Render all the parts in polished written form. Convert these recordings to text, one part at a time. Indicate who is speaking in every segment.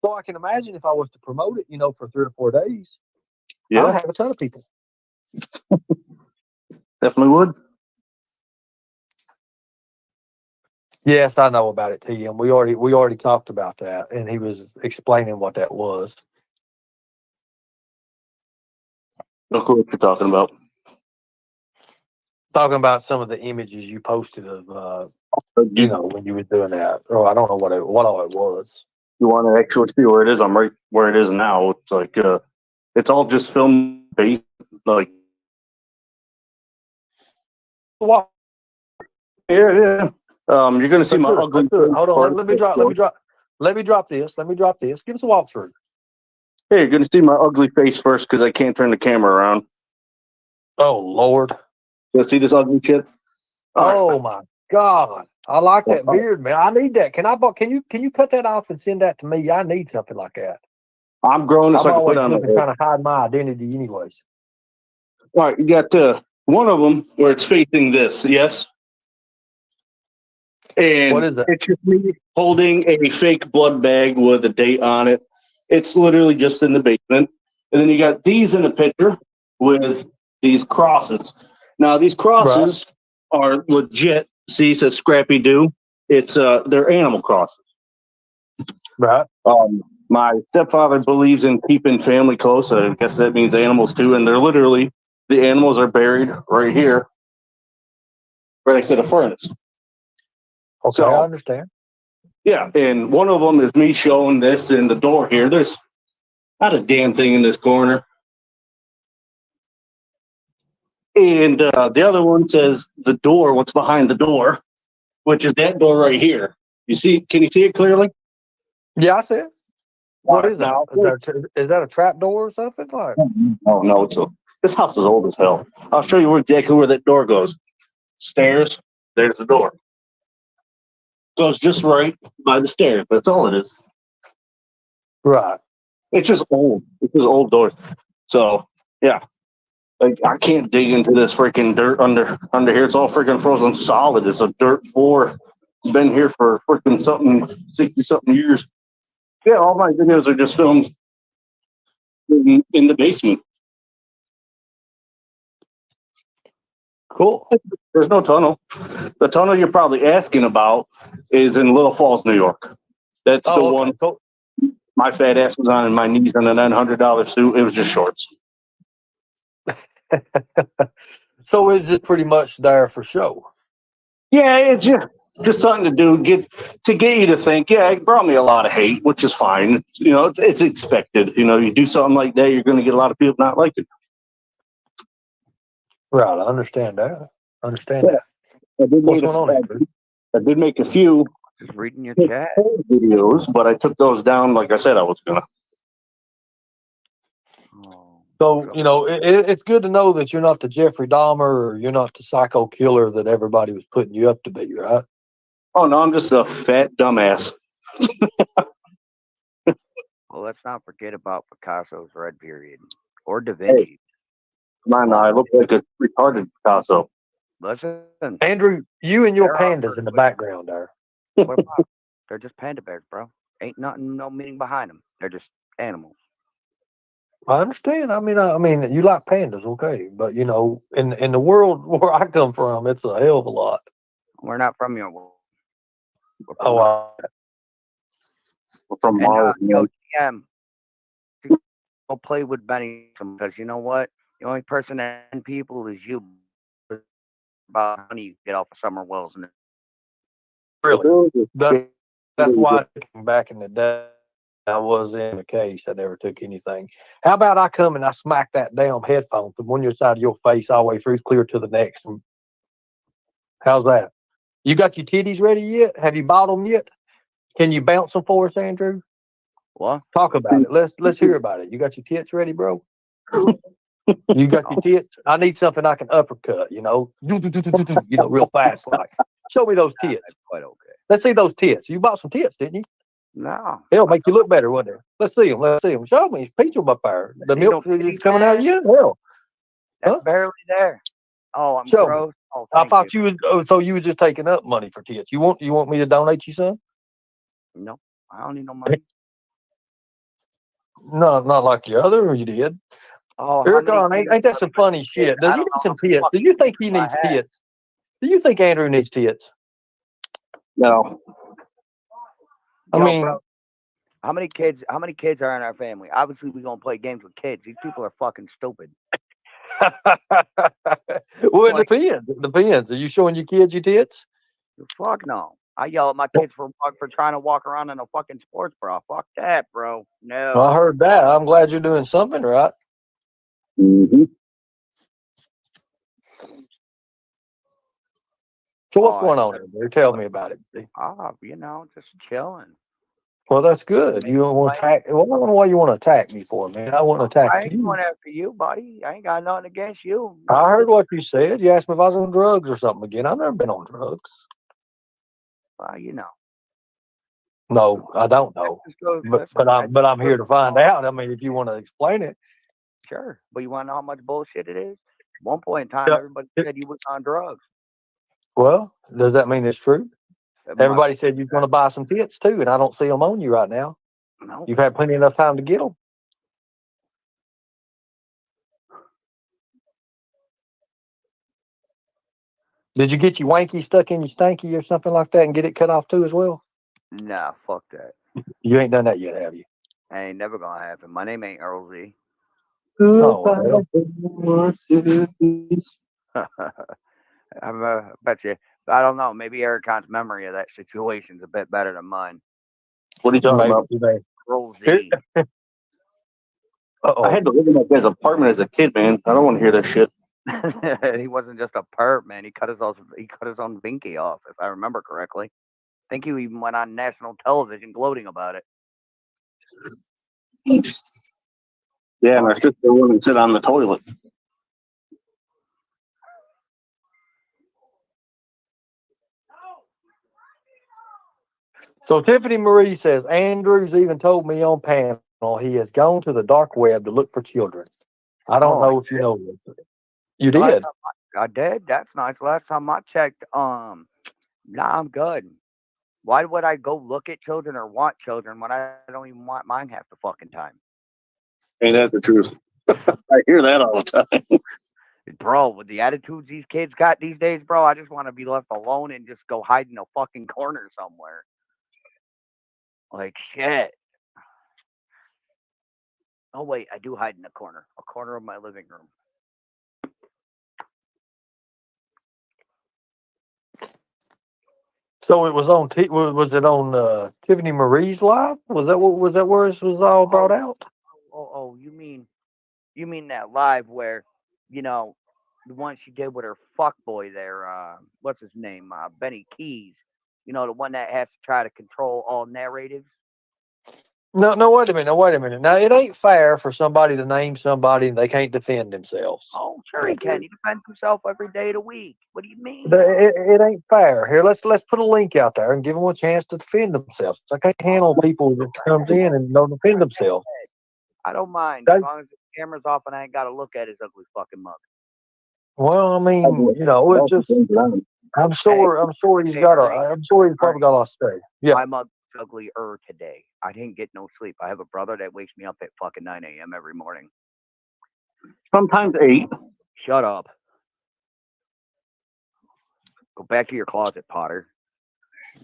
Speaker 1: So I can imagine if I was to promote it, for 3 or 4 days, I would
Speaker 2: Yeah,
Speaker 1: have a ton of people.
Speaker 2: definitely would.
Speaker 1: Yes, I know about it, TM. We already talked about that, and he was explaining what that was.
Speaker 2: No clue what you're talking about.
Speaker 1: Talking about some of the images you posted of,
Speaker 2: You,
Speaker 1: when you were doing that. Or I don't know what all it was.
Speaker 2: you want to actually see where it is? I'm right where it is now. It's like it's all just film based. Like
Speaker 1: What?
Speaker 2: yeah. You're gonna see
Speaker 1: Let's
Speaker 2: my
Speaker 1: do it.
Speaker 2: ugly
Speaker 1: Let's do it.
Speaker 2: face
Speaker 1: Hold on.
Speaker 2: first.
Speaker 1: Let me drop. Let me drop this. Let me drop this. Give us a walkthrough.
Speaker 2: Hey, you're gonna see my ugly face first because I can't turn the camera around.
Speaker 1: Oh Lord.
Speaker 2: You see this ugly shit? All
Speaker 1: Oh
Speaker 2: right.
Speaker 1: my God. I like that
Speaker 2: Well,
Speaker 1: beard, man. I need that. Can you cut that off and send that to me? I need something like that.
Speaker 2: I'm growing this
Speaker 1: I'm
Speaker 2: so I can put
Speaker 1: always
Speaker 2: it on my
Speaker 1: looking
Speaker 2: head.
Speaker 1: trying to hide my identity, anyways.
Speaker 2: All right, you got one of them where it's facing this, yes,
Speaker 1: What
Speaker 2: and
Speaker 1: is that?
Speaker 2: it's just me holding a fake blood bag with a date on it. It's literally just in the basement, and then you got these in the picture with these crosses. Now these
Speaker 1: Right.
Speaker 2: crosses are legit. See, it says Scrappy Doo. It's they're animal crosses.
Speaker 1: Right.
Speaker 2: My stepfather believes in keeping family close. So I guess that means animals too, and they're literally the animals are buried right here, right next to the furnace.
Speaker 1: Okay, I
Speaker 2: So
Speaker 1: understand.
Speaker 2: yeah, and one of them is me showing this in the door here. There's not a damn thing in this corner, and the other one says the door. What's behind the door, which is that door right here. You see? Can you see it clearly?
Speaker 1: Yeah, I see it.
Speaker 2: All
Speaker 1: What
Speaker 2: right,
Speaker 1: is that?
Speaker 2: now.
Speaker 1: Is that a trap door or something? Like,
Speaker 2: Oh no, this house is old as hell. I'll show you exactly where that door goes. Stairs. There's the door. Goes just right by the stairs. That's all it is.
Speaker 1: right.
Speaker 2: It's just old. It's just old doors. So yeah, like I can't dig into this freaking dirt under here. It's all freaking frozen solid. It's a dirt floor. It's been here for freaking something 60 something years. Yeah, all my videos are just filmed in the basement.
Speaker 1: Cool.
Speaker 2: There's no tunnel. The tunnel you're probably asking about is in Little Falls, New York. That's the
Speaker 1: Oh, okay.
Speaker 2: one my fat ass was on in my knees in a $900 suit. It was just shorts.
Speaker 1: So is it pretty much there for show?
Speaker 2: Yeah, it's just something to do, get you to think. Yeah, it brought me a lot of hate, which is fine. It's expected. You do something like that, you're going to get a lot of people not like it.
Speaker 1: Right. I understand that. Understand
Speaker 2: Yeah,
Speaker 1: that.
Speaker 2: I did
Speaker 1: What's
Speaker 2: made a,
Speaker 1: going on, Andrew?
Speaker 2: I did make a few
Speaker 3: Just reading your chat.
Speaker 2: videos, but I took those down. Like I said, I was gonna.
Speaker 3: Oh,
Speaker 1: So, it's good to know that you're not the Jeffrey Dahmer or you're not the psycho killer that everybody was putting you up to be, right?
Speaker 2: Oh no, I'm just a fat dumbass.
Speaker 3: well, let's not forget about Picasso's Red Period or Da
Speaker 2: Hey,
Speaker 3: Vinci.
Speaker 2: come on now, I look like a retarded Picasso.
Speaker 3: Listen,
Speaker 1: Andrew, you and your
Speaker 3: there are
Speaker 1: pandas in the background there.
Speaker 3: what about? They're just panda bears, bro. Ain't nothing, no meaning behind them. They're just animals.
Speaker 1: I understand. I mean, you like pandas, okay, but in the world where I come from, it's a hell of a lot.
Speaker 3: We're not from your world. We're from
Speaker 1: Oh,
Speaker 3: Earth.
Speaker 2: We're from
Speaker 3: And
Speaker 2: Mars, man.
Speaker 3: TM, go play with Benny because you know what? The only person and people is you. About money you get off of Summer Wells and
Speaker 1: really? That's why back in the day I was in the case. I never took anything. How about I come and I smack that damn headphone from one side of your face all the way through, clear to the next? How's that? You got your titties ready yet? Have you bought them yet? Can you bounce them for us, Andrew?
Speaker 3: what?
Speaker 1: Talk about it. Let's hear about it. You got your tits ready, bro? You got your tits? I need something I can uppercut, real fast like. Show me those tits.
Speaker 3: That's quite okay.
Speaker 1: Let's see those tits. You bought some tits, didn't you?
Speaker 3: No.
Speaker 1: It'll make you look better, wouldn't it? Let's see them. Let's see them. Show me. Peach them up there. The
Speaker 3: See
Speaker 1: milk
Speaker 3: those
Speaker 1: is
Speaker 3: titties,
Speaker 1: coming out of
Speaker 3: man?
Speaker 1: you? Hell.
Speaker 3: That's
Speaker 1: Huh?
Speaker 3: barely there. Oh, I'm
Speaker 1: Show me.
Speaker 3: gross. Oh,
Speaker 1: I
Speaker 3: thank
Speaker 1: thought
Speaker 3: you.
Speaker 1: you was so you was just taking up money for tits. You want me to donate you some?
Speaker 3: No, I don't need no money.
Speaker 1: No, not like the other you did.
Speaker 3: Oh, how many
Speaker 1: Earekon,
Speaker 3: kids?
Speaker 1: ain't that some funny shit?
Speaker 3: I
Speaker 1: Does he
Speaker 3: don't
Speaker 1: need
Speaker 3: know how
Speaker 1: some
Speaker 3: many
Speaker 1: tits? Do
Speaker 3: fucking
Speaker 1: you think
Speaker 3: kids
Speaker 1: he
Speaker 3: I
Speaker 1: needs
Speaker 3: had.
Speaker 1: tits? Do you think Andrew needs tits?
Speaker 2: No.
Speaker 1: I
Speaker 3: Yo,
Speaker 1: mean,
Speaker 3: bro, how many kids? How many kids are in our family? Obviously, we gonna play games with kids. These people are fucking stupid.
Speaker 1: well, it
Speaker 3: Like,
Speaker 1: depends. It depends. Are you showing your kids your tits?
Speaker 3: fuck no. I yell at my kids for trying to walk around in a fucking sports bra. Fuck that, bro.
Speaker 1: Well, I
Speaker 3: No.
Speaker 1: heard that. I'm glad you're doing something right.
Speaker 2: Mm-hmm.
Speaker 1: So what's
Speaker 3: Oh,
Speaker 1: going on there? Tell me about it.
Speaker 3: just chilling.
Speaker 1: Well, that's good. You don't want to attack. Well, I don't know why you want to attack me for, man. I want to attack
Speaker 3: I ain't
Speaker 1: you.
Speaker 3: going after you, buddy. I ain't got nothing against you.
Speaker 1: I
Speaker 3: Nothing
Speaker 1: heard
Speaker 3: against,
Speaker 1: what you said. You asked me if I was on drugs or something again. I've never been on drugs.
Speaker 3: you know.
Speaker 1: No, I don't know. But
Speaker 3: Listen,
Speaker 1: I'm here to find out. I mean, if you want to explain it.
Speaker 3: sure. But you want to know how much bullshit it is? One point in time,
Speaker 1: Yeah.
Speaker 3: everybody said you was on drugs.
Speaker 1: Well, does that mean it's true?
Speaker 3: It must
Speaker 1: Everybody said you're going to buy some tits too, and I don't see them on you right now.
Speaker 3: no.
Speaker 1: You've had plenty enough time to get them. Did you get your wanky stuck in your stanky or something like that and get it cut off too as well?
Speaker 3: Nah, fuck that.
Speaker 1: You ain't done that yet, have you?
Speaker 3: Ain't never gonna happen. My name ain't Earl Z.
Speaker 1: Oh, well.
Speaker 3: Bet you. I don't know. Maybe Earekon's memory of that situation's a bit better than mine.
Speaker 2: What are you talking about?
Speaker 3: Earl Z.
Speaker 2: I
Speaker 1: Uh-oh.
Speaker 2: had to live in that guy's apartment as a kid, man. I don't want to hear that shit.
Speaker 3: He wasn't just a perp, man. He cut his own binky off, if I remember correctly. I think he even went on national television gloating about it.
Speaker 2: Yeah, my sister wouldn't sit on the toilet.
Speaker 1: So Tiffany Marie says, Andrews even told me on panel he has gone to the dark web to look for children. I don't know if you know this. You did?
Speaker 3: I did. That's nice. Last time I checked, nah, I'm good. Why would I go look at children or want children when I don't even want mine half the fucking time?
Speaker 2: Ain't that the truth? I hear that all the time.
Speaker 3: Bro, with the attitudes these kids got these days, bro, I just want to be left alone and just go hide in a fucking corner somewhere. Like, shit. Oh, wait, I do hide in a corner of my living room.
Speaker 1: So it was on was it on Tiffany Marie's live? Was that where this was all brought out?
Speaker 3: Oh, you mean that live where, the one she did with her fuck boy there, what's his name? Benny Keys. The one that has to try to control all narratives.
Speaker 1: No, wait a minute. Now it ain't fair for somebody to name somebody and they can't defend themselves.
Speaker 3: Oh, sure he can. He defends himself every day of the week. What do you mean?
Speaker 1: It ain't fair. Here, let's put a link out there and give them a chance to defend themselves. I can't handle people that comes in and don't defend themselves.
Speaker 3: I don't mind as long as the camera's off and I ain't got to look at his ugly fucking mug.
Speaker 1: Well, I mean, it's just I'm sure he's got I'm sure he's probably got a lot to say. Yeah.
Speaker 3: My mug's uglier today. I didn't get no sleep. I have a brother that wakes me up at fucking 9 a.m. every morning.
Speaker 2: Sometimes 8.
Speaker 3: Shut up. Go back to your closet, Potter.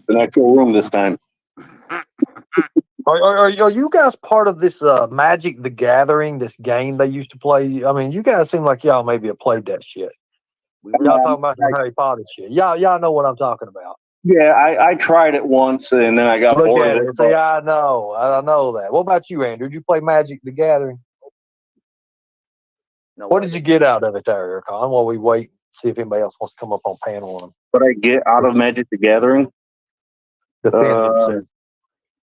Speaker 2: An actual room this time.
Speaker 1: Are you guys part of this Magic the Gathering, this game they used to play? I mean, you guys seem like y'all maybe have played that shit. Y'all talking about the Harry Potter shit. Y'all know what I'm talking about.
Speaker 2: Yeah, I tried it once and then I got
Speaker 1: Look
Speaker 2: bored
Speaker 1: at
Speaker 2: of
Speaker 1: it.
Speaker 2: it.
Speaker 1: See, I know that. What about you, Andrew? Did you play Magic the Gathering?
Speaker 3: No,
Speaker 1: What did you get out of it there, Earekon? While we wait, see if anybody else wants to come up on panel and
Speaker 2: What I get out of Magic the Gathering,
Speaker 1: defend themselves.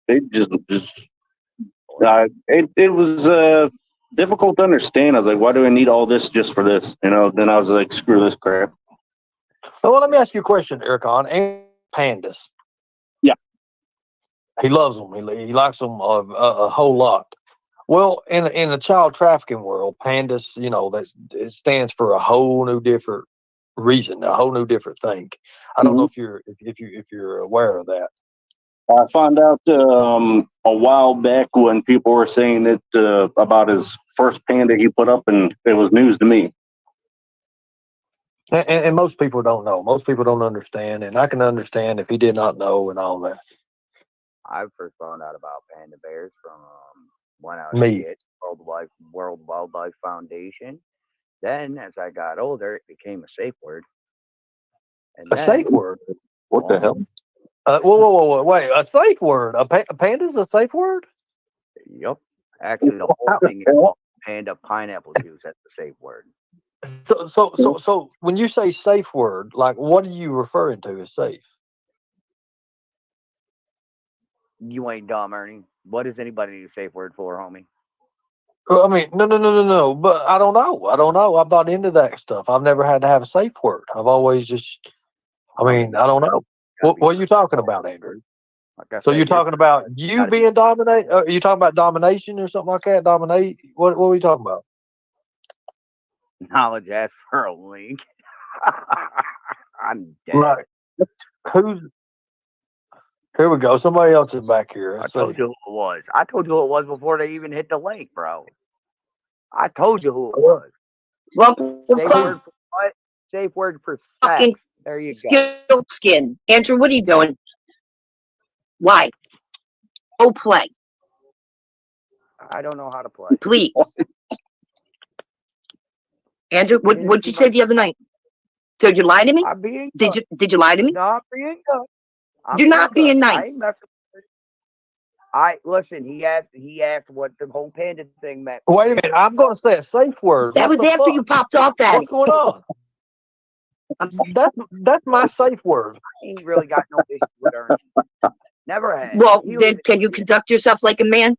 Speaker 2: it it was difficult to understand. I was like, why do I need all this just for this? Then I was like, screw this crap.
Speaker 1: So, well, let me ask you a question, Earekon. And pandas.
Speaker 2: Yeah.
Speaker 1: He loves them. He likes them a whole lot. Well, in the child trafficking world, pandas, that it stands for a whole new different reason, a whole new different thing. I don't know if you're aware of that.
Speaker 2: I found out a while back when people were saying it about his first panda he put up, and it was news to me.
Speaker 1: And most people don't know. Most people don't understand, and I can understand if he did not know and all that.
Speaker 3: I first found out about panda bears from when I was
Speaker 1: Me.
Speaker 3: a kid, World Wildlife Foundation. Then, as I got older, it became a safe word. And
Speaker 1: A safe word?
Speaker 2: What the hell?
Speaker 1: Whoa, wait. A safe word? A panda's a safe word?
Speaker 3: Yep. Actually, the whole thing is called panda pineapple juice. That's the safe word.
Speaker 1: So when you say safe word, like what are you referring to as safe?
Speaker 3: You ain't dumb, Ernie. What does anybody need a safe word for, homie?
Speaker 1: I mean, no. But I don't know. I'm not into that stuff. I've never had to have a safe word. I've always just. I mean, I don't know. What are you talking about, Andrew?
Speaker 3: Like
Speaker 1: So you're talking about you being dominated? Are you talking about domination or something like that? Dominate? What are we talking about?
Speaker 3: Knowledge asked for a link. I'm dead.
Speaker 1: Right. Who's? Here we go. Somebody else is back here.
Speaker 3: I told you who it was. I told you who it was before they even hit the link, bro. I told you who it was.
Speaker 4: Well,
Speaker 3: Safe word for what? Safe word for sex. There you go.
Speaker 4: Skilled skin. Andrew, what are you doing? Why? Go play.
Speaker 3: I don't know how to play.
Speaker 4: Please. Andrew, what'd you say the other night? Did you lie to me?
Speaker 3: I'm being
Speaker 4: Did you lie to me?
Speaker 3: No, I'm being good.
Speaker 4: You're not being nice.
Speaker 3: Listen, he asked what the whole panda thing meant.
Speaker 1: Wait a minute. I'm going to say a safe word.
Speaker 4: That was after you popped off that.
Speaker 1: What's going on? That's my safe word.
Speaker 3: I ain't really got no issue with Ernie. Never had.
Speaker 4: Well, then can you conduct yourself like a man?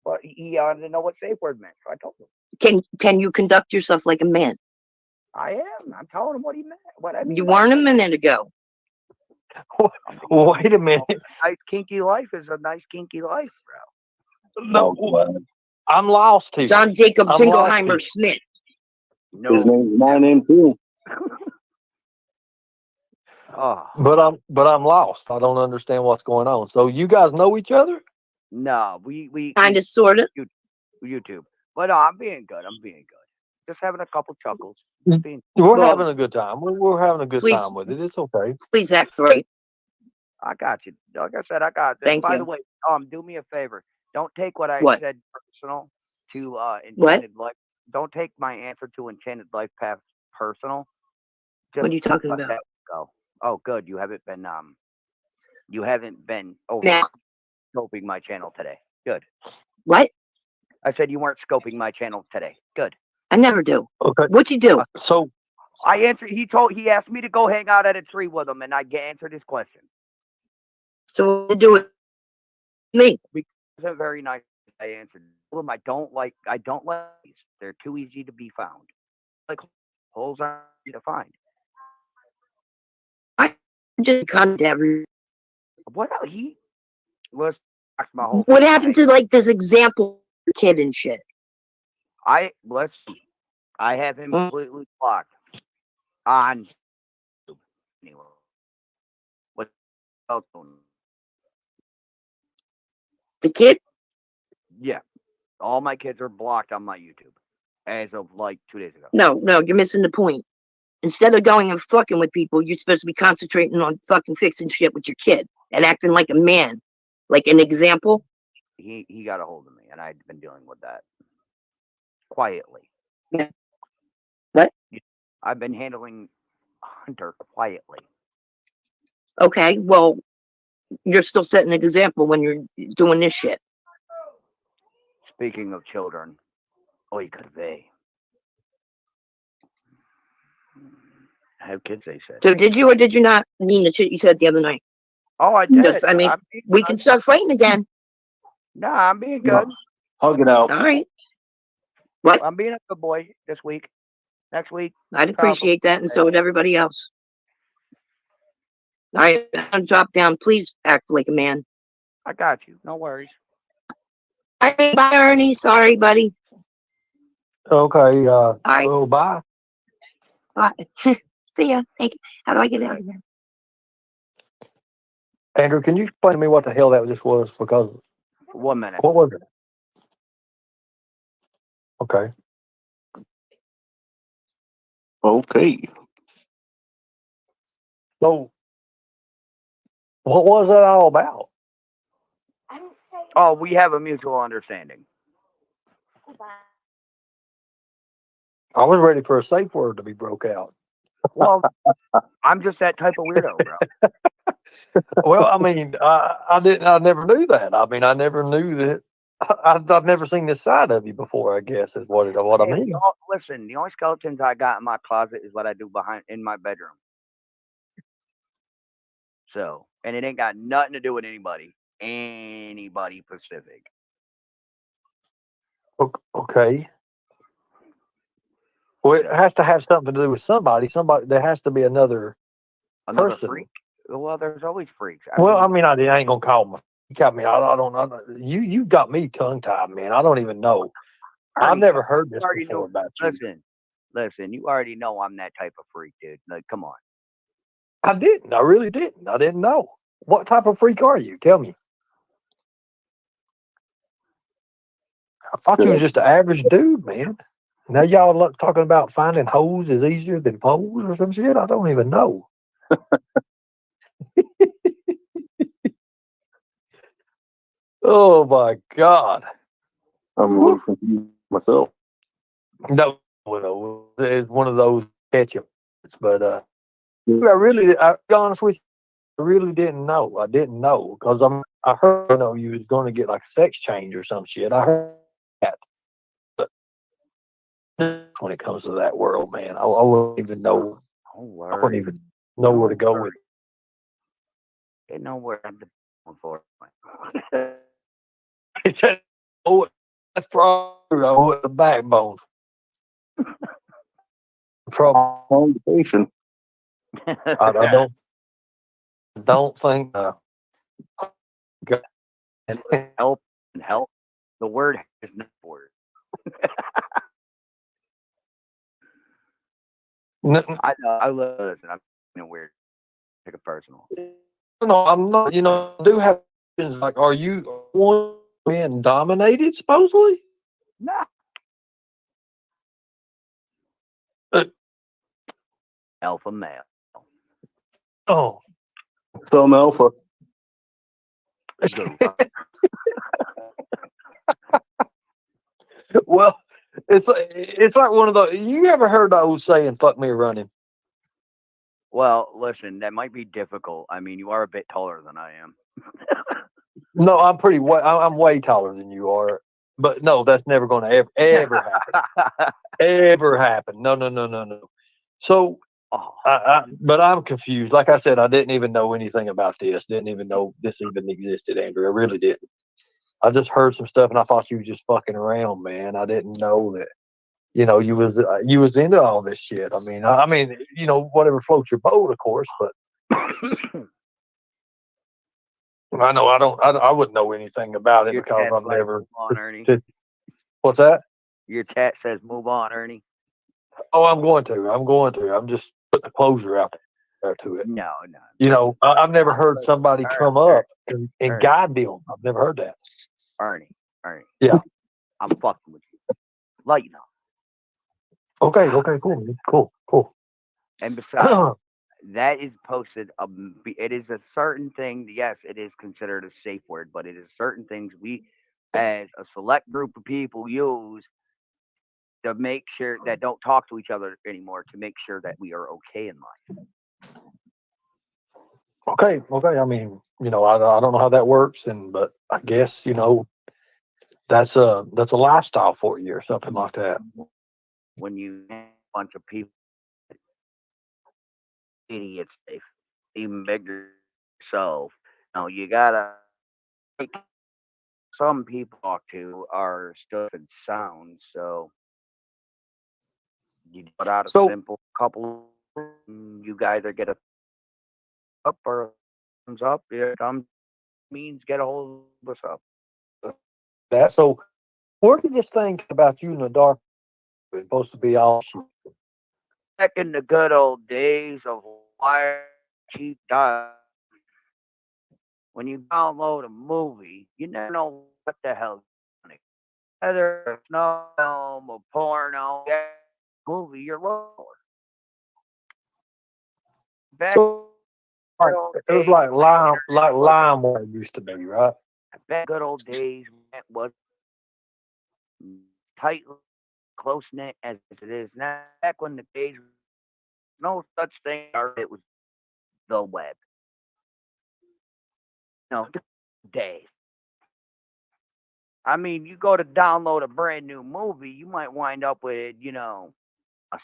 Speaker 3: Well, he didn't know what safe word meant, so I told him.
Speaker 4: Can you conduct yourself like a man?
Speaker 3: I am. I'm telling him what he meant. What I mean.
Speaker 4: You weren't a minute ago.
Speaker 1: Wait a minute.
Speaker 3: Nice kinky life is a nice kinky life, bro.
Speaker 1: No, I'm lost here.
Speaker 4: John Jacob Jingleheimer Smith.
Speaker 3: No.
Speaker 2: His name's my name too.
Speaker 3: Oh.
Speaker 1: But I'm lost. I don't understand what's going on. So you guys know each other?
Speaker 3: No, we
Speaker 4: kind of sort of
Speaker 3: YouTube. But I'm being good. Just having a couple chuckles.
Speaker 1: We're having a good time. We're having a good time with it. It's okay.
Speaker 4: Please act right.
Speaker 3: I got you. Like I said, I got this. By the way, do me a favor. Don't take what I said personal to Enchanted Life. Don't take my answer to Enchanted Life Path personal.
Speaker 4: Just what are you talking about?
Speaker 3: Go. Oh, good. You haven't been scoping my channel today. Good.
Speaker 4: What?
Speaker 3: I said you weren't scoping my channel today. Good.
Speaker 4: I never do.
Speaker 1: Okay.
Speaker 4: What'd you do?
Speaker 1: So
Speaker 3: I answered. He asked me to go hang out at a tree with him, and I answered his question.
Speaker 4: So what to do with me?
Speaker 3: It wasn't very nice. I answered him. I don't like these. They're too easy to be found. Like holes are easy to find.
Speaker 4: I just contact every.
Speaker 3: What else? He was my whole.
Speaker 4: What happened to like this example kid and shit?
Speaker 3: I have him completely blocked on. Anyway, what else?
Speaker 4: The kid?
Speaker 3: Yeah, all my kids are blocked on my YouTube as of like 2 days ago.
Speaker 4: No, you're missing the point. Instead of going and fucking with people, you're supposed to be concentrating on fucking fixing shit with your kid and acting like a man, like an example.
Speaker 3: He got a hold of me, and I've been dealing with that quietly.
Speaker 4: Yeah. What?
Speaker 3: I've been handling Hunter quietly.
Speaker 4: Okay, well, you're still setting an example when you're doing this shit.
Speaker 3: Speaking of children, oy curve. I have kids, they said.
Speaker 4: So did you or did you not mean the shit you said the other night?
Speaker 3: Oh, I did.
Speaker 4: I mean, we can start fighting again.
Speaker 3: No, I'm being good.
Speaker 2: Hug it out.
Speaker 4: All right. What?
Speaker 3: I'm being a good boy this week. Next week.
Speaker 4: I'd appreciate that, and so would everybody else. All right, I'm drop down. Please act like a man.
Speaker 3: I got you. No worries.
Speaker 4: All right, bye, Ernie. Sorry, buddy.
Speaker 1: Okay.
Speaker 4: All right.
Speaker 1: Well, bye.
Speaker 4: Bye. See ya. Thank you. How do I get out of here?
Speaker 1: Andrew, can you explain to me what the hell that just was? Because
Speaker 3: 1 minute.
Speaker 1: what was it? Okay.
Speaker 2: Okay.
Speaker 1: So, what was that all about?
Speaker 3: Oh, we have a mutual understanding.
Speaker 1: I was ready for a safe word to be broke out.
Speaker 3: Well, I'm just that type of weirdo, bro.
Speaker 1: Well, I mean, I never knew that. I mean, I never knew that. I've never seen this side of you before. I guess is what I
Speaker 3: Hey,
Speaker 1: mean.
Speaker 3: listen, the only skeletons I got in my closet is what I do in my bedroom. So, and it ain't got nothing to do with anybody Pacific.
Speaker 1: Okay. Well, it has to have something to do with somebody. Somebody. There has to be another
Speaker 3: Another
Speaker 1: person.
Speaker 3: freak. Well, there's always freaks.
Speaker 1: I ain't gonna call them. I mean, I don't. You got me tongue tied, man. I don't even know. I've
Speaker 3: Ernie,
Speaker 1: never heard this
Speaker 3: already
Speaker 1: before
Speaker 3: know.
Speaker 1: about you.
Speaker 3: Listen. You already know I'm that type of freak, dude. Like, come on.
Speaker 1: I didn't. I really didn't. I didn't know. What type of freak are you? Tell me. I thought you was just an average dude, man. Now y'all talking about finding hoes is easier than poles or some shit. I don't even know. Oh my God.
Speaker 2: I'm a little confused myself.
Speaker 1: No, it's one of those ketchup. But I be honest with you, I really didn't know. I didn't know because I heard you was going to get like a sex change or some shit. I heard that. But when it comes to that world, man, I wouldn't even know. I wouldn't even know where to go with it.
Speaker 3: They know where I'm for.
Speaker 1: That's probably with the backbone. Probably.
Speaker 2: Conversation.
Speaker 1: I don't think.
Speaker 3: Help. The word is not word. I know. I listen. I'm being weird. Take it personal.
Speaker 1: No, I'm not. I do have questions like, are you one being dominated supposedly?
Speaker 3: Nah. Alpha male.
Speaker 1: Oh,
Speaker 2: Some alpha.
Speaker 1: Well, it's like one of those. You ever heard the old saying, "Fuck me running"?
Speaker 3: Well, listen, that might be difficult. I mean, you are a bit taller than I am.
Speaker 1: No, I'm way taller than you are. But no, that's never going to ever happen. Ever happen? No. So, but I'm confused. Like I said, I didn't even know anything about this. Didn't even know this even existed, Andrew. I really didn't. I just heard some stuff, and I thought you was just fucking around, man. I didn't know that. You was into all this shit. I mean, whatever floats your boat, of course. But I know I wouldn't know anything about it
Speaker 3: Your
Speaker 1: because
Speaker 3: chat's
Speaker 1: I've
Speaker 3: like,
Speaker 1: never.
Speaker 3: move on, Ernie.
Speaker 1: What's that?
Speaker 3: Your chat says, "Move on, Ernie."
Speaker 1: Oh, I'm going to. I'm just putting the closure out there to it.
Speaker 3: No.
Speaker 1: I've never heard somebody come up and guide them. I've never heard that.
Speaker 3: Ernie.
Speaker 1: Yeah.
Speaker 3: I'm fucking with you. Let you know.
Speaker 1: Okay. Cool.
Speaker 3: And besides, that is posted. It is a certain thing. Yes, it is considered a safe word, but it is certain things we, as a select group of people, use to make sure that don't talk to each other anymore, to make sure that we are okay in life.
Speaker 1: Okay. I mean, I don't know how that works, but I guess that's a lifestyle for you or something like that.
Speaker 3: When you have a bunch of people, idiots, even bigger yourself, you gotta. Some people talk to are stuff and sound, so you put out a simple couple. You either get a up or a thumbs up. Yeah, thumbs means get a hold of us up.
Speaker 1: That so. Where did this thing about you in the dark? It's supposed to be all shit.
Speaker 3: Back in the good old days of wire cheap dial. when you download a movie, you never know what the hell you're doing. Whether it's a snuff film, a porno, movie, you're looking for. Back
Speaker 1: So
Speaker 3: in
Speaker 1: like,
Speaker 3: the old
Speaker 1: it was
Speaker 3: days,
Speaker 1: like LimeWire used to be, right?
Speaker 3: back good old days when it was tight, close knit as it is now. Back when the days, no such thing, it was the web. No, days. I mean, you go to download a brand new movie, you might wind up with, a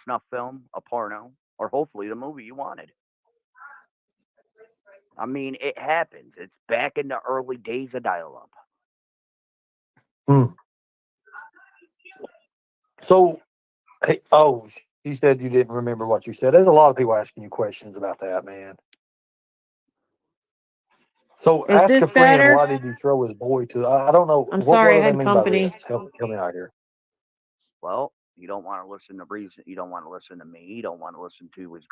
Speaker 3: snuff film, a porno, or hopefully the movie you wanted. I mean, it happens. It's back in the early days of dial-up.
Speaker 1: Hmm. So, hey, oh, she said you didn't remember what you said. There's a lot of people asking you questions about that, man. So,
Speaker 5: Is
Speaker 1: ask
Speaker 5: this
Speaker 1: a friend,
Speaker 5: better?
Speaker 1: why did he throw his boy to? I don't know.
Speaker 5: I'm
Speaker 1: What
Speaker 5: sorry,
Speaker 1: do
Speaker 5: I
Speaker 1: they
Speaker 5: had
Speaker 1: mean by
Speaker 5: company.
Speaker 1: this? Help me out here.
Speaker 3: Well, you don't want to listen to reason. You don't want to listen to me. You don't want to listen to his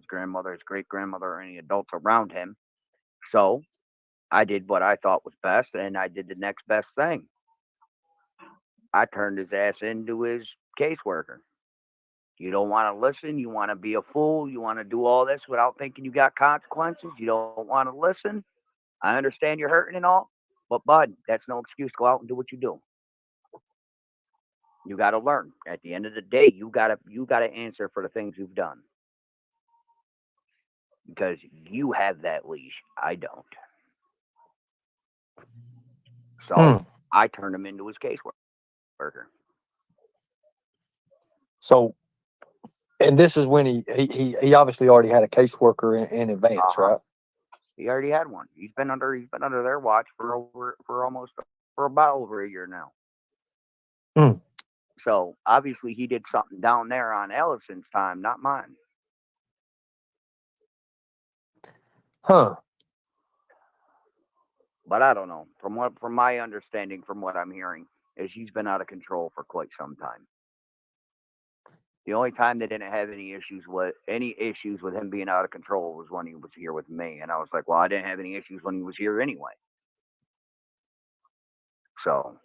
Speaker 3: grandmother, his great grandmother, or any adults around him. So I did what I thought was best, and I did the next best thing. I turned his ass into his caseworker. You don't want to listen. You want to be a fool. You want to do all this without thinking you got consequences. You don't want to listen. I understand you're hurting and all, but bud, that's no excuse. Go out and do what you do. You got to learn. At the end of the day, you gotta answer for the things you've done because you have that leash. I don't. So
Speaker 1: Hmm.
Speaker 3: I turned him into his caseworker.
Speaker 1: So, and this is when he obviously already had a caseworker in advance,
Speaker 3: Uh-huh.
Speaker 1: right?
Speaker 3: He already had one. He's been under their watch for about over a year now.
Speaker 1: Hmm.
Speaker 3: So obviously he did something down there on Ellison's time, not mine.
Speaker 1: Huh.
Speaker 3: But I don't know. From my understanding, from what I'm hearing, is he's been out of control for quite some time. The only time they didn't have any issues with him being out of control was when he was here with me, and I was like, well, I didn't have any issues when he was here anyway. So,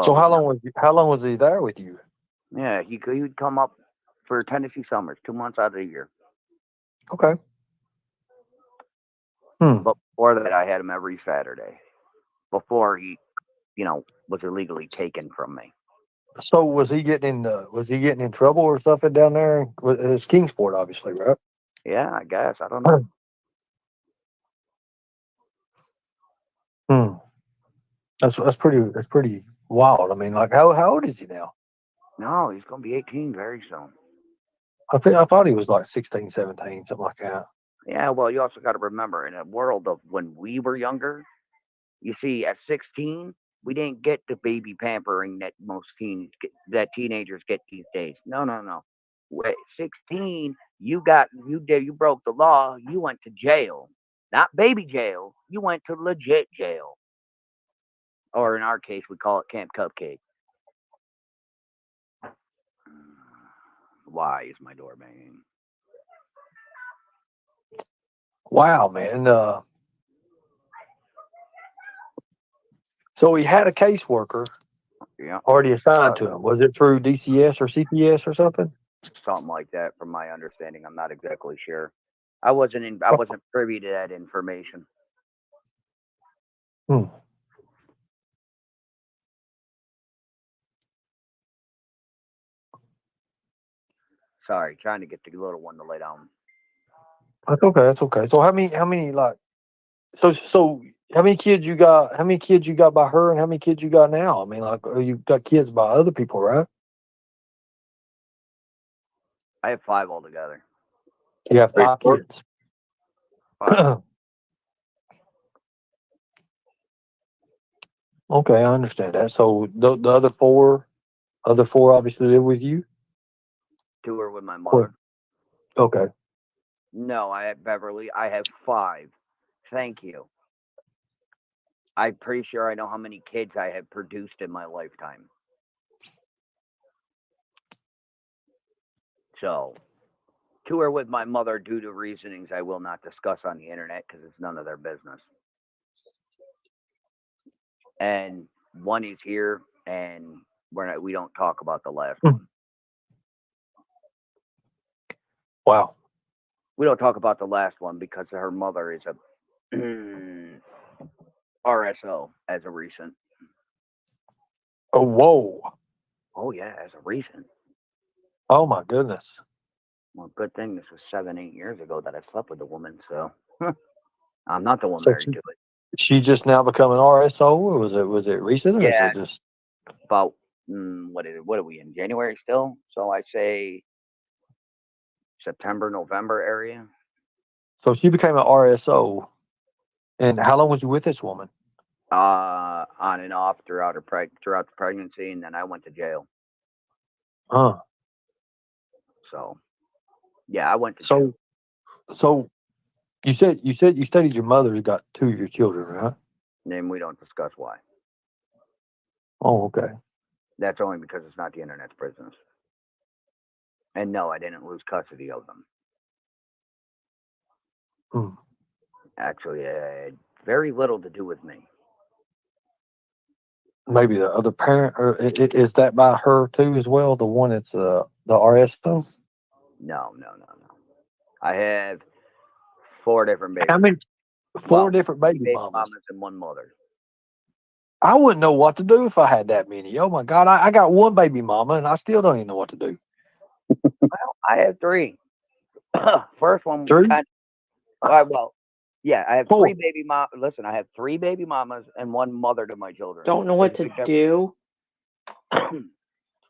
Speaker 1: So
Speaker 3: well,
Speaker 1: how long was he there with you?
Speaker 3: yeah, he would come up for Tennessee summers, 2 months out of the year.
Speaker 1: Okay. Hmm.
Speaker 3: But before that, I had him every Saturday. Before he, was illegally taken from me.
Speaker 1: So was he getting in trouble or something down there? It's Kingsport, obviously, right?
Speaker 3: Yeah, I guess I don't know.
Speaker 1: Hmm. That's pretty wild. I mean, like how old is he now?
Speaker 3: No, he's gonna be 18 very soon.
Speaker 1: I thought he was like 16, 17, something like that.
Speaker 3: Yeah, well, you also got to remember, in a world of when we were younger, you see, at 16, we didn't get the baby pampering that teenagers get these days. No, no, no. At 16, you broke the law. You went to jail, not baby jail. You went to legit jail, or in our case, we call it Camp Cupcake. Why is my door banging?
Speaker 1: Wow, man. So he had a caseworker
Speaker 3: Yeah,
Speaker 1: already assigned to him. Was it through DCS or CPS or something?
Speaker 3: something like that, from my understanding. I'm not exactly sure. I wasn't privy to that information.
Speaker 1: Hmm.
Speaker 3: Sorry, trying to get the little one to lay down.
Speaker 1: That's okay. That's okay. So how many like so how many kids you got? How many kids you got by her, and how many kids you got now? I mean, like you got kids by other people, right?
Speaker 3: I have 5 altogether.
Speaker 1: You have
Speaker 2: Wait,
Speaker 1: 5
Speaker 2: what?
Speaker 1: kids.
Speaker 3: 5.
Speaker 1: Okay, I understand that. So the other four obviously live with you.
Speaker 3: 2 are with my
Speaker 1: Or-
Speaker 3: mother.
Speaker 1: Okay.
Speaker 3: No, I have Beverly. I have 5. Thank you. I'm pretty sure I know how many kids I have produced in my lifetime. So, 2 are with my mother due to reasonings I will not discuss on the internet because it's none of their business. and one is here, and we don't talk about the last
Speaker 1: Hmm.
Speaker 3: one.
Speaker 1: Wow.
Speaker 3: We don't talk about the last one because her mother is a RSO as a recent.
Speaker 1: Oh, whoa.
Speaker 3: Oh yeah, as a recent.
Speaker 1: Oh my goodness.
Speaker 3: Well, good thing this was 7-8 years ago that I slept with a woman, so I'm not the one
Speaker 1: So
Speaker 3: married to it.
Speaker 1: she just now become an RSO, or was it recent, or is
Speaker 3: Yeah,
Speaker 1: it just?
Speaker 3: about what are we in January still? So I say September, November area.
Speaker 1: So she became an RSO, and how long was you with this woman?
Speaker 3: On and off throughout throughout the pregnancy, and then I went to jail.
Speaker 1: Huh.
Speaker 3: So yeah, I went to jail.
Speaker 1: So you said you studied your mother's got 2 of your children, right?
Speaker 3: And we don't discuss why.
Speaker 1: Oh, okay.
Speaker 3: That's only because it's not the internet's business. And no, I didn't lose custody of them.
Speaker 1: Hmm.
Speaker 3: Actually, it had very little to do with me.
Speaker 1: Maybe the other parent, or is that by her too as well? The one that's the RSO.
Speaker 3: No. I have 4 different babies.
Speaker 1: How many? 4
Speaker 3: Well,
Speaker 1: different
Speaker 3: 3
Speaker 1: baby
Speaker 3: baby
Speaker 1: mamas.
Speaker 3: mamas and 1 mother.
Speaker 1: I wouldn't know what to do if I had that many. Oh my God, I got 1 baby mama, and I still don't even know what to do.
Speaker 3: Well, I have 3. First one
Speaker 1: 3,
Speaker 3: kind well, yeah, I have
Speaker 1: 4.
Speaker 3: 3 baby mom. Listen, I have 3 baby mamas and 1 mother to my children.
Speaker 5: Don't know what
Speaker 3: There's
Speaker 5: to
Speaker 3: a big
Speaker 5: do.
Speaker 3: difference.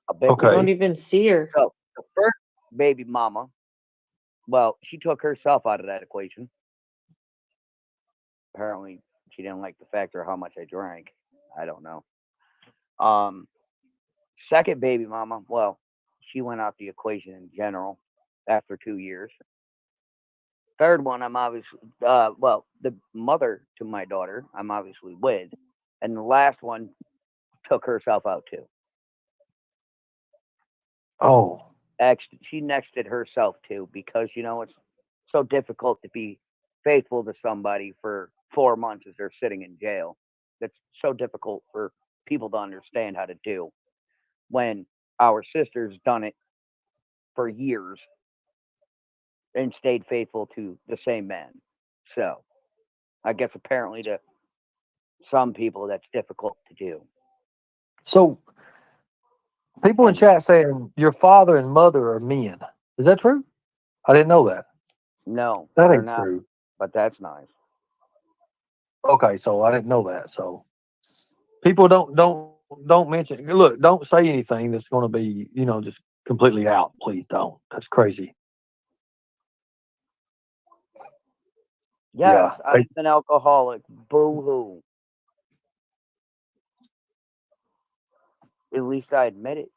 Speaker 3: A big
Speaker 1: Okay.
Speaker 5: You don't even see her.
Speaker 3: So the first baby mama, well, she took herself out of that equation. Apparently, she didn't like the factor of how much I drank. I don't know. Second baby mama, well, she went out the equation in general after 2 years. Third one, I'm obviously, well, the mother to my daughter, I'm obviously with, and the last one took herself out too.
Speaker 1: Oh,
Speaker 3: She nexted herself too because it's so difficult to be faithful to somebody for 4 months as they're sitting in jail. That's so difficult for people to understand how to do when our sister's done it for years and stayed faithful to the same man. So I guess apparently to some people that's difficult to do.
Speaker 1: so people in
Speaker 3: And
Speaker 1: chat saying your father and mother are men. Is that true? I didn't know that.
Speaker 3: no,
Speaker 1: That
Speaker 3: they're
Speaker 1: ain't
Speaker 3: not,
Speaker 1: true.
Speaker 3: but that's nice.
Speaker 1: Okay, so I didn't know that. So people don't mention. Look, don't say anything that's going to be just completely out. Please don't. That's crazy.
Speaker 3: Yes,
Speaker 1: Yeah.
Speaker 3: I'm an alcoholic. Boo hoo. At least I admit it.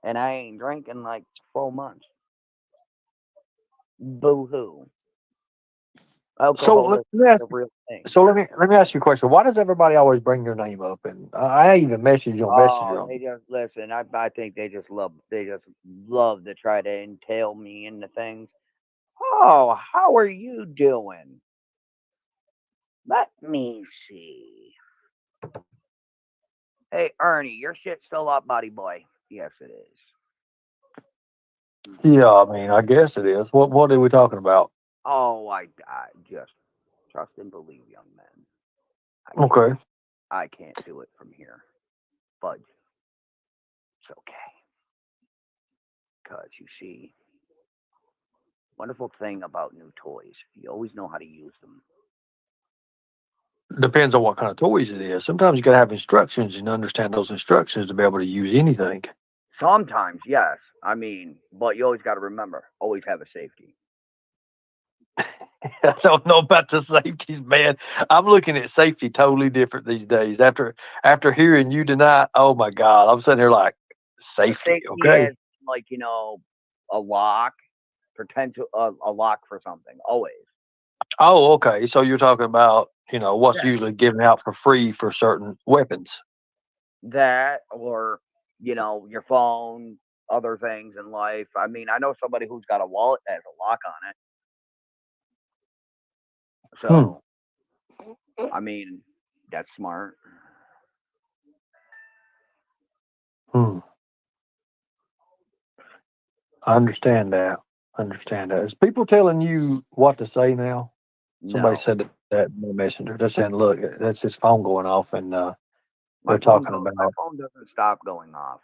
Speaker 3: And I ain't drinking like 4 months. Boo hoo.
Speaker 1: So let
Speaker 3: Alcoholism
Speaker 1: me
Speaker 3: is
Speaker 1: ask.
Speaker 3: a real thing.
Speaker 1: So let me ask you a question. Why does everybody always bring your name up? And I even message you on Messenger.
Speaker 3: Oh, they just listen. I think they just love to try to entail me into things. Oh, how are you doing? Let me see. Hey, Ernie, your shit's still up, buddy boy. Yes, it is.
Speaker 1: Yeah, I mean, I guess it is. What are we talking about?
Speaker 3: Oh, I just trust and believe, young man.
Speaker 1: Okay.
Speaker 3: I can't do it from here. Fudge. It's okay. Because you see, wonderful thing about new toys, you always know how to use them.
Speaker 1: Depends on what kind of toys it is. Sometimes you got to have instructions and understand those instructions to be able to use anything.
Speaker 3: Sometimes, yes. I mean, but you always got to remember, always have a safety.
Speaker 1: I don't know about the safeties, man. I'm looking at safety totally different these days. After hearing you tonight, oh my God, I'm sitting here like safety. Okay.
Speaker 3: As like a lock, pretend to a lock for something. Always
Speaker 1: Oh, okay. So you're talking about what's
Speaker 3: yeah.
Speaker 1: usually given out for free for certain weapons.
Speaker 3: That or your phone, other things in life. I mean, I know somebody who's got a wallet that has a lock on it. So, I mean, that's smart.
Speaker 1: Hmm. I understand that. Is people telling you what to say now? Somebody
Speaker 3: No,
Speaker 1: said that in the messenger. They're saying, "Look, that's his phone going off," and
Speaker 3: my
Speaker 1: they're talking about
Speaker 3: phone doesn't stop going off.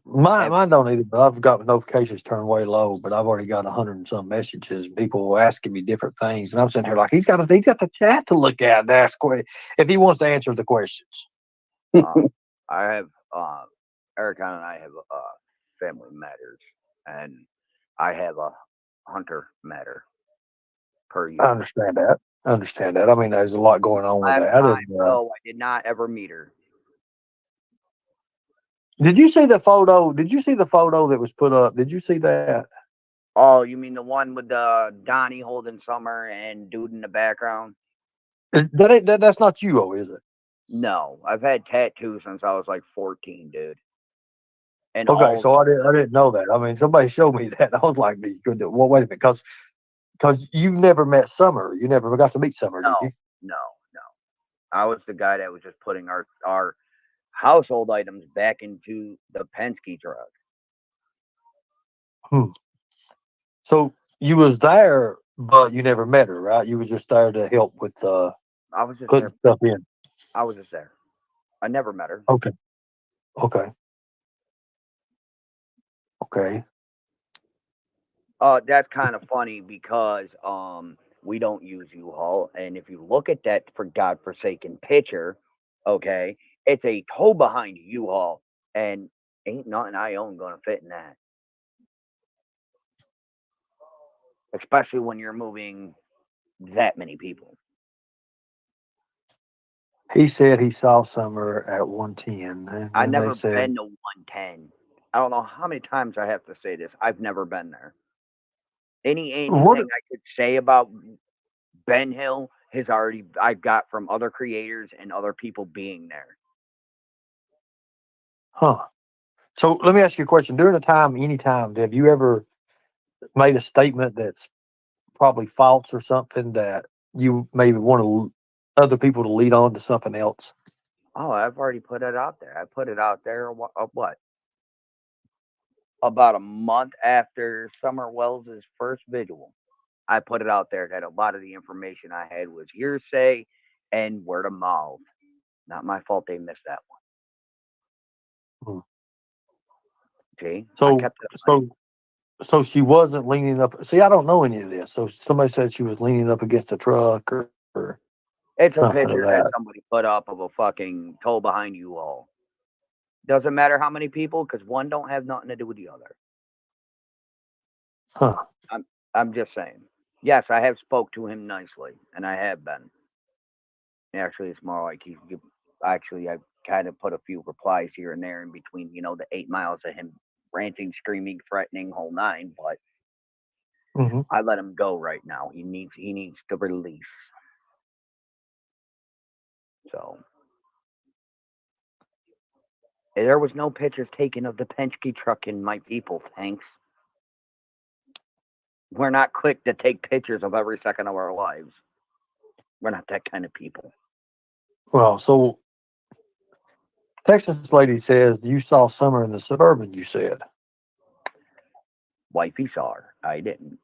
Speaker 1: mine don't either. But I've got notifications turned way low. But I've already got 100 and some messages. People asking me different things, and I'm sitting here like he's got the chat to look at and ask if he wants to answer the questions.
Speaker 3: I have Earekon and I have family matters, and I have a hunter matter per
Speaker 1: I
Speaker 3: usual.
Speaker 1: understand that. I mean, there's a lot going on with
Speaker 3: Last
Speaker 1: that.
Speaker 3: time,
Speaker 1: And,
Speaker 3: no, I did not ever meet her.
Speaker 1: did you see the photo? Did you see the photo that was put up? Did you see that?
Speaker 3: Oh, you mean the one with Donnie holding Summer and dude in the background?
Speaker 1: That's not you, oh, is it?
Speaker 3: No, I've had tattoos since I was like 14, dude. And
Speaker 1: Okay,
Speaker 3: all
Speaker 1: so I didn't know that. I mean, somebody showed me that. I was like, well, wait a minute, because you never met Summer. You never got to meet Summer, did you?
Speaker 3: no. I was the guy that was just putting our household items back into the Penske truck.
Speaker 1: So you was there, but you never met her, right? You was just there to help with
Speaker 3: I was just
Speaker 1: putting
Speaker 3: there.
Speaker 1: stuff in.
Speaker 3: I was just there. I never met her.
Speaker 1: Okay.
Speaker 3: That's kind of funny because we don't use U-Haul, and if you look at that for godforsaken picture, okay, it's a tow behind U-Haul, and ain't nothing I own gonna fit in that. Especially when you're moving that many people.
Speaker 1: He said he saw Summer at 110, and
Speaker 3: I
Speaker 1: then they
Speaker 3: never
Speaker 1: said,
Speaker 3: been to 110. I don't know how many times I have to say this. I've never been there. Anything
Speaker 1: "What?
Speaker 3: I could say about Ben Hill has already I've got from other creators and other people being there.
Speaker 1: Huh?" So let me ask you a question. During the time, any time, have you ever made a statement that's probably false or something that you maybe want other people to lead on to something else?
Speaker 3: Oh, I've already put it out there. I put it out there what? About a month after Summer Wells' first visual. I put it out there that a lot of the information I had was hearsay and word of mouth. Not my fault they missed that one. See? I
Speaker 1: So,
Speaker 3: kept it
Speaker 1: so she wasn't leaning up. See, I don't know any of this. So somebody said she was leaning up against a truck or
Speaker 3: It's a
Speaker 1: something of
Speaker 3: picture that
Speaker 1: that.
Speaker 3: somebody put up of a fucking toll behind you all. Doesn't matter how many people, because one don't have nothing to do with the other.
Speaker 1: Huh.
Speaker 3: I'm just saying. Yes, I have spoke to him nicely, and I have been. Actually, it's more like actually, I kind of put a few replies here and there in between, the 8 miles of him ranting, screaming, threatening, whole nine. But
Speaker 1: Hmm.
Speaker 3: I let him go right now. He needs to release. So there was no pictures taken of the Penske truck and my people. Thanks. We're not quick to take pictures of every second of our lives. We're not that kind of people.
Speaker 1: Well, so Texas lady says you saw Summer in the Suburban. You said.
Speaker 3: Wifey saw her. I didn't.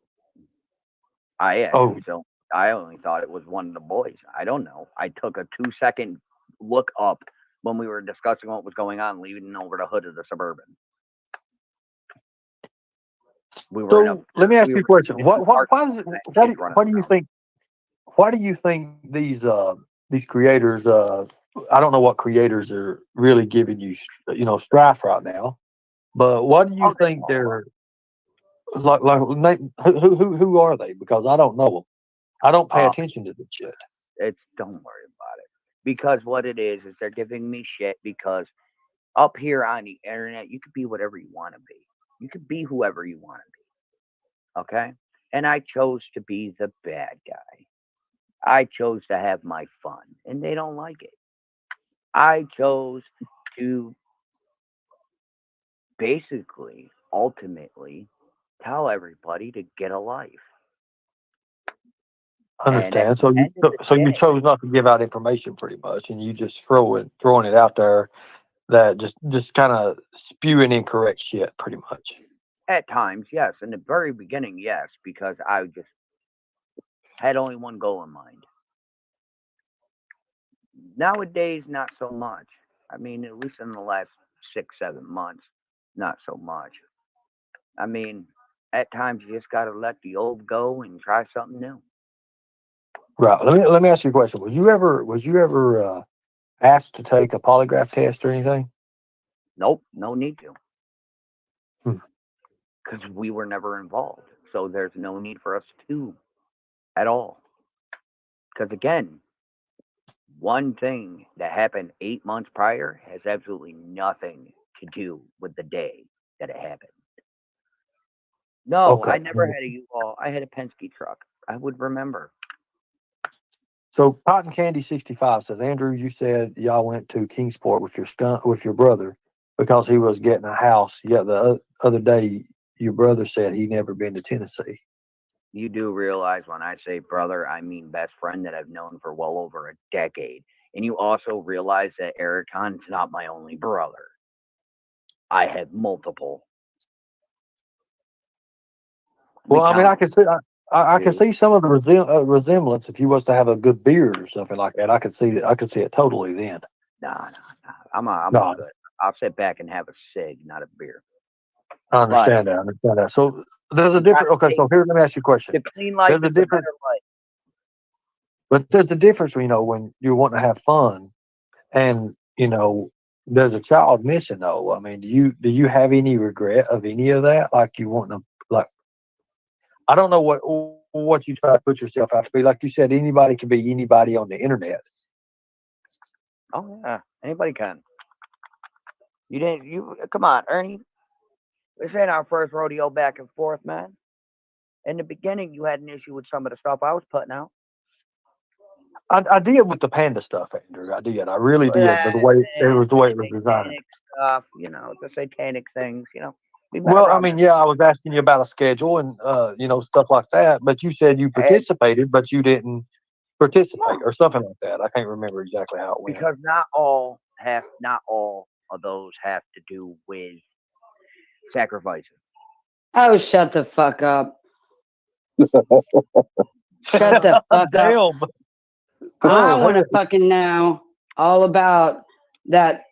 Speaker 3: I
Speaker 1: Oh,
Speaker 3: actually so I only thought it was one of the boys. I don't know. I took a 2-second look up when we were discussing what was going on, leaving over the hood of the Suburban. We were in a.
Speaker 1: so let me ask
Speaker 3: We
Speaker 1: you a
Speaker 3: were
Speaker 1: question.
Speaker 3: in two parking
Speaker 1: Why
Speaker 3: lots
Speaker 1: does it,
Speaker 3: with kids running
Speaker 1: why do you
Speaker 3: around.
Speaker 1: think these creators I don't know what creators are really giving you strife right now, but what do you
Speaker 3: Oh, they
Speaker 1: think
Speaker 3: all are.
Speaker 1: they're who are they? Because I don't know them. I don't pay
Speaker 3: Uh,
Speaker 1: attention to this shit.
Speaker 3: don't worry about it. Because what it is they're giving me shit because up here on the internet, you could be whatever you want to be. You could be whoever you want to be. Okay? And I chose to be the bad guy. I chose to have my fun, and they don't like it. I chose to basically, ultimately, tell everybody to get a life. And at
Speaker 1: Understand?
Speaker 3: the end of the
Speaker 1: So you
Speaker 3: day,
Speaker 1: chose not to give out information pretty much, and you just throwing it out there that just kind of spewing incorrect shit, pretty much.
Speaker 3: At times, yes. In the very beginning, yes, because I just had only one goal in mind. Nowadays, not so much. I mean, at least in the last 6, 7 months, not so much. I mean, at times you just gotta let the old go and try something new.
Speaker 1: Right. Let me ask you a question. Was you ever asked to take a polygraph test or anything?
Speaker 3: Nope, no need to,
Speaker 1: Hmm.
Speaker 3: because we were never involved. So there's no need for us to at all. Because again, one thing that happened 8 months prior has absolutely nothing to do with the day that it happened. No, I
Speaker 1: Okay.
Speaker 3: never had a U-Haul. I had a Penske truck. I would remember.
Speaker 1: So Cotton Candy 65 says, Andrew, you said y'all went to Kingsport with your brother because he was getting a house. Yet the other day, your brother said he never been to Tennessee.
Speaker 3: You do realize when I say brother, I mean best friend that I've known for well over a decade. And you also realize that Earekon's not my only brother. I have multiple.
Speaker 1: Well, I mean, I can see I can
Speaker 3: Two.
Speaker 1: see some of the resemblance if you was to have a good beard or something like that. I could see it totally then.
Speaker 3: Nah. I'm
Speaker 1: No,
Speaker 3: good. I'll sit back and have a cig, not a beer.
Speaker 1: I understand that. I understand that. So there's a difference. Okay, so here, let me ask you a question.
Speaker 3: The clean life
Speaker 1: There's
Speaker 3: is
Speaker 1: a
Speaker 3: a
Speaker 1: difference,
Speaker 3: better life.
Speaker 1: but there's a difference, when you want to have fun, and there's a child missing. Though, I mean, do you have any regret of any of that? Like you want to, like, I don't know what you try to put yourself out to be. Like you said, anybody can be anybody on the internet.
Speaker 3: Oh yeah, anybody can. You come on, Ernie. This ain't our first rodeo back and forth, man. In the beginning, you had an issue with some of the stuff I was putting out.
Speaker 1: I did with the panda stuff, Andrew. I did. I really did. But the
Speaker 3: The
Speaker 1: way it was designed.
Speaker 3: satanic stuff, the satanic things, we've been
Speaker 1: Well, I
Speaker 3: around
Speaker 1: mean,
Speaker 3: that.
Speaker 1: yeah, I was asking you about a schedule and stuff like that. But you said you
Speaker 3: Hey,
Speaker 1: participated, but you didn't participate
Speaker 3: no,
Speaker 1: or something like that. I can't remember exactly how it went.
Speaker 3: because not all of those have to do with sacrificing.
Speaker 5: Oh, shut the fuck up. Shut the fuck up.
Speaker 1: Damn.
Speaker 5: I
Speaker 1: Oh,
Speaker 5: want to
Speaker 1: hell.
Speaker 5: fucking know all about that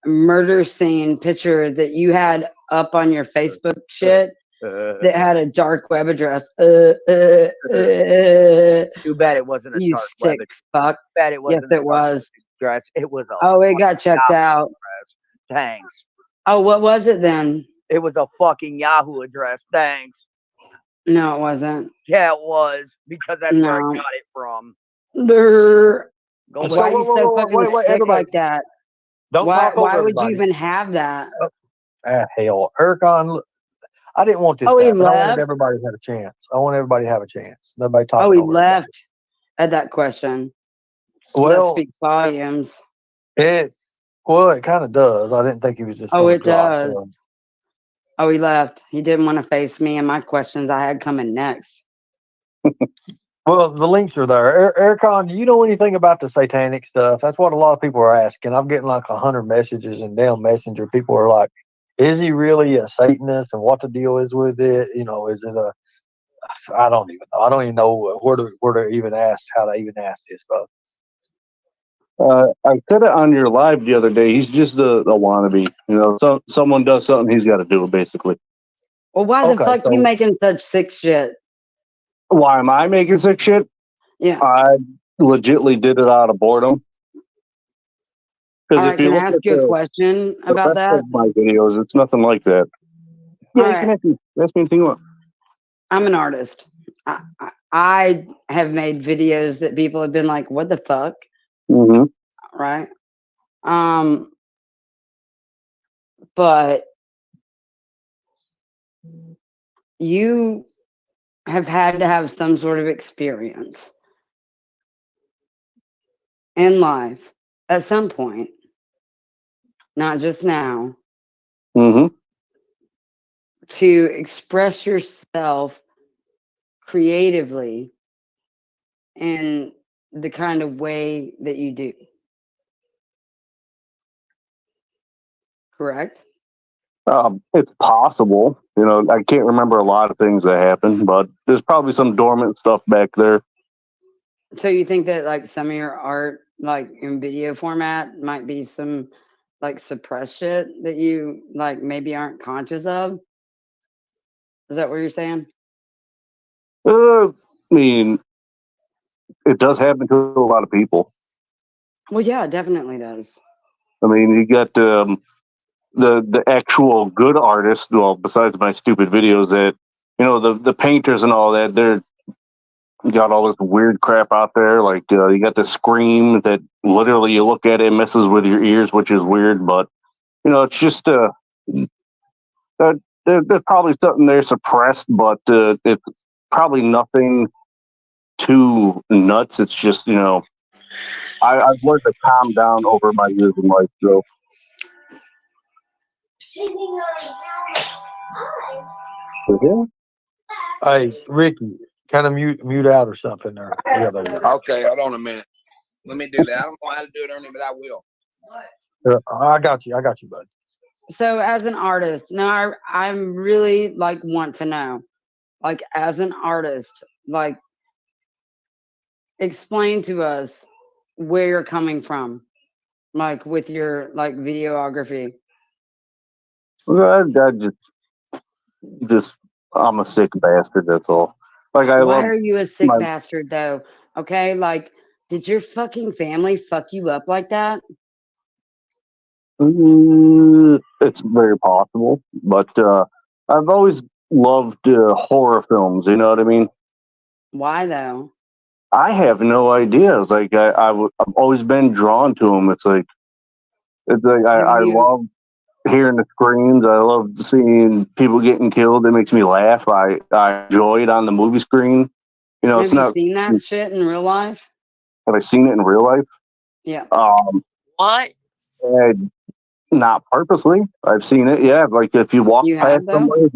Speaker 5: murder scene picture that you had up on your Facebook shit that had a dark web address.
Speaker 3: Too bad it wasn't a
Speaker 5: You
Speaker 3: dark
Speaker 5: sick
Speaker 3: web.
Speaker 5: fuck.
Speaker 3: Too bad it wasn't
Speaker 5: Yes, it
Speaker 3: a dark
Speaker 5: was.
Speaker 3: web address. It was a
Speaker 5: Oh, it got checked
Speaker 3: Yahoo
Speaker 5: out.
Speaker 3: address. Thanks.
Speaker 5: Oh, what was it then?
Speaker 3: It was a fucking Yahoo address. Thanks.
Speaker 5: No, it wasn't.
Speaker 3: Yeah, it was because that's where I
Speaker 5: No.
Speaker 3: got it from.
Speaker 5: Brr.
Speaker 3: Go
Speaker 5: Why
Speaker 1: So,
Speaker 5: are you so fucking
Speaker 1: wait,
Speaker 5: sick
Speaker 1: everybody.
Speaker 5: like that?
Speaker 1: Don't talk over
Speaker 5: Why would you
Speaker 1: everybody.
Speaker 5: even have that?
Speaker 1: Hell. Earekon, I didn't want this
Speaker 5: Oh,
Speaker 1: to
Speaker 5: he
Speaker 1: happen. I wanted
Speaker 5: left?
Speaker 1: everybody to have a chance. I want everybody to have a chance. Nobody
Speaker 5: Oh,
Speaker 1: talking
Speaker 5: he
Speaker 1: over everybody.
Speaker 5: left at that question. That
Speaker 1: Well,
Speaker 5: speaks volumes.
Speaker 1: it kind of does. I didn't think he was just
Speaker 5: Oh,
Speaker 1: going to
Speaker 5: it
Speaker 1: drop.
Speaker 5: does. Oh, he left. He didn't want to face me and my questions I had coming next.
Speaker 1: Well, the links are there. Earekon, do you know anything about the satanic stuff? That's what a lot of people are asking. I'm getting like 100 messages and down Messenger. People are like, is he really a Satanist and what the deal is with it? Is it I don't even know. I don't even know where to even ask, how to even ask this, but
Speaker 2: I said it on your live the other day. He's just a wannabe. So someone does something, he's got to do it, basically.
Speaker 5: Well, why the
Speaker 1: Okay,
Speaker 5: fuck
Speaker 1: so-
Speaker 5: you making such sick shit?
Speaker 2: Why am I making sick shit?
Speaker 5: Yeah.
Speaker 2: I legitly did it out of boredom.
Speaker 5: All
Speaker 2: Because
Speaker 5: right,
Speaker 2: if you
Speaker 5: can I
Speaker 2: look
Speaker 5: ask
Speaker 2: at
Speaker 5: you a
Speaker 2: the
Speaker 5: question about
Speaker 2: rest
Speaker 5: that?
Speaker 2: of my videos, it's nothing like that. Yeah,
Speaker 5: All
Speaker 2: you can
Speaker 5: right.
Speaker 2: ask me anything you want.
Speaker 5: I'm an artist. I have made videos that people have been like, what the fuck?
Speaker 2: Mm-hmm.
Speaker 5: Right? But you have had to have some sort of experience in life at some point, not just now,
Speaker 2: Mm-hmm.
Speaker 5: to express yourself creatively in the kind of way that you do. correct?
Speaker 2: It's possible. You know, I can't remember a lot of things that happened, but there's probably some dormant stuff back there.
Speaker 5: So you think that like some of your art, like in video format, might be some like suppressed shit that you like maybe aren't conscious of? Is that what you're saying?
Speaker 2: I mean, it does happen to a lot of people.
Speaker 5: Well, yeah, it definitely does.
Speaker 2: I mean, you got the actual good artists. Well, besides my stupid videos, that you know the painters and all that. They're got all this weird crap out there. Like you got the scream that literally you look at it, messes with your ears, which is weird. But you know, it's just there's probably something there suppressed, but it's probably nothing too nuts. It's just I've learned to calm down over my years in life. So yeah.
Speaker 1: Hey, Ricky, kind of mute out or something there. Yeah, there you go.
Speaker 6: Okay, hold on a minute. Let me do that. I don't know how to do it, Ernie, but I will.
Speaker 1: I got you, bud.
Speaker 5: So as an artist, now I'm really like want to know, like as an artist, like explain to us where you're coming from, like with your like videography.
Speaker 2: I just I'm a sick bastard. That's all. Like I
Speaker 5: Why
Speaker 2: love
Speaker 5: are you a sick
Speaker 2: my.
Speaker 5: bastard though? Okay, like did your fucking family fuck you up like that?
Speaker 2: It's very possible, but I've always loved horror films. You know what I mean?
Speaker 5: Why though?
Speaker 2: I have no idea. It's like I've always been drawn to them. It's like
Speaker 5: Have
Speaker 2: I
Speaker 5: you
Speaker 2: love hearing the screams. I love seeing people getting killed. It makes me laugh. I enjoy it on the movie screen. You know, it's
Speaker 5: have you
Speaker 2: not.
Speaker 5: seen that shit in real life?
Speaker 2: Have I seen it in real life?
Speaker 5: Yeah.
Speaker 4: What?
Speaker 2: And not purposely. I've seen it. Yeah, like if you walk
Speaker 5: You
Speaker 2: past
Speaker 5: have though?
Speaker 2: somewhere,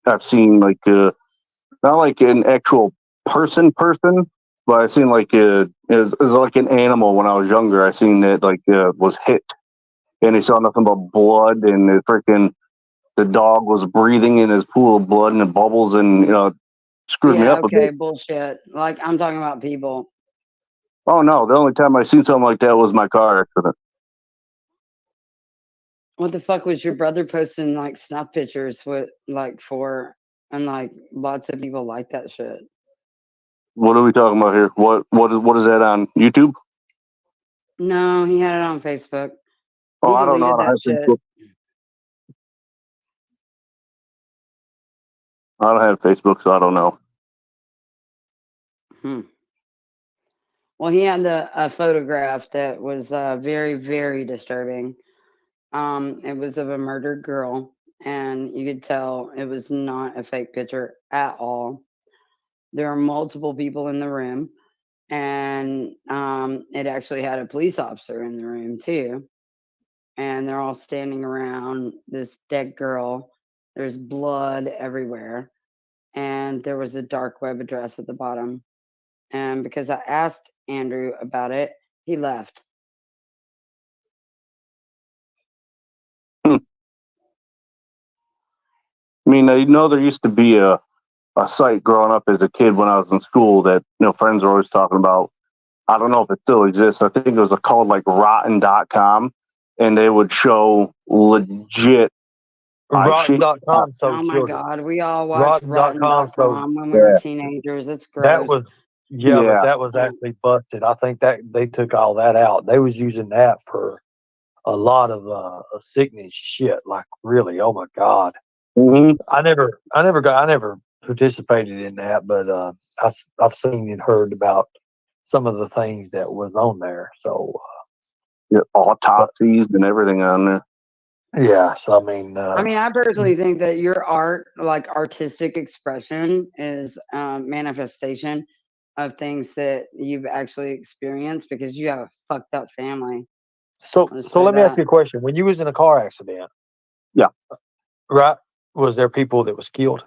Speaker 2: I've seen like not like an actual person, but I've seen like it was like an animal when I was younger. I seen it like was hit, and he saw nothing but blood, and the dog was breathing in his pool of blood and the bubbles, and screwed me
Speaker 5: Yeah,
Speaker 2: up a
Speaker 5: okay,
Speaker 2: bit.
Speaker 5: bullshit. Like I'm talking about people.
Speaker 2: Oh no, the only time I seen something like that was my car accident.
Speaker 5: What the fuck was your brother posting like snuff pictures with like for and like lots of people like that shit.
Speaker 2: What are we talking about here? What is that on YouTube?
Speaker 5: No, he had it on Facebook.
Speaker 2: Oh,
Speaker 5: He
Speaker 2: I don't know
Speaker 5: deleted
Speaker 2: how to
Speaker 5: that
Speaker 2: have
Speaker 5: shit.
Speaker 2: Facebook. I don't have Facebook, so I don't know.
Speaker 5: Well, he had a photograph that was very, very disturbing. It was of a murdered girl, and you could tell it was not a fake picture at all. There were multiple people in the room, and it actually had a police officer in the room too. And they're all standing around this dead girl. There's blood everywhere, and there was a dark web address at the bottom. And because I asked Andrew about it, he left.
Speaker 2: I mean, there used to be a site growing up as a kid when I was in school that friends were always talking about. I don't know if it still exists. I think it was called like rotten.com, and they would show legit shit.
Speaker 1: Rotten.com, so
Speaker 5: Oh my
Speaker 1: sure.
Speaker 5: God, we all watched
Speaker 1: Rotten.com, so
Speaker 5: Rotten.com when we were
Speaker 2: Yeah.
Speaker 5: teenagers. It's
Speaker 1: that
Speaker 5: gross.
Speaker 1: was but
Speaker 2: Yeah.
Speaker 1: that was actually busted. I think that they took all that out. They was using that for a lot of sickness shit. Like really, oh my God.
Speaker 2: hmm
Speaker 1: I never participated in that, but I've seen and heard about some of the things that was on there. So
Speaker 2: autopsies and everything on there.
Speaker 1: yeah, so I mean,
Speaker 5: I personally think that your art, like artistic expression, is manifestation of things that you've actually experienced because you have a fucked up family.
Speaker 1: so
Speaker 5: Let's
Speaker 1: so
Speaker 5: say
Speaker 1: let me ask
Speaker 5: that.
Speaker 1: you a question. When you was in a car accident,
Speaker 2: Yeah.
Speaker 1: right? Was there people that was killed?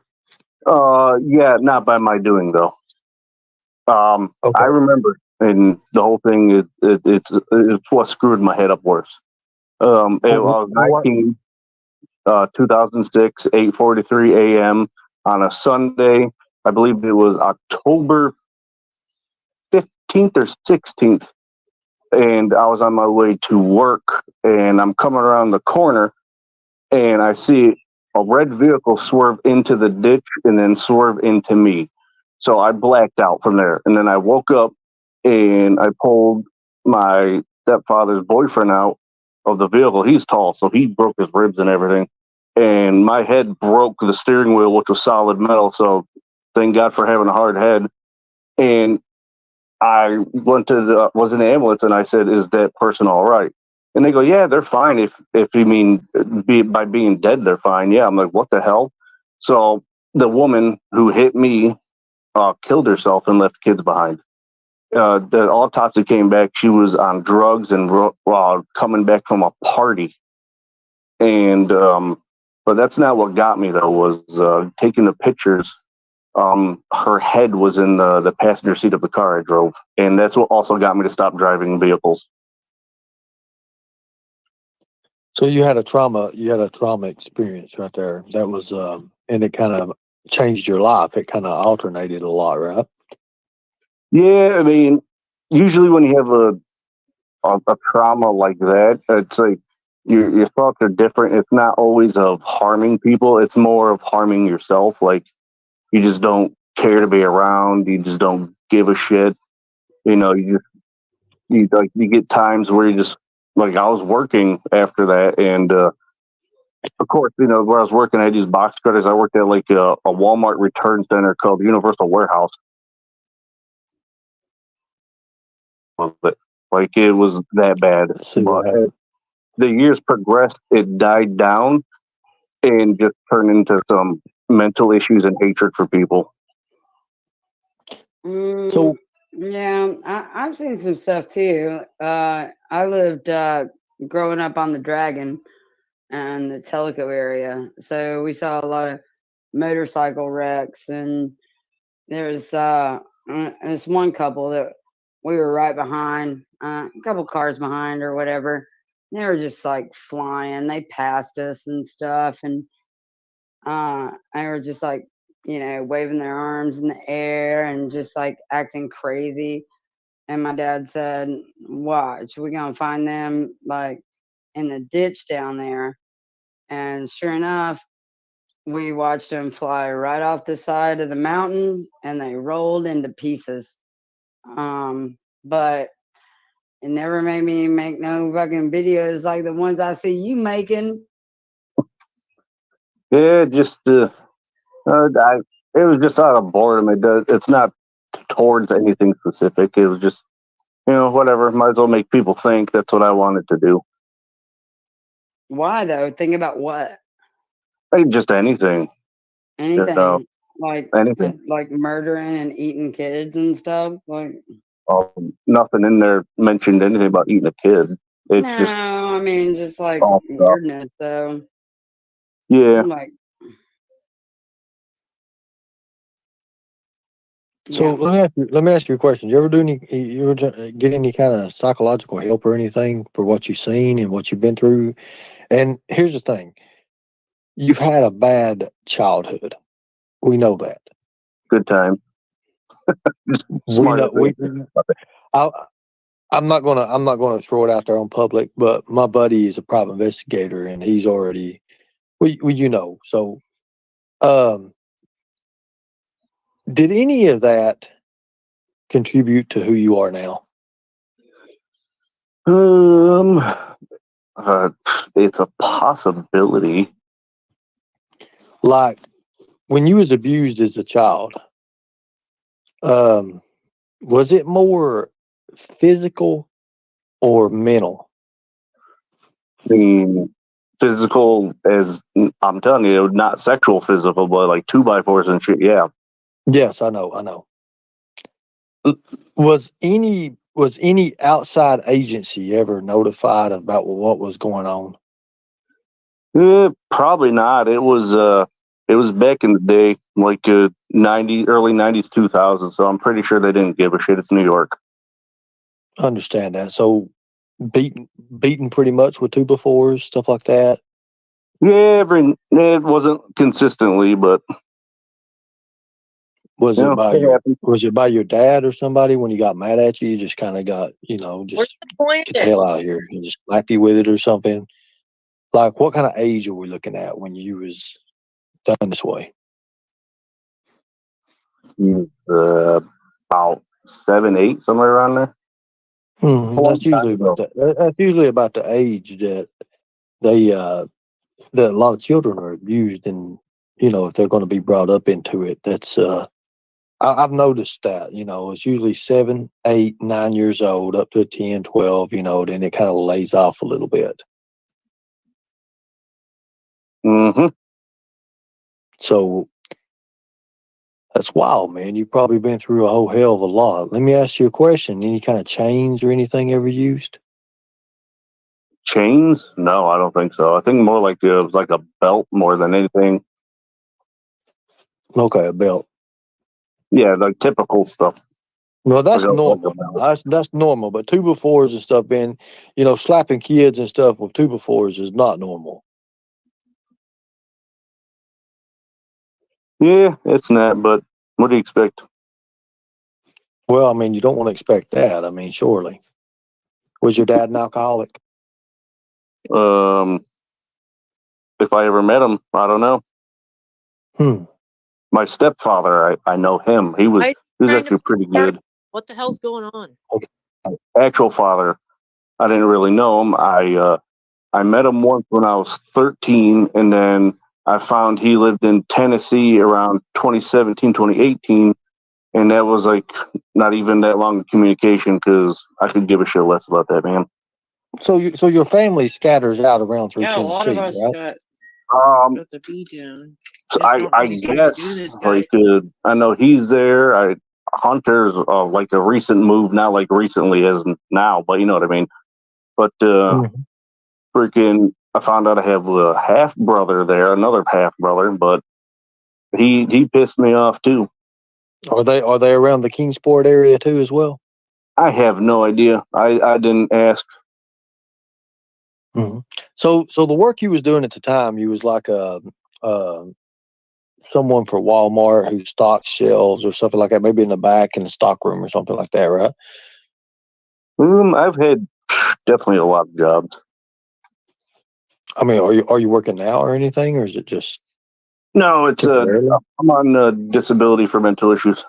Speaker 2: Yeah, not by my doing though. I
Speaker 1: Okay.
Speaker 2: remember, and the whole thing it's what screwed my head up worse. It was 2006, 8:43 a.m. on a Sunday. I believe it was October 15th or 16th. And I was on my way to work, and I'm coming around the corner, and I see a red vehicle swerve into the ditch and then swerve into me. So I blacked out from there. And then I woke up and I pulled my stepfather's boyfriend out of the vehicle. He's tall, so he broke his ribs and everything. And my head broke the steering wheel, which was solid metal. So thank God for having a hard head. And I was in the ambulance, and I said, "Is that person all right?" And they go, "Yeah, they're fine. If you mean by being dead, they're fine." Yeah, I'm like, "What the hell?" So the woman who hit me killed herself and left kids behind. The autopsy came back. She was on drugs and coming back from a party. And but that's not what got me though. Was taking the pictures. Her head was in the passenger seat of the car I drove, and that's what also got me to stop driving vehicles.
Speaker 1: So you had a trauma experience right there. That was and it kind of changed your life. It kind of alternated a lot, right?
Speaker 2: Yeah, I mean, usually when you have a trauma like that, it's like your thoughts are different. It's not always of harming people. It's more of harming yourself. Like you just don't care to be around. You just don't give a shit. You know, you get times where you just like I was working after that, and of course, you know, where I was working, I had these box cutters. I worked at like a Walmart return center called Universal Warehouse. But like it was that bad.
Speaker 1: See what
Speaker 2: But
Speaker 1: happened.
Speaker 2: as the years progressed, it died down and just turned into some mental issues and hatred for people.
Speaker 1: So
Speaker 5: Yeah, I've seen some stuff too. I lived growing up on the Dragon and the Tellico area, so we saw a lot of motorcycle wrecks, and there's this one couple that we were right behind, a couple cars behind or whatever. They were just like flying. They passed us and stuff, and they were just like, waving their arms in the air and just like acting crazy. And my dad said, "Watch, we're gonna find them like in the ditch down there." And sure enough, we watched them fly right off the side of the mountain, and they rolled into pieces. But it never made me make no fucking videos like the ones I see you making.
Speaker 2: Yeah, just it was just out of boredom. It's not towards anything specific. It was just whatever. Might as well make people think. That's what I wanted to do.
Speaker 5: Why though? Think about what?
Speaker 2: Like just anything.
Speaker 5: Anything like
Speaker 2: Anything.
Speaker 5: like murdering and eating kids and stuff. Like
Speaker 2: Nothing in there mentioned anything about eating a kid. It's
Speaker 5: no,
Speaker 2: just
Speaker 5: I mean just like
Speaker 2: all stuff.
Speaker 5: weirdness though.
Speaker 2: Yeah.
Speaker 5: Like
Speaker 1: So let me ask you a question. You ever get any kind of psychological help or anything for what you've seen and what you've been through? And here's the thing: you've had a bad childhood. We know that.
Speaker 2: Good time.
Speaker 1: We know. I'm not gonna throw it out there on public, but my buddy is a private investigator, and he's already, So, did any of that contribute to who you are now?
Speaker 2: It's a possibility.
Speaker 1: Like when you was abused as a child, was it more physical or mental?
Speaker 2: I mean, physical as I'm telling you, not sexual physical, but like 2x4s and shit. Yeah.
Speaker 1: Yes, I know. Was any outside agency ever notified about what was going on?
Speaker 2: Probably not. It was back in the day, like early 90s, 2000. So I'm pretty sure they didn't give a shit. It's New York.
Speaker 1: Understand that. So beaten pretty much with 2x4s, stuff like that?
Speaker 2: Yeah, it wasn't consistently, but
Speaker 1: Was
Speaker 2: you
Speaker 1: it
Speaker 2: know,
Speaker 1: by
Speaker 2: it happened.
Speaker 1: was it by your dad or somebody when he got mad at you? You just kind of got,
Speaker 4: What's
Speaker 1: just
Speaker 4: the point?
Speaker 1: get the hell out of here and just slap you with it or something? Like, what kind of age are we looking at when you was done this way?
Speaker 2: About 7, 8, somewhere around there.
Speaker 1: That's usually about the age that they that a lot of children are abused, and if they're going to be brought up into it, that's I've noticed that, it's usually 7, 8, 9 years old up to 10, 12, then it kind of lays off a little bit.
Speaker 2: Mm-hmm.
Speaker 1: So that's wild, man. You've probably been through a whole hell of a lot. Let me ask you a question. Any kind of chains or anything ever used?
Speaker 2: Chains? No, I don't think so. I think more like it was like a belt more than anything.
Speaker 1: Okay, a belt.
Speaker 2: Yeah, like typical stuff.
Speaker 1: Well, that's
Speaker 2: Like
Speaker 1: normal. That's normal. But 2x4s and stuff, being, slapping kids and stuff with 2x4s is not normal.
Speaker 2: Yeah, it's not. But what do you expect?
Speaker 1: Well, I mean, you don't want to expect that. I mean, surely. Was your dad an alcoholic?
Speaker 2: If I ever met him, I don't know. My stepfather, I know him. He was actually pretty good.
Speaker 4: What the hell's going on?
Speaker 2: Actual father, I didn't really know him. I met him once when I was 13, and then I found he lived in Tennessee around 2017, 2018, and that was like not even that long of communication because I could give a shit less about that man.
Speaker 1: So your family scatters out around through Tennessee,
Speaker 4: a lot of us
Speaker 1: right?
Speaker 4: got the beat down.
Speaker 2: So I guess like I know he's there. Hunter's like a recent move, not like recently as now, but you know what I mean. But freaking, I found out I have a half brother there, another half brother, but he pissed me off too.
Speaker 1: Are they around the Kingsport area too as well?
Speaker 2: I have no idea. I didn't ask.
Speaker 1: So the work you was doing at the time, you was like someone for Walmart who stocks shelves or something like that, maybe in the back in the stock room or something like that, right?
Speaker 2: I've had definitely a lot of jobs.
Speaker 1: I mean, are you working now or anything, or is it just
Speaker 2: No? It's
Speaker 1: temporarily?
Speaker 2: I'm on disability for mental issues.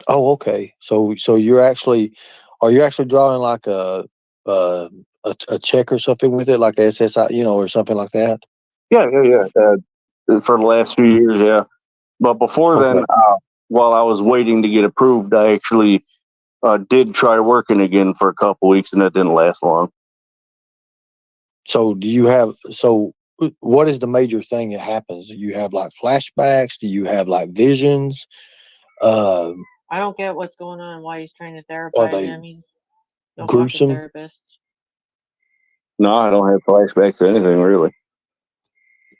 Speaker 1: Oh, okay. So are you actually drawing like a check or something with it, like SSI, or something like that?
Speaker 2: Yeah. For the last few years, yeah. But before then, while I was waiting to get approved, I actually did try working again for a couple weeks, and it didn't last long.
Speaker 1: So what is the major thing that happens? Do you have like flashbacks? Do you have like visions?
Speaker 4: I don't get what's going on. Why he's trying to therapize him? He's no
Speaker 1: gruesome
Speaker 4: therapist.
Speaker 2: No, I don't have flashbacks or anything really.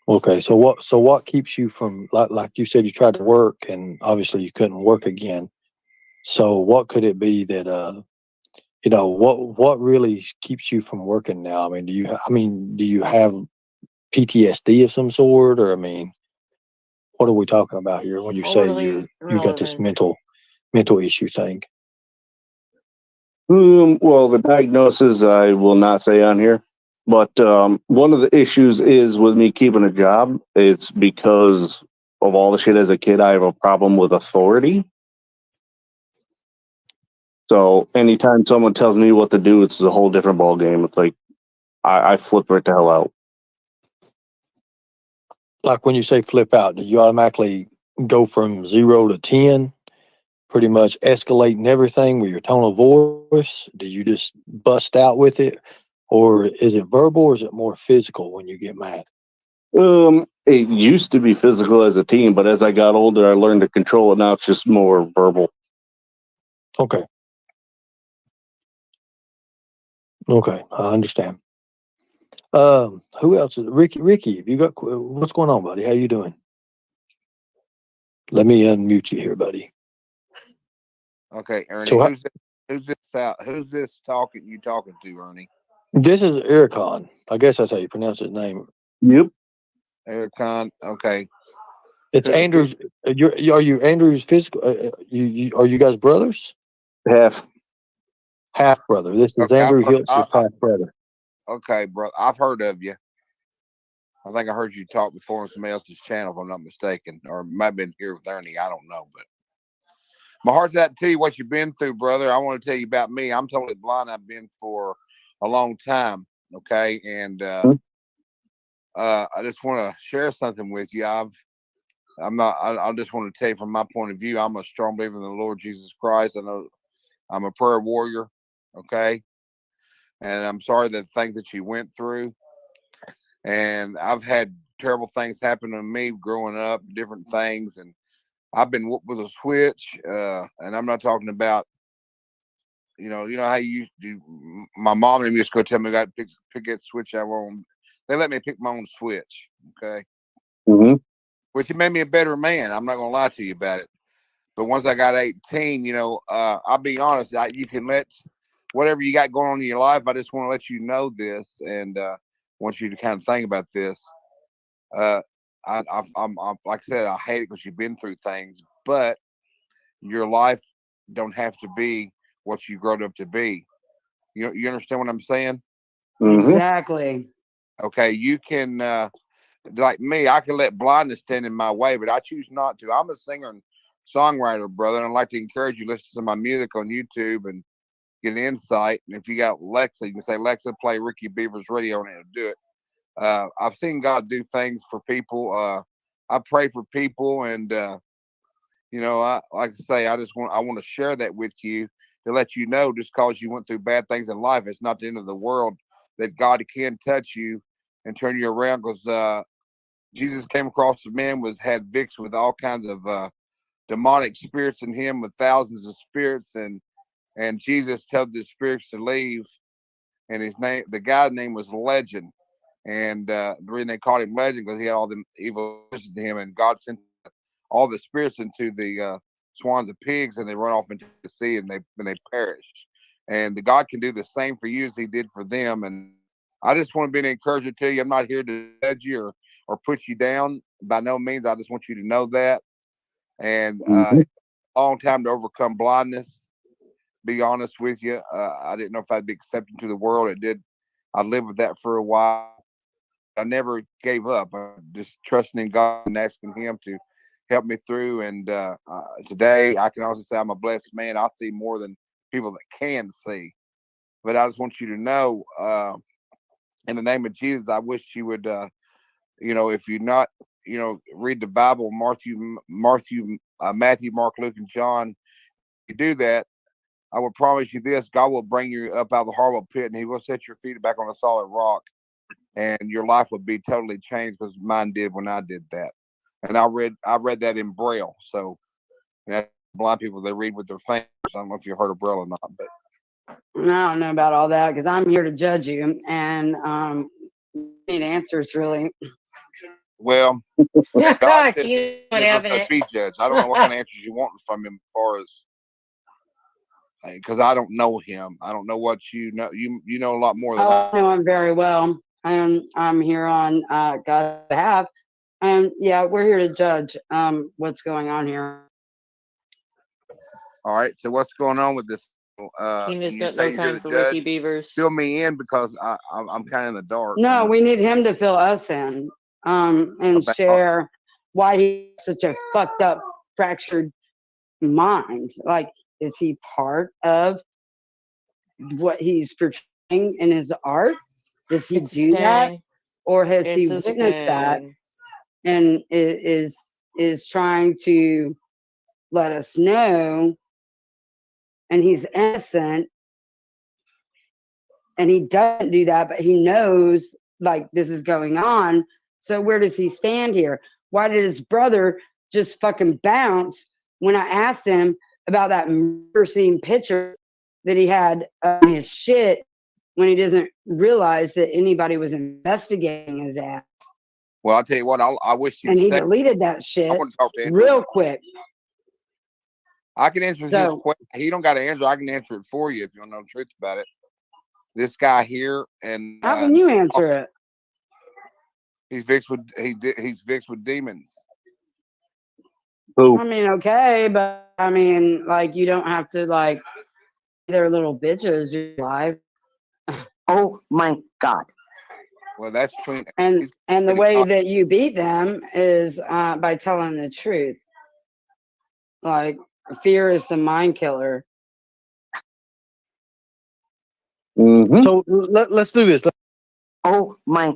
Speaker 1: Okay, so what keeps you from, like you said, you tried to work and obviously you couldn't work again. So what could it be that what really keeps you from working now? I mean, do you have PTSD of some sort, or I mean, what are we talking about here when you say you got this mental issue thing?
Speaker 2: Well, the diagnosis I will not say on here, but one of the issues is with me keeping a job. It's because of all the shit as a kid. I have a problem with authority. So anytime someone tells me what to do, it's a whole different ball game. It's like I flip right the hell out.
Speaker 1: Like when you say flip out, do you automatically go from 0 to 10? Pretty much escalating everything with your tone of voice? Do you just bust out with it? Or is it verbal, or is it more physical when you get mad?
Speaker 2: It used to be physical as a teen, but as I got older, I learned to control it. Now it's just more verbal.
Speaker 1: Okay. Okay, I understand. Who else is Ricky? Ricky, have you got what's going on, buddy? How you doing? Let me unmute you here, buddy.
Speaker 6: Okay, Ernie,
Speaker 1: So,
Speaker 6: who's Who's this out? Who's this talking? You talking to, Ernie?
Speaker 1: This is Earekon. I guess that's how you pronounce his name.
Speaker 2: Yep.
Speaker 6: Earekon. Okay.
Speaker 1: It's
Speaker 6: Who-
Speaker 1: Andrew's. Are you Andrew's physical? Are you guys brothers?
Speaker 2: Half.
Speaker 1: Half brother. This is
Speaker 6: Okay,
Speaker 1: Andrew Hiltz's half brother.
Speaker 6: okay, bro. I've heard of you. I think I heard you talk before on somebody else's channel, if I'm not mistaken, or might have been here with Ernie. I don't know, but my heart's out to tell you what you've been through, brother. I want to tell you about me. I'm totally blind. I've been for a long time. Okay, and I just want to share something with you. I just want to tell you from my point of view. I'm a strong believer in the Lord Jesus Christ. I know I'm a prayer warrior. Okay, and I'm sorry that things that you went through. And I've had terrible things happen to me growing up, different things, and I've been whooped with a switch. And I'm not talking about, you know how you used to. My mom and them used to go tell me I got to pick that switch I want. They let me pick my own switch. Okay,
Speaker 2: Mm-hmm.
Speaker 6: which it made me a better man. I'm not gonna lie to you about it. But once I got 18, I'll be honest. You can let whatever you got going on in your life. I just want to let you know this, and want you to kind of think about this. I'm like I said, I hate it because you've been through things, but your life don't have to be what you growed up to be. You understand what I'm saying?
Speaker 2: Mm-hmm.
Speaker 5: Exactly.
Speaker 6: Okay, you can like me, I can let blindness stand in my way, but I choose not to. I'm a singer and songwriter, brother, and I'd like to encourage you to listen to my music on YouTube and get an insight. And if you got Alexa, you can say, Alexa, play Ricky Beavers radio, and it'll do it. I've seen God do things for people. I pray for people, and I like to say, I want to share that with you to let you know, just because you went through bad things in life, it's not the end of the world. That God can touch you and turn you around, because Jesus came across a man had vicks with all kinds of demonic spirits in him, with thousands of spirits, and Jesus told the spirits to leave, and the guy's name was Legend. And the reason they called him Legend, because he had all the evil in him, and God sent all the spirits into the swans and pigs, and they run off into the sea, and they perished. And the God can do the same for you as He did for them. And I just want to be an encourager to you. I'm not here to judge you or put you down by no means. I just want you to know that. And
Speaker 2: Mm-hmm.
Speaker 6: a long time to overcome blindness. Be honest with you, I didn't know if I'd be accepted to the world. It did. I lived with that for a while. I never gave up. I just trusting in God and asking Him to help me through. And today, I can also say I'm a blessed man. I see more than people that can see. But I just want you to know, in the name of Jesus, I wish you would, if you're not, read the Bible, Matthew, Mark, Luke, and John. If you do that, I will promise you this: God will bring you up out of the horrible pit, and He will set your feet back on a solid rock. And your life would be totally changed, because mine did when I did that. And I read that in Braille. So blind people, they read with their fingers. I don't know if you heard of Braille or not, but
Speaker 5: I don't know about all that because I'm here to judge you, and need answers really.
Speaker 6: well, God says
Speaker 4: She's not
Speaker 6: He is
Speaker 4: having
Speaker 6: to
Speaker 4: it.
Speaker 6: be judged. I don't know what kind of answers you want from Him, as far as, because I don't know Him. I don't know what you know. You know a lot more than
Speaker 5: I know him very well, and I'm here on God's behalf. And yeah, we're here to judge what's going on here.
Speaker 6: All right. So what's going on with this?
Speaker 7: Tina's
Speaker 6: You
Speaker 7: got
Speaker 6: say
Speaker 7: no
Speaker 6: you're
Speaker 7: time
Speaker 6: the
Speaker 7: for Ricky
Speaker 6: judge.
Speaker 7: Beavers.
Speaker 6: Fill me in, because I'm kind of in the dark.
Speaker 5: No, we need him to fill us in and
Speaker 6: About-
Speaker 5: share why he's such a fucked up, fractured mind. Like, is he part of what he's portraying in his art? Does he
Speaker 7: It's a
Speaker 5: do that,
Speaker 7: sting.
Speaker 5: or has he
Speaker 7: It's a
Speaker 5: witnessed that
Speaker 7: sting.
Speaker 5: and is trying to let us know? And he's innocent, and he doesn't do that, but he knows like this is going on. So where does he stand here? Why did his brother just fucking bounce when I asked him about that murder scene picture that he had on his shit, when he doesn't realize that anybody was investigating his ass?
Speaker 6: Well, I'll tell you what. I wish
Speaker 5: And he
Speaker 6: stayed.
Speaker 5: deleted that
Speaker 6: I
Speaker 5: shit
Speaker 6: want to talk to Andrew.
Speaker 5: real quick.
Speaker 6: I can answer his question. He don't got to answer. I can answer it for you if you want to know the truth about it. This guy here, and
Speaker 5: how can you answer it?
Speaker 6: He's vexed with demons.
Speaker 2: Who?
Speaker 5: I mean, okay, but I mean, like, you don't have to like they're little bitches. You're alive.
Speaker 4: Oh my God.
Speaker 6: Well, that's between
Speaker 5: and the way that you beat them is by telling the truth. Like, fear is the mind killer.
Speaker 2: Mm-hmm.
Speaker 1: So let's do this.
Speaker 4: Oh my.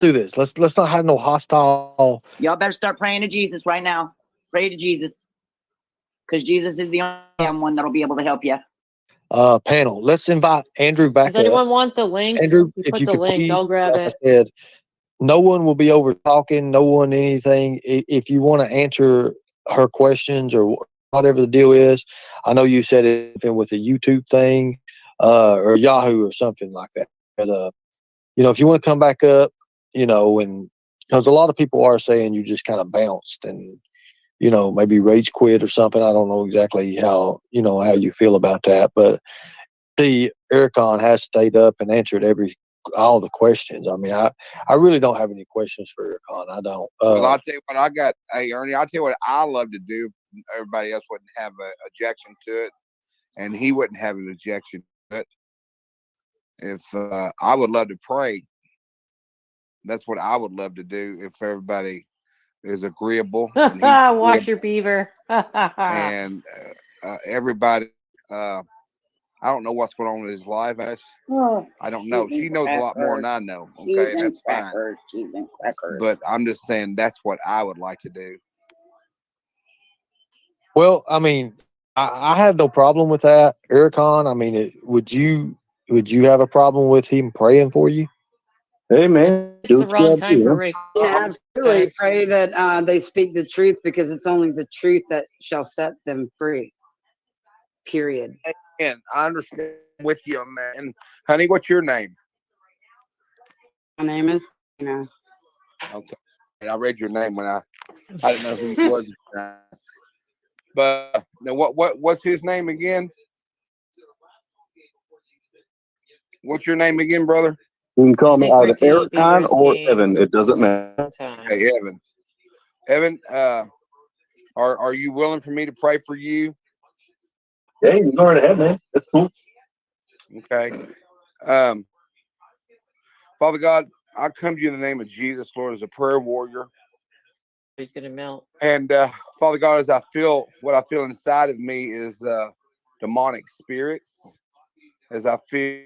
Speaker 1: Do this. Let's not have no hostile.
Speaker 7: Y'all better start praying to Jesus right now. Pray to Jesus, because Jesus is the only one that'll be able to help you.
Speaker 1: Panel. Let's invite Andrew back
Speaker 8: Does
Speaker 1: up.
Speaker 8: anyone want the link?
Speaker 1: Andrew,
Speaker 8: You
Speaker 1: if
Speaker 8: put
Speaker 1: you
Speaker 8: the
Speaker 1: could
Speaker 8: link,
Speaker 1: please,
Speaker 8: I'll grab
Speaker 1: like
Speaker 8: it.
Speaker 1: I said, no one will be over talking. No one anything. If you want to answer her questions or whatever the deal is, I know you said it with a YouTube thing, or Yahoo or something like that. But if you want to come back up, and because a lot of people are saying you just kind of bounced and maybe rage quit or something. I don't know exactly how you feel about that, but the Earekon has stayed up and answered all the questions. I mean, I really don't have any questions for Earekon. I don't.
Speaker 6: Well, I'll tell you what I got. Hey, Ernie, I'll tell you what I love to do. Everybody else wouldn't have an objection to it, and he wouldn't have an objection to it. If I would love to pray, that's what I would love to do. If everybody is agreeable, and
Speaker 8: Wash your beaver.
Speaker 6: and everybody. I don't know what's going on in his life. I don't know. She knows a lot more than I know. Okay, and that's fine. But I'm just saying that's what I would like to do.
Speaker 1: Well, I mean, I have no problem with that, Earekon. I mean, would you have a problem with him praying for you?
Speaker 2: Hey, man.
Speaker 8: It's the wrong time for Rick.
Speaker 5: Yeah, absolutely. Pray that they speak the truth, because it's only the truth that shall set them free. Period.
Speaker 6: And I understand with you, man. Honey, what's your name?
Speaker 5: My name is Tina.
Speaker 6: Okay. I read your name when I didn't know who it was. But now what's his name again? What's your name again, brother?
Speaker 2: You can call me
Speaker 8: Think
Speaker 2: either
Speaker 8: Ricky
Speaker 2: Earekon
Speaker 8: Beaver's
Speaker 2: or
Speaker 8: name.
Speaker 2: Evan. It doesn't matter.
Speaker 6: Hey, Evan. Evan, are you willing for me to pray for you?
Speaker 2: Yeah, you go right ahead, man. That's cool.
Speaker 6: Okay. Father God, I come to you in the name of Jesus, Lord, as a prayer warrior.
Speaker 8: He's gonna melt.
Speaker 6: And Father God, as I feel what I feel inside of me is demonic spirits. As I feel,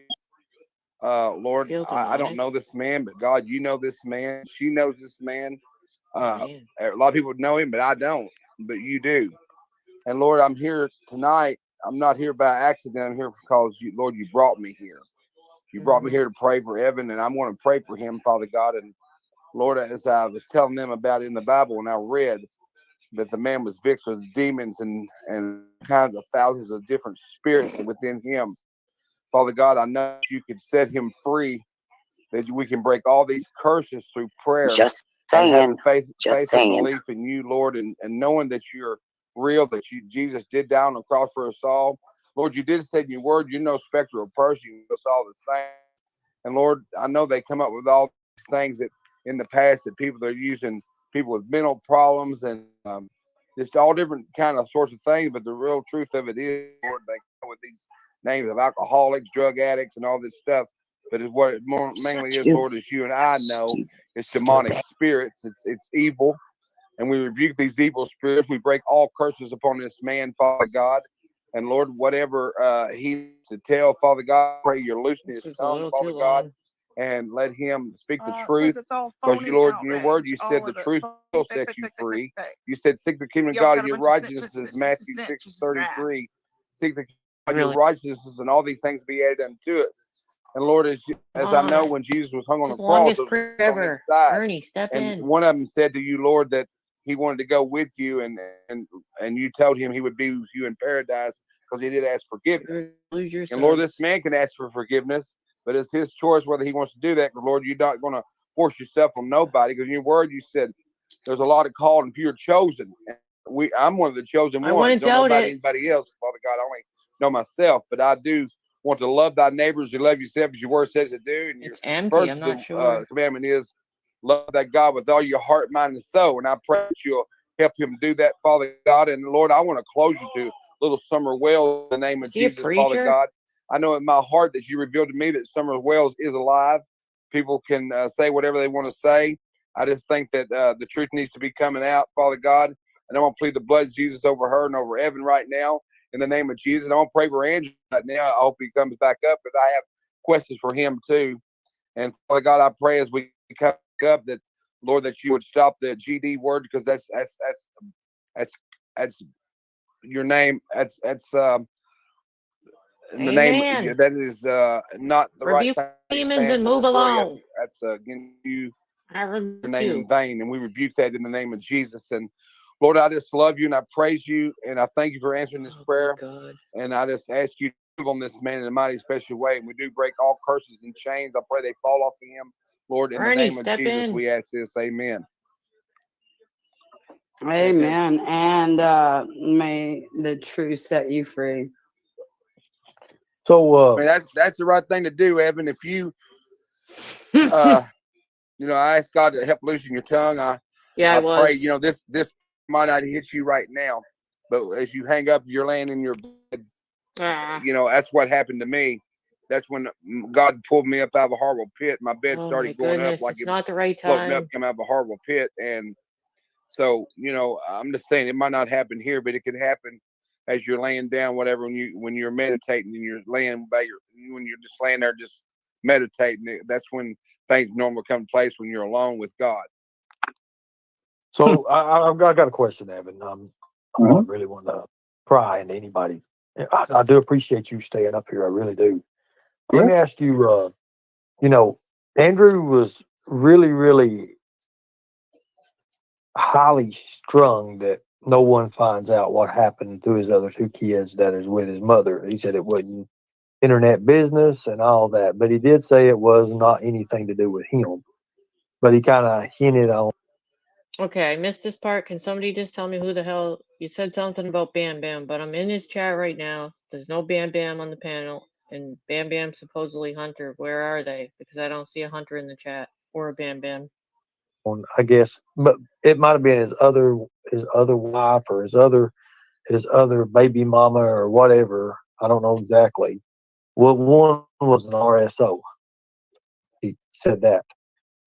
Speaker 6: Lord, I don't know this man, but God, you know this man. She knows this man. A lot of people know him, but I don't. But you do. And Lord, I'm here tonight. I'm not here by accident. I'm here because you, Lord, you brought me here. You brought me here to pray for Evan, and I'm going to pray for him, Father God. And Lord, as I was telling them about it in the Bible, and I read that the man was vexed with demons and kinds of thousands of different spirits within him. Father God, I know you could set him free, that we can break all these curses through prayer.
Speaker 4: Just
Speaker 6: and having
Speaker 4: saying.
Speaker 6: faith and belief in you, Lord, and knowing that you're real, that Jesus did down on the cross for us all. Lord, you did say in your word, you're no specter of person, you know us all the same. And Lord, I know they come up with all these things that in the past that people are using, people with mental problems and just all different kind of sorts of things. But the real truth of it is, Lord, they come with these names of alcoholics, drug addicts, and all this stuff. But it's what it mainly is, Lord, as you and I know, it's demonic spirits. It's evil. And we rebuke these evil spirits. We break all curses upon this man, Father God. And Lord, whatever he needs to tell, Father God, pray you're loosening his tongue, Father God, and let him speak the truth. Because you, Lord, in your word, you said the truth will set you free. You said, seek the kingdom of God and your righteousness, Matthew 6:33. Seek the kingdom of your righteousness, and all these things be added unto us. And Lord, as I know, when Jesus was hung on the cross,
Speaker 8: longest prayer ever. Ernie, step in.
Speaker 6: One of them said to you, Lord, that he wanted to go with you, and you told him he would be with you in paradise because he did ask forgiveness. And Lord, this man can ask for forgiveness, but it's his choice whether he wants to do that. Because Lord, you're not going to force yourself on nobody. Because in your word, you said there's a lot of called and few are chosen. And I'm one of the chosen
Speaker 8: I
Speaker 6: ones.
Speaker 8: wouldn't
Speaker 6: Don't know
Speaker 8: doubt
Speaker 6: about
Speaker 8: it.
Speaker 6: anybody else, Father God. I only know myself, but I do want to love thy neighbors. You love yourself as your word says to do. And your
Speaker 8: It's empty.
Speaker 6: first
Speaker 8: I'm not sure.
Speaker 6: commandment is love that God with all your heart, mind, and soul. And I pray that you'll help him do that, Father God. And Lord, I want to close you to little Summer Wells in the name of
Speaker 8: Is he a
Speaker 6: Jesus, Father
Speaker 8: preacher?
Speaker 6: God. I know in my heart that you revealed to me that Summer Wells is alive. People can say whatever they want to say. I just think that the truth needs to be coming out, Father God. And I want to plead the blood of Jesus over her and over Evan right now in the name of Jesus. I want to pray for Andrew right now. I hope he comes back up because I have questions for him too. And Father God, I pray as we come up that, Lord, that you would stop the GD word because that's your name. That's in the name
Speaker 8: Amen.
Speaker 6: that is not the right
Speaker 8: Rebuke
Speaker 6: thing to
Speaker 8: demons
Speaker 6: stand
Speaker 8: and
Speaker 6: for.
Speaker 8: move
Speaker 6: Really,
Speaker 8: along.
Speaker 6: that's against you.
Speaker 8: I rebuke
Speaker 6: Your name in
Speaker 8: you.
Speaker 6: vain, and we rebuke that in the name of Jesus. And Lord, I just love you and I praise you and I thank you for answering this
Speaker 8: Oh,
Speaker 6: prayer.
Speaker 8: God.
Speaker 6: And I just ask you to move on this man in a mighty special way. And we do break all curses and chains. I pray they fall off of him. Lord, in the
Speaker 8: Ernie,
Speaker 6: name of
Speaker 8: step
Speaker 6: Jesus,
Speaker 8: in.
Speaker 6: we ask this. Amen.
Speaker 5: Amen. And may the truth set you free.
Speaker 1: So,
Speaker 6: I mean, that's the right thing to do, Evan. If you, I ask God to help loosen your tongue.
Speaker 8: Yeah, I
Speaker 6: I pray,
Speaker 8: was.
Speaker 6: this might not hit you right now, but as you hang up, you're laying in your bed.
Speaker 8: Ah.
Speaker 6: That's what happened to me. That's when God pulled me up out of a horrible pit. My bed
Speaker 8: Oh, my
Speaker 6: started going up
Speaker 8: goodness.
Speaker 6: like
Speaker 8: It's
Speaker 6: it was
Speaker 8: not the right
Speaker 6: floating up,
Speaker 8: time.
Speaker 6: come out of a horrible pit. And so, I'm just saying it might not happen here, but it could happen as you're laying down, whatever, when you're meditating and you're laying when you're just laying there, just meditating. That's when things normally come to place when you're alone with God.
Speaker 1: so I've got a question, Evan. I'm not really want to pry into anybody's. I do appreciate you staying up here. I really do. Let me ask you. Andrew was really, really highly strung that no one finds out what happened to his other two kids that is with his mother. He said it wasn't internet business and all that, but he did say it was not anything to do with him. But he kind of hinted on.
Speaker 8: Okay, I missed this part. Can somebody just tell me who the hell you said something about Bam Bam? But I'm in his chat right now. There's no Bam Bam on the panel, and Bam Bam supposedly Hunter. Where are they? Because I don't see a Hunter in the chat or a Bam Bam.
Speaker 1: I guess, but it might have been his other wife or his other baby mama or whatever. I don't know exactly. Well, one was an RSO. He said that.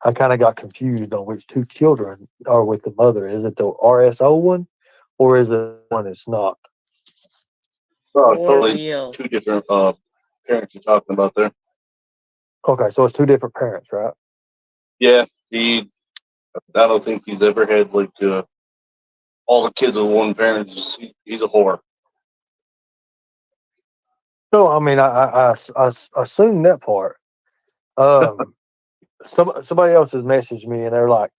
Speaker 1: I kind of got confused on which two children are with the mother. Is it the RSO one, or is it one that's not?
Speaker 2: Oh,
Speaker 8: For
Speaker 2: totally
Speaker 8: real.
Speaker 2: two different parents you're talking about there.
Speaker 1: Okay, so it's two different parents, right?
Speaker 2: Yeah, I don't think he's ever had like all the kids with one parent. He's a whore.
Speaker 1: So I mean, I assume that part. Somebody else has messaged me and they're like,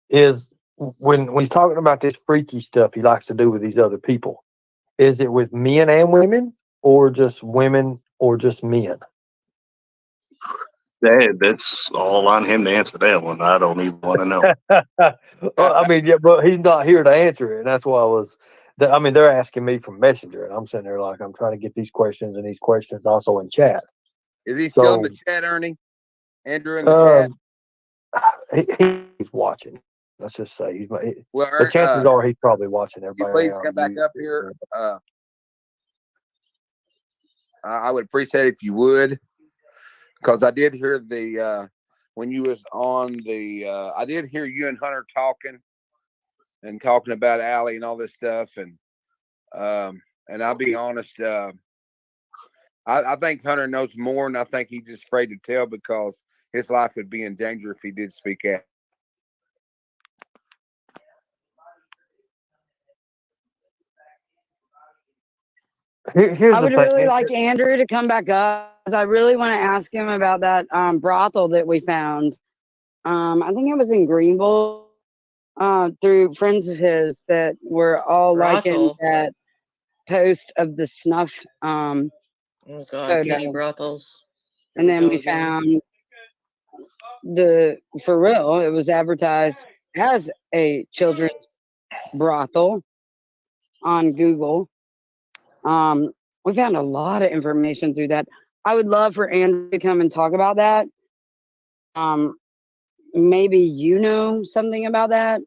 Speaker 1: is when he's talking about this freaky stuff he likes to do with these other people, is it with men and women, or just women, or just men?
Speaker 2: That's all on him to answer that one. I don't even want to know.
Speaker 1: Well, I mean, yeah, but he's not here to answer it, and that's why they're asking me from Messenger, and I'm sitting there like I'm trying to get these questions also in chat.
Speaker 6: Is he still in
Speaker 1: So
Speaker 6: the chat, Ernie? Andrew in the chat?
Speaker 1: he's watching. Let's just say
Speaker 6: Well,
Speaker 1: the chances are he's probably watching
Speaker 6: you
Speaker 1: everybody.
Speaker 6: please come back up here. I would appreciate it if you would, because I did hear when you was on I did hear you and Hunter talking about Allie and all this stuff, and I'll be honest, I think Hunter knows more, and I think he's just afraid to tell because his life would be in danger if he did speak out.
Speaker 5: I would really like Andrew to come back up because I really want to ask him about that brothel that we found. I think it was in Greenville through friends of his that were all liking
Speaker 8: Brothel.
Speaker 5: that post of the snuff
Speaker 8: Oh God,
Speaker 5: photo.
Speaker 8: kitty brothels.
Speaker 5: And then we found for real, it was advertised as a children's brothel. on Google. We found a lot of information through that. I would love for Andrew to come and talk about that. Maybe you know something about that.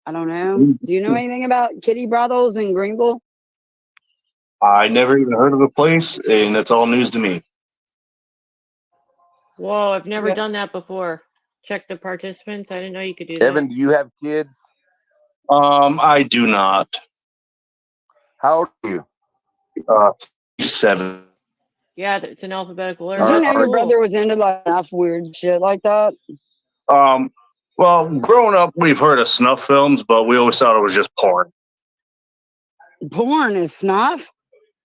Speaker 5: I don't know. Do you know anything about kitty brothels in Greenville?
Speaker 2: I never even heard of the place, and that's all news to me.
Speaker 8: Whoa, I've never
Speaker 5: Yeah.
Speaker 8: done that before. Check the participants. I didn't know you could do
Speaker 6: Evan,
Speaker 8: that.
Speaker 6: do you have kids?
Speaker 2: I do not.
Speaker 6: How old are you?
Speaker 2: 7.
Speaker 8: Yeah, it's an alphabetical
Speaker 5: Did
Speaker 8: order.
Speaker 5: you
Speaker 6: Are-
Speaker 5: know
Speaker 8: That's
Speaker 5: your
Speaker 6: are-
Speaker 8: cool.
Speaker 5: brother was into like half weird shit like that?
Speaker 2: Well, growing up, we've heard of snuff films, but we always thought it was just porn.
Speaker 5: Porn is snuff?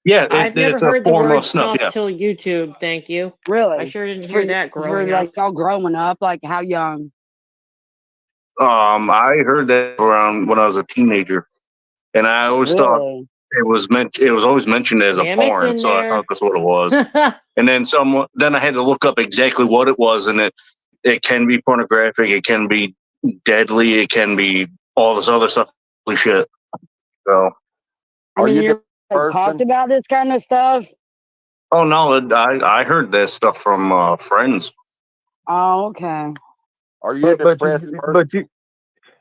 Speaker 2: Yeah,
Speaker 8: I've never
Speaker 2: it's a
Speaker 8: heard the
Speaker 2: form
Speaker 8: word
Speaker 2: of snuff.
Speaker 8: snuff
Speaker 2: Yeah.
Speaker 8: till YouTube. Thank you.
Speaker 5: Really?
Speaker 8: I sure didn't hear that
Speaker 5: For
Speaker 8: growing
Speaker 5: like
Speaker 8: up.
Speaker 5: y'all growing up, like how young?
Speaker 2: I heard that around when I was a teenager, and I always thought
Speaker 5: Really?
Speaker 2: it was always mentioned as a
Speaker 8: Damn, it's
Speaker 2: porn,
Speaker 8: in
Speaker 2: so I
Speaker 8: there.
Speaker 2: thought that's what it was. And then I had to look up exactly what it was, and it can be pornographic, it can be deadly, it can be all this other stuff. Holy shit! So,
Speaker 5: I
Speaker 6: Are
Speaker 5: mean,
Speaker 6: you
Speaker 5: you're
Speaker 6: the person?
Speaker 5: talked about this kind of stuff?
Speaker 2: oh no, I heard that stuff from friends.
Speaker 5: Oh, okay.
Speaker 6: Are you a
Speaker 1: But
Speaker 6: depressed
Speaker 1: you
Speaker 6: person?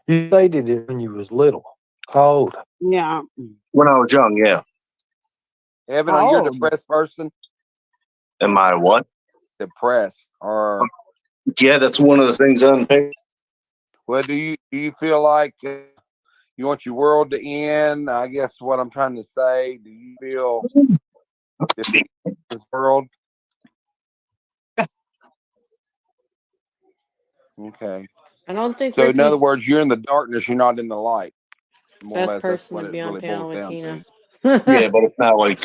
Speaker 1: you stated it when you was little. How old?
Speaker 5: Yeah.
Speaker 2: When I was young, yeah.
Speaker 6: Evan,
Speaker 5: How
Speaker 6: are you a
Speaker 5: old?
Speaker 6: depressed person?
Speaker 2: Am I what?
Speaker 6: Depressed, or
Speaker 2: Yeah, that's one of the things on page.
Speaker 6: well, do you feel like you want your world to end? I guess what I'm trying to say. Do you feel defeated in this world? Okay.
Speaker 8: I don't think
Speaker 6: So, in other
Speaker 8: Ricky's
Speaker 6: words, you're in the darkness. You're not in the light. More or
Speaker 8: best
Speaker 6: less, that's
Speaker 8: person
Speaker 6: what
Speaker 8: to
Speaker 6: it
Speaker 8: be on
Speaker 6: really
Speaker 8: panel
Speaker 6: boils
Speaker 8: with
Speaker 6: down
Speaker 8: Tina.
Speaker 6: to.
Speaker 2: Yeah, but it's not like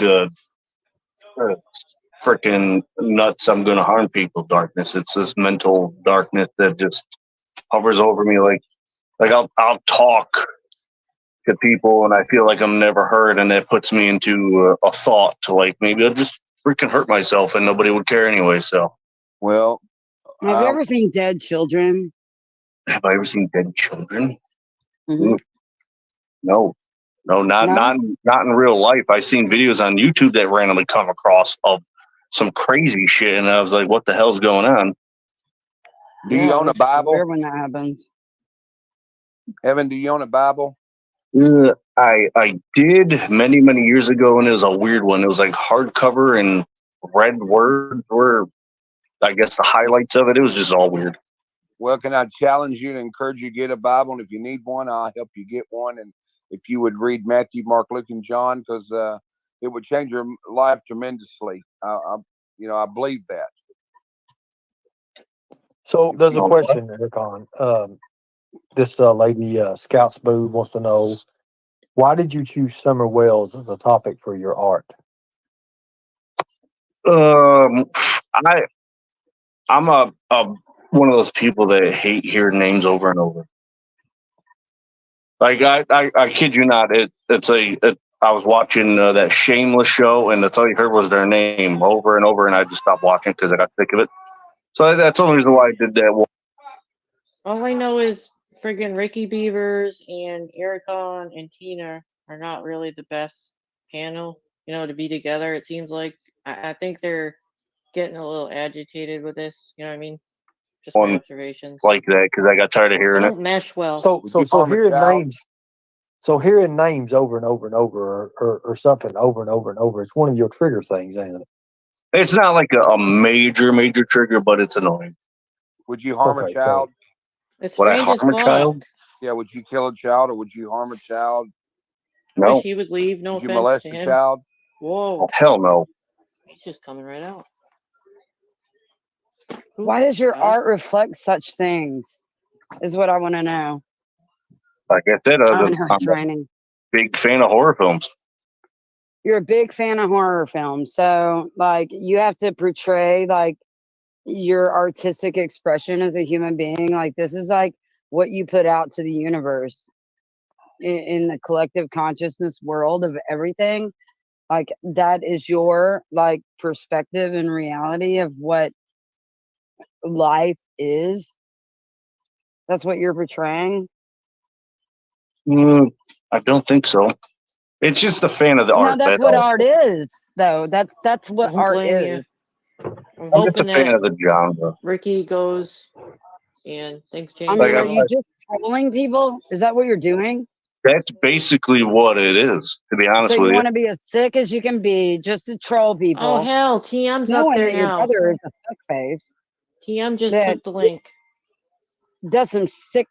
Speaker 2: freaking nuts. I'm going to harm people. Darkness. It's this mental darkness that just hovers over me. Like I'll talk to people, and I feel like I'm never heard, and that puts me into a thought to like maybe I'll just freaking hurt myself, and nobody would care anyway. So,
Speaker 6: Well,
Speaker 5: Have you ever seen Dead Children?
Speaker 2: have I ever seen dead children?
Speaker 5: Mhm.
Speaker 2: No, not
Speaker 5: No?
Speaker 2: not in real life. I've seen videos on YouTube that randomly come across of some crazy shit, and I was like, "What the hell's going on?"
Speaker 6: do you
Speaker 5: Yeah,
Speaker 6: own a
Speaker 5: it's
Speaker 6: Bible?
Speaker 5: weird when that happens.
Speaker 6: Evan, do you own a Bible?
Speaker 2: I did many years ago, and it was a weird one. It was like hardcover and red words were, I guess, the highlights of it. It was just all weird.
Speaker 6: Well, can I challenge you and encourage you to get a Bible? And if you need one, I'll help you get one. And if you would read Matthew, Mark, Luke, and John, because it would change your life tremendously. I believe that.
Speaker 1: So there's a
Speaker 2: know
Speaker 1: question, Earekon. This lady, Scouts Boo, wants to know, why did you choose summer wells as a topic for your art?
Speaker 2: I I'm a one of those people that hate hearing names over and over. Like I kid you not, I was watching that Shameless show, and that's all you heard was their name over and over, and I just stopped watching because I got sick of it. So that's the only reason why I did that.
Speaker 8: All I know is friggin' Ricky Beavers and Earekon and Tina are not really the best panel, to be together. It seems like I think they're getting a little agitated with this. You know what I mean? Just my
Speaker 2: One
Speaker 8: observations.
Speaker 2: like that because I got tired of hearing it.
Speaker 8: Don't mesh well.
Speaker 1: So
Speaker 6: Would you
Speaker 1: so
Speaker 6: harm a
Speaker 1: hearing
Speaker 6: child?
Speaker 1: names, so hearing names over and over and over, or something over and over and over, it's one of your trigger things, ain't it?
Speaker 2: It's not like a major trigger, but it's annoying.
Speaker 6: Would you harm a
Speaker 1: Okay,
Speaker 6: child?
Speaker 8: It's
Speaker 2: Would I
Speaker 8: strange as
Speaker 2: harm a
Speaker 8: fuck.
Speaker 2: child?
Speaker 6: Yeah. Would you kill a child, or would you harm a child?
Speaker 8: I wish
Speaker 2: No.
Speaker 8: he would leave. No
Speaker 6: Would you
Speaker 8: offense
Speaker 6: molest
Speaker 8: to
Speaker 6: a
Speaker 8: him.
Speaker 6: child?
Speaker 8: Whoa,
Speaker 2: Hell no.
Speaker 8: he's just coming right out.
Speaker 5: Why does your
Speaker 8: Guys.
Speaker 5: art reflect such things? Is what I want to know.
Speaker 2: Like I said,
Speaker 5: I know it's
Speaker 2: I'm a
Speaker 5: raining.
Speaker 2: big fan of horror films.
Speaker 5: You're a big fan of horror films, so like you have to portray like your artistic expression as a human being. Like this is like what you put out to the universe in the collective consciousness world of everything. Like that is your like perspective and reality of what life is. That's what you're portraying.
Speaker 2: I don't think so. It's just a fan of the
Speaker 5: No,
Speaker 2: art.
Speaker 5: that's what art is, though. That's what
Speaker 8: Don't
Speaker 5: art
Speaker 8: blame you.
Speaker 5: is.
Speaker 8: I'm
Speaker 2: I'm just a
Speaker 8: hoping
Speaker 2: fan
Speaker 8: that
Speaker 2: of the genre.
Speaker 8: Ricky goes and thanks,
Speaker 5: I
Speaker 8: James.
Speaker 5: mean,
Speaker 2: Like,
Speaker 5: are you just trolling people? Is that what you're doing?
Speaker 2: That's basically what it is, to be honest
Speaker 5: So
Speaker 2: with
Speaker 5: you
Speaker 2: you.
Speaker 5: want to be as sick as you can be just to troll people,
Speaker 8: Oh hell, TM's up
Speaker 5: knowing
Speaker 8: there
Speaker 5: that your
Speaker 8: now.
Speaker 5: brother is a fuckface
Speaker 8: TM just
Speaker 5: that
Speaker 8: took the link.
Speaker 5: does some sick,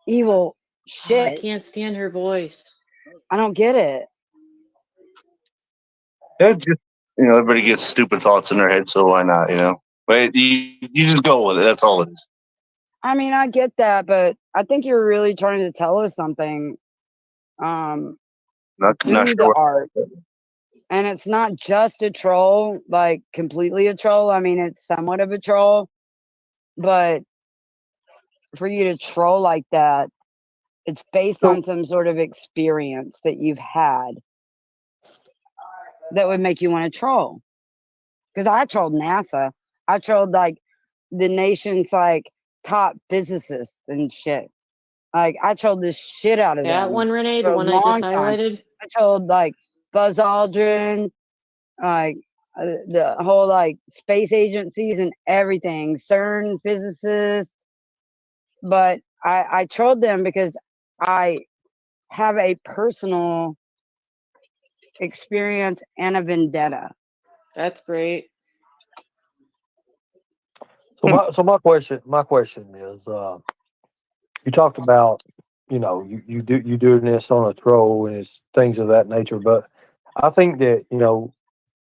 Speaker 5: evil
Speaker 8: I
Speaker 5: shit.
Speaker 8: can't stand her voice.
Speaker 5: I don't get it.
Speaker 2: Yeah, just everybody gets stupid thoughts in their head, so why not? But you just go with it. That's all it is.
Speaker 5: I mean, I get that, but I think you're really trying to tell us something
Speaker 2: Not
Speaker 5: through
Speaker 2: sure
Speaker 5: the
Speaker 2: what.
Speaker 5: art. And it's not just a troll, like completely a troll. I mean, it's somewhat of a troll, but for you to troll like that, it's based on some sort of experience that you've had that would make you want to troll. Because I trolled NASA. I trolled like the nation's like top physicists and shit. Like I trolled the shit out of
Speaker 8: That
Speaker 5: them
Speaker 8: one, Renee,
Speaker 5: for
Speaker 8: the
Speaker 5: a
Speaker 8: one I just
Speaker 5: long time.
Speaker 8: highlighted.
Speaker 5: I trolled like Buzz Aldrin, like the whole like space agencies and everything, CERN physicists. But I trolled them because I have a personal experience and a vendetta.
Speaker 8: That's great.
Speaker 1: So my question is, you talked about, you doing this on a troll and it's things of that nature, but I think that,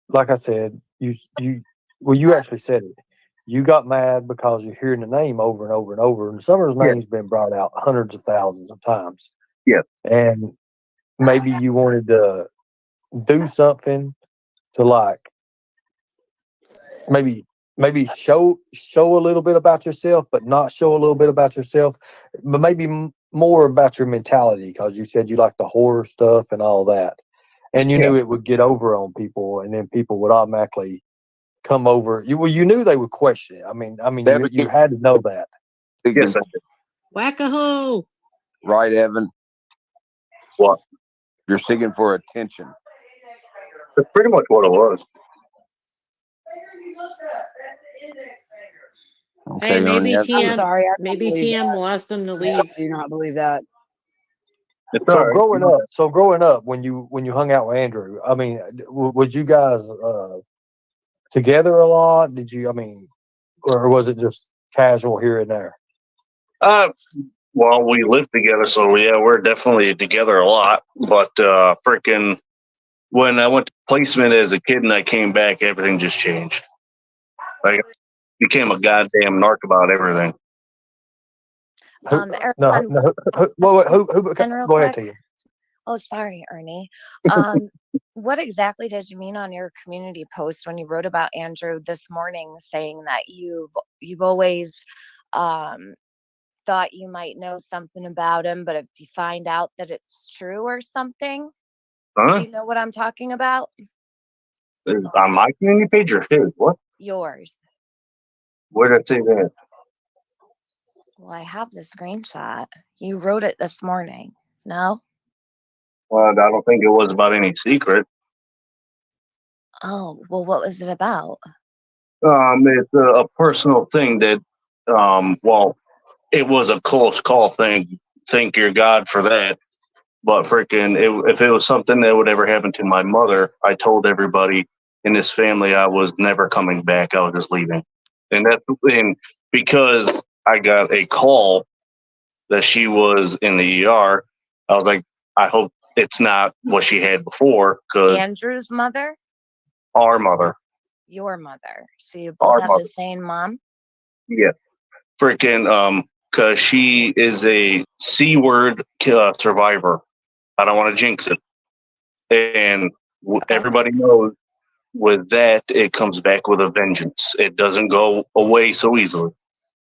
Speaker 1: like I said, you actually said it. You got mad because you're hearing the name over and over and over, and Summer's
Speaker 2: Yeah.
Speaker 1: name's been brought out hundreds of thousands of times.
Speaker 2: Yeah.
Speaker 1: And maybe you wanted to do something to like maybe show a little bit about yourself, but not show a little bit about yourself, but maybe more about your mentality, because you said you like the horror stuff and all that, and you knew it would get over on people, and then people would automatically come over. You knew they would question it. I mean, you had to know that.
Speaker 2: Yes, I did.
Speaker 8: Whack-a-hoo!
Speaker 6: Right, Evan?
Speaker 2: What?
Speaker 6: You're seeking for attention.
Speaker 2: That's pretty much what it was.
Speaker 6: Okay,
Speaker 8: Hey, maybe
Speaker 6: Ernie,
Speaker 5: I'm sorry. I
Speaker 8: maybe
Speaker 5: can't believe
Speaker 8: TM
Speaker 5: that.
Speaker 8: will ask them to
Speaker 5: I
Speaker 8: leave.
Speaker 5: do not believe that.
Speaker 2: It's
Speaker 1: So
Speaker 2: all right.
Speaker 1: growing up, when you hung out with Andrew, I mean, was you guys together a lot? Did you? I mean, or was it just casual here and there?
Speaker 2: Well, we lived together, so yeah, we're definitely together a lot. But freaking, when I went to placement as a kid and I came back, everything just changed. Like, I became a goddamn narc about everything.
Speaker 1: No, who
Speaker 9: And real
Speaker 1: go ahead,
Speaker 9: quick,
Speaker 1: Tia.
Speaker 9: oh, sorry, Ernie. What exactly did you mean on your community post when you wrote about Andrew this morning, saying that you've always thought you might know something about him, but if you find out that it's true or something, do
Speaker 2: Huh?
Speaker 9: you know what I'm talking about?
Speaker 2: On my community page or his? What?
Speaker 9: Yours.
Speaker 2: Where did I say that?
Speaker 9: Well, I have the screenshot. You wrote it this morning. No?
Speaker 2: Well, I don't think it was about any secret.
Speaker 9: Oh, well, what was it about?
Speaker 2: It's a personal thing that, well, it was a close call thing. Thank your God for that. But freaking, if it was something that would ever happen to my mother, I told everybody in this family I was never coming back. I was just leaving. And because I got a call that she was in the ER, I was like, I hope it's not what she had before, because
Speaker 9: Andrew's mother?
Speaker 2: our mother,
Speaker 9: Your mother. So you both
Speaker 2: our
Speaker 9: have
Speaker 2: mother,
Speaker 9: the same mom?
Speaker 2: yeah, freaking, because she is a C word survivor. I don't want to jinx it. And
Speaker 9: Okay.
Speaker 2: everybody knows with that, it comes back with a vengeance. It doesn't go away so easily.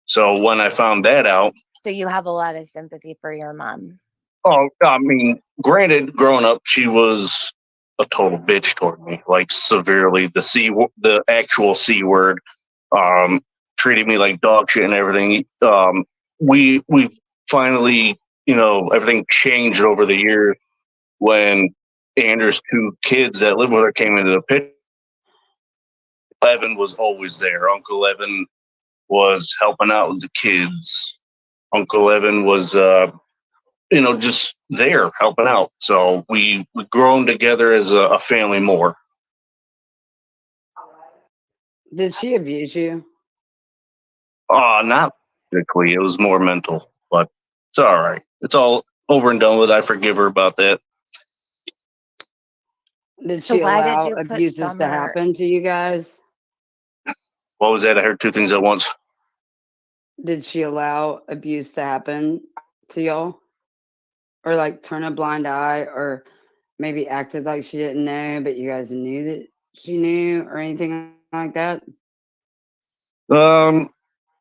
Speaker 2: So when I found that out,
Speaker 9: So you have a lot of sympathy for your mom.
Speaker 2: oh, I mean, granted, growing up, she was a total bitch toward me, like severely. The actual C word, treated me like dog shit and everything. We finally, everything changed over the years when Andrew's 2 kids that lived with her came into the picture. Evan was always there. Uncle Evan was helping out with the kids. Uncle Evan was, just there helping out. So we've grown together as a family more.
Speaker 5: Did she abuse you?
Speaker 2: Not physically. It was more mental, but it's all right. It's all over and done with. I forgive her about that.
Speaker 5: Did
Speaker 9: So
Speaker 5: she
Speaker 9: why did
Speaker 5: allow
Speaker 9: you put
Speaker 5: abuses to
Speaker 9: Summer?
Speaker 5: happen to you guys?
Speaker 2: What was that? I heard 2 things at once.
Speaker 5: Did she allow abuse to happen to y'all? Or like turn a blind eye or maybe acted like she didn't know, but you guys knew that she knew or anything like that?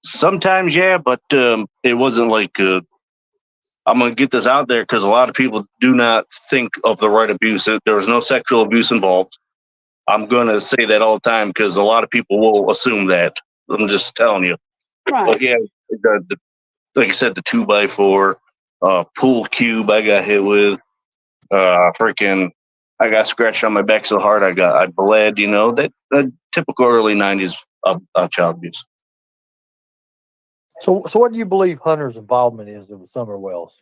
Speaker 2: Sometimes, yeah, but it wasn't like I'm going to get this out there because a lot of people do not think of the right abuse. There was no sexual abuse involved. I'm going to say that all the time because a lot of people will assume that. I'm just telling you.
Speaker 5: Right.
Speaker 2: But yeah, like I said, the 2x4 pool cube I got hit with. I got scratched on my back so hard I bled. That typical early '90s child abuse.
Speaker 1: So what do you believe Hunter's involvement is with Summer Wells?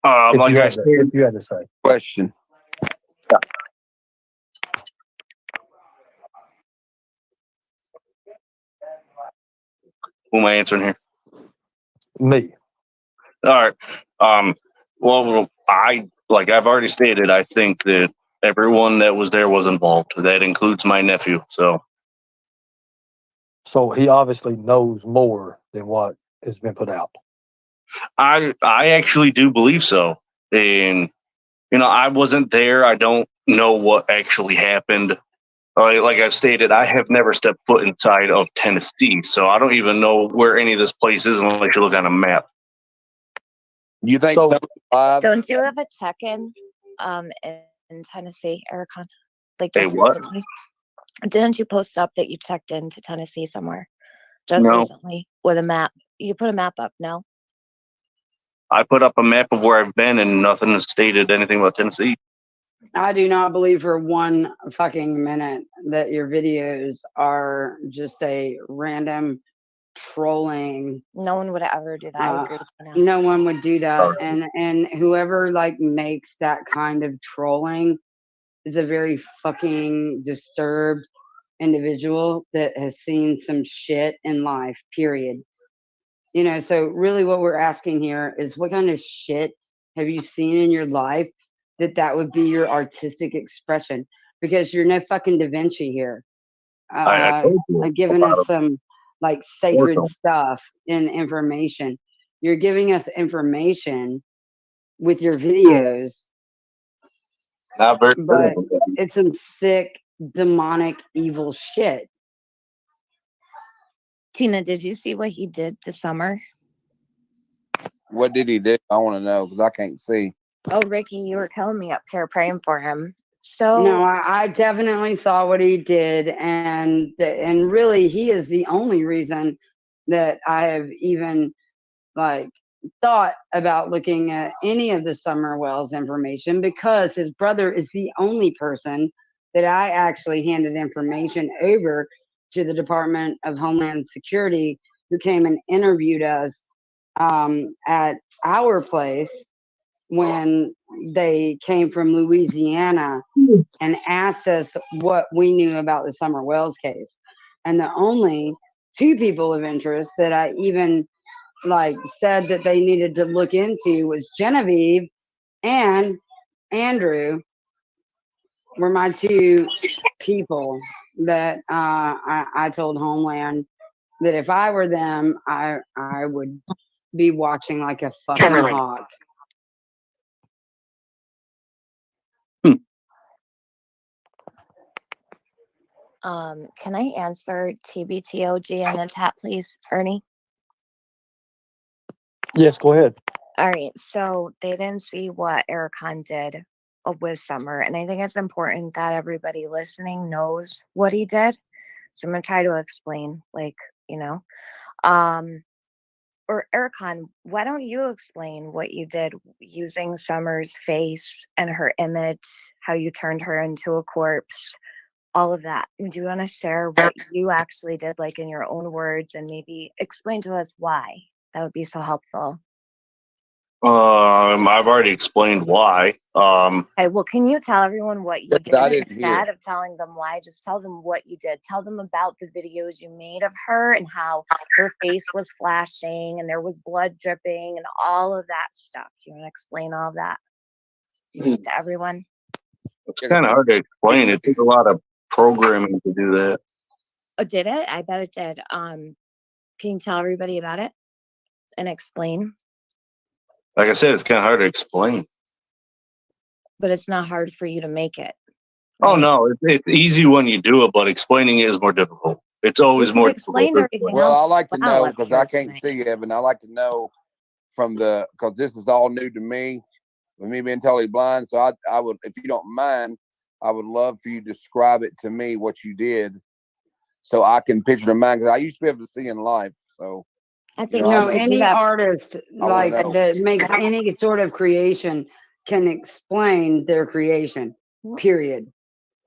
Speaker 2: Like I said,
Speaker 1: if you had to say.
Speaker 6: Question.
Speaker 2: Who am I answering here?
Speaker 1: Me.
Speaker 2: All right. Well, I've already stated, I think that everyone that was there was involved. That includes my nephew.
Speaker 1: So he obviously knows more than what has been put out.
Speaker 2: I actually do believe so. And I wasn't there. I don't know what actually happened. Like I've stated, I have never stepped foot inside of Tennessee, so I don't even know where any of this place is unless you look on a map.
Speaker 6: You think
Speaker 1: So-
Speaker 6: Summer's alive?
Speaker 9: Don't you have a check-in in Tennessee, Earekon? Like
Speaker 2: Hey,
Speaker 9: just
Speaker 2: what?
Speaker 9: recently? Didn't you post up that you checked into Tennessee somewhere just
Speaker 2: No.
Speaker 9: recently with a map? You put a map up, no?
Speaker 2: I put up a map of where I've been, and nothing has stated anything about Tennessee.
Speaker 5: I do not believe for one fucking minute that your videos are just a random trolling.
Speaker 9: No one would ever do that. I agree with you now.
Speaker 5: No one would do that. And whoever like makes that kind of trolling is a very fucking disturbed individual that has seen some shit in life, period. So really what we're asking here is what kind of shit have you seen in your life that would be your artistic expression? Because you're no fucking Da Vinci here.
Speaker 2: I told you
Speaker 5: Giving
Speaker 2: about
Speaker 5: us some like sacred stuff and information. You're giving us information with your videos,
Speaker 2: Not very
Speaker 5: but
Speaker 2: good.
Speaker 5: it's some sick, demonic, evil shit.
Speaker 9: Tina, did you see what he did to Summer?
Speaker 6: What did he do? I want to know because I can't see.
Speaker 9: Oh, Ricky, you were killing me up here praying for him. So
Speaker 5: No, I definitely saw what he did, and really, he is the only reason that I have even like thought about looking at any of the Summer Wells information, because his brother is the only person that I actually handed information over to the Department of Homeland Security, who came and interviewed us at our place when they came from Louisiana and asked us what we knew about the Summer Wells case. And the only 2 people of interest that I even like said that they needed to look into was Genevieve and Andrew were my 2 people that I told Homeland that if I were them, I would be watching like a fucking hawk.
Speaker 9: can I answer TBTOG in the chat, please, Ernie?
Speaker 1: Yes, go ahead.
Speaker 9: All right. So they didn't see what Earekon did with Summer. And I think it's important that everybody listening knows what he did. So I'm going to try to explain, or Earekon, why don't you explain what you did using Summer's face and her image, how you turned her into a corpse, all of that? Do you want to share what you actually did, like in your own words, and maybe explain to us why? That would be so helpful.
Speaker 2: I've already explained why.
Speaker 9: Okay, well, can you tell everyone what you did
Speaker 6: I didn't
Speaker 9: instead
Speaker 6: hear.
Speaker 9: of telling them why? Just tell them what you did. Tell them about the videos you made of her and how her face was flashing and there was blood dripping and all of that stuff. Do you want to explain all of that to everyone?
Speaker 2: It's kind of hard to explain. It took a lot of programming to do that.
Speaker 9: Oh, did it? I bet it did. Can you tell everybody about it and explain?
Speaker 2: Like I said, it's kind of hard to explain.
Speaker 9: But it's not hard for you to make it.
Speaker 2: Oh
Speaker 9: right?
Speaker 2: no, it's easy when you do it, but explaining it is more difficult. It's always
Speaker 9: You've
Speaker 2: more
Speaker 9: explained
Speaker 2: difficult.
Speaker 9: everything
Speaker 6: Well, I
Speaker 9: else
Speaker 6: like to
Speaker 9: well
Speaker 6: know
Speaker 9: up
Speaker 6: because
Speaker 9: here
Speaker 6: I can't
Speaker 9: tonight.
Speaker 6: see Evan. I like to know from because this is all new to me, with me being totally blind. So I would, if you don't mind, I would love for you to describe it to me what you did, so I can picture in mind. Because I used to be able to see in life. So
Speaker 9: I
Speaker 6: you
Speaker 9: think
Speaker 6: know,
Speaker 9: you
Speaker 6: I
Speaker 5: No,
Speaker 9: should
Speaker 6: know,
Speaker 9: do
Speaker 5: any
Speaker 9: that.
Speaker 5: artist
Speaker 6: I want
Speaker 5: like
Speaker 6: to know.
Speaker 5: that makes any sort of creation can explain their creation. Period.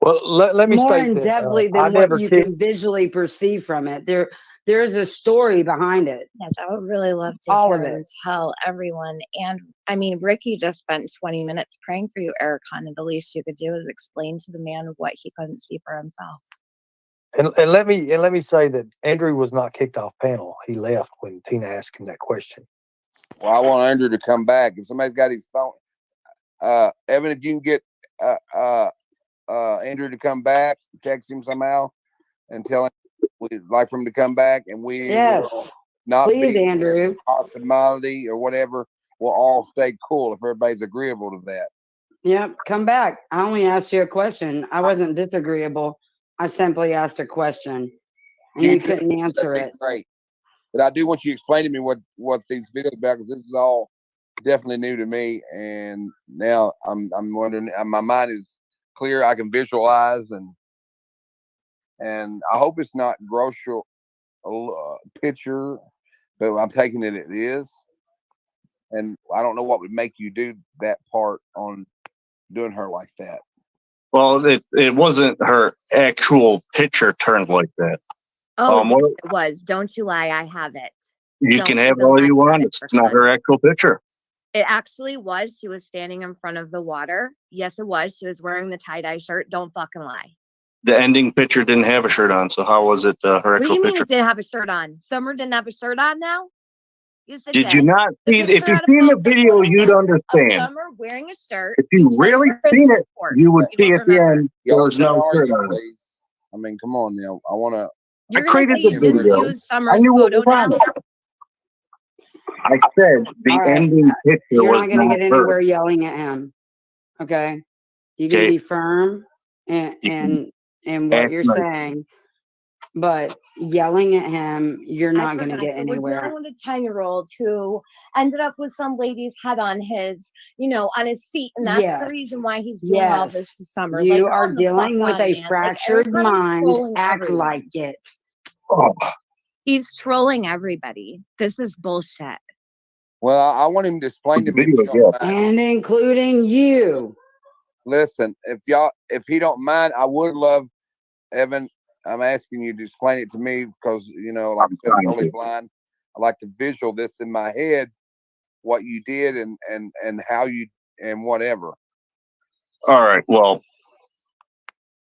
Speaker 1: Well, let me
Speaker 5: More
Speaker 1: state
Speaker 5: in
Speaker 1: that
Speaker 5: depthly
Speaker 1: I
Speaker 5: than what
Speaker 1: never
Speaker 5: you
Speaker 1: kicked.
Speaker 5: can visually perceive from it. There is a story behind it.
Speaker 9: Yes, I would really love to
Speaker 5: All
Speaker 9: hear
Speaker 5: of
Speaker 9: and
Speaker 5: it.
Speaker 9: tell everyone. And I mean, Ricky just spent 20 minutes praying for you, Earekon, and the least you could do is explain to the man what he couldn't see for himself.
Speaker 1: And let me say that Andrew was not kicked off panel. He left when Tina asked him that question.
Speaker 6: Well, I want Andrew to come back. If somebody's got his phone, Evan, if you can get Andrew to come back, text him somehow and tell him we'd like for him to come back, and we
Speaker 5: Yes.
Speaker 6: will not
Speaker 5: Please,
Speaker 6: be
Speaker 5: Andrew.
Speaker 6: in hostility or whatever. We'll all stay cool if everybody's agreeable to that.
Speaker 5: Yep. Come back. I only asked you a question. I wasn't disagreeable. I simply asked a question and you couldn't answer
Speaker 6: That'd be
Speaker 5: it.
Speaker 6: great. But I do want you to explain to me what these videos about, because this is all definitely new to me, and now I'm wondering. My mind is clear. I can visualize, and I hope it's not gross picture, but I'm taking it is. And I don't know what would make you do that part on doing her like that.
Speaker 2: Well, it wasn't her actual picture turned like that.
Speaker 9: Oh,
Speaker 2: What,
Speaker 9: yes, it was. Don't you lie. I have it.
Speaker 2: you
Speaker 9: Don't
Speaker 2: can have it
Speaker 9: even
Speaker 2: all
Speaker 9: lie
Speaker 2: you
Speaker 9: about
Speaker 2: want.
Speaker 9: it,
Speaker 2: It's not
Speaker 9: Earekon.
Speaker 2: her actual picture.
Speaker 9: It actually was. She was standing in front of the water. Yes, it was. She was wearing the tie-dye shirt. Don't fucking lie.
Speaker 2: The ending picture didn't have a shirt on, so how was it her
Speaker 9: What do
Speaker 2: actual
Speaker 9: you mean
Speaker 2: picture?
Speaker 9: it didn't have a shirt on? Summer didn't have a shirt on now? Yes, it
Speaker 2: Did
Speaker 9: did.
Speaker 2: you not
Speaker 9: The
Speaker 2: see? If
Speaker 9: picture
Speaker 2: you've
Speaker 9: had a
Speaker 2: seen the
Speaker 9: photo
Speaker 2: video, you'd
Speaker 9: of
Speaker 2: understand.
Speaker 9: Summer wearing a shirt.
Speaker 2: If you
Speaker 9: turned
Speaker 2: really
Speaker 9: her
Speaker 2: seen
Speaker 9: into a
Speaker 2: it,
Speaker 9: corpse.
Speaker 2: you would
Speaker 9: You
Speaker 2: see
Speaker 9: don't
Speaker 2: at the
Speaker 9: remember.
Speaker 2: end there
Speaker 6: Y'all
Speaker 2: was
Speaker 6: start
Speaker 2: no shirt
Speaker 6: arguing,
Speaker 2: on it.
Speaker 6: please. I mean, come on now. I want to.
Speaker 9: You're
Speaker 2: I
Speaker 9: gonna
Speaker 2: created
Speaker 9: say
Speaker 2: the
Speaker 9: you didn't
Speaker 2: video.
Speaker 9: use
Speaker 2: I
Speaker 9: Summer's
Speaker 2: knew what
Speaker 9: photo
Speaker 2: was on
Speaker 9: now?
Speaker 2: it. I said the
Speaker 5: All right.
Speaker 2: ending picture
Speaker 5: You're
Speaker 2: was
Speaker 5: not going to
Speaker 2: not
Speaker 5: get
Speaker 2: her.
Speaker 5: anywhere yelling at him. Okay. You can
Speaker 2: Okay.
Speaker 5: be firm
Speaker 2: You can
Speaker 5: and what
Speaker 2: act
Speaker 5: you're
Speaker 2: nice.
Speaker 5: saying, but yelling at him, you're
Speaker 9: I
Speaker 5: not going to
Speaker 9: forgot.
Speaker 5: get
Speaker 9: So we're
Speaker 5: anywhere.
Speaker 9: dealing with a 10-year-old who ended up with some lady's head on his, on his seat, and that's the
Speaker 5: Yes.
Speaker 9: reason why he's doing all this
Speaker 5: Yes.
Speaker 9: to Summer.
Speaker 5: You
Speaker 9: Like,
Speaker 5: are
Speaker 9: calm the fuck
Speaker 5: dealing with
Speaker 9: down,
Speaker 5: a
Speaker 9: man. Like,
Speaker 5: fractured
Speaker 9: Earekon's
Speaker 5: mind.
Speaker 9: trolling
Speaker 5: Act
Speaker 9: everyone.
Speaker 5: like it.
Speaker 2: Oh,
Speaker 9: He's trolling everybody. This is bullshit.
Speaker 6: Well, I want him to explain
Speaker 2: the
Speaker 6: to me if
Speaker 2: video,
Speaker 6: you don't mind.
Speaker 5: And including you.
Speaker 6: Listen, if he don't mind, I would love, Evan. I'm asking you to explain it to me because like I said, I'm totally blind. I like to visual this in my head, what you did and how you and whatever.
Speaker 2: all right. Well,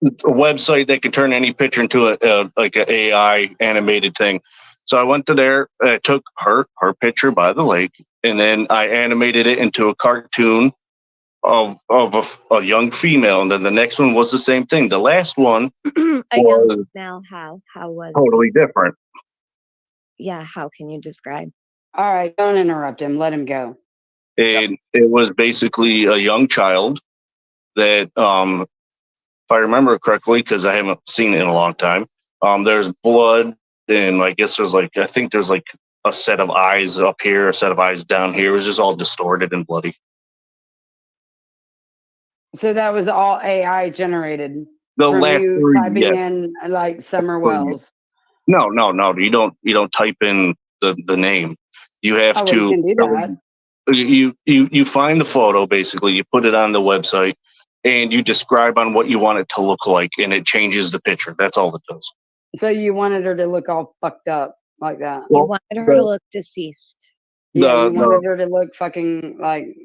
Speaker 2: it's a website that can turn any picture into like an AI animated thing. So I went to there. I took her picture by the lake, and then I animated it into a cartoon of a young female, and then the next one was the same thing. The last one
Speaker 9: A young
Speaker 2: was
Speaker 9: female. How was
Speaker 2: totally different.
Speaker 9: Yeah, how can you describe?
Speaker 5: All right. Don't interrupt him. Let him go.
Speaker 2: And it was basically a young child that, if I remember correctly, because I haven't seen it in a long time, there's blood, and I guess I think there's like a set of eyes up here, a set of eyes down here. It was just all distorted and bloody.
Speaker 5: So that was all AI generated
Speaker 2: The
Speaker 5: from
Speaker 2: last
Speaker 5: you
Speaker 2: three,
Speaker 5: typing
Speaker 2: yes.
Speaker 5: in like Summer Wells.
Speaker 2: No. You don't type in the name. You have
Speaker 5: Oh, well, you
Speaker 2: to
Speaker 5: can do that.
Speaker 2: you find the photo, basically, you put it on the website, and you describe on what you want it to look like, and it changes the picture. That's all it does.
Speaker 5: So you wanted her to look all fucked up like that.
Speaker 9: You
Speaker 2: Well,
Speaker 9: wanted her to look deceased.
Speaker 5: Yeah, you
Speaker 2: the
Speaker 5: wanted her to look fucking like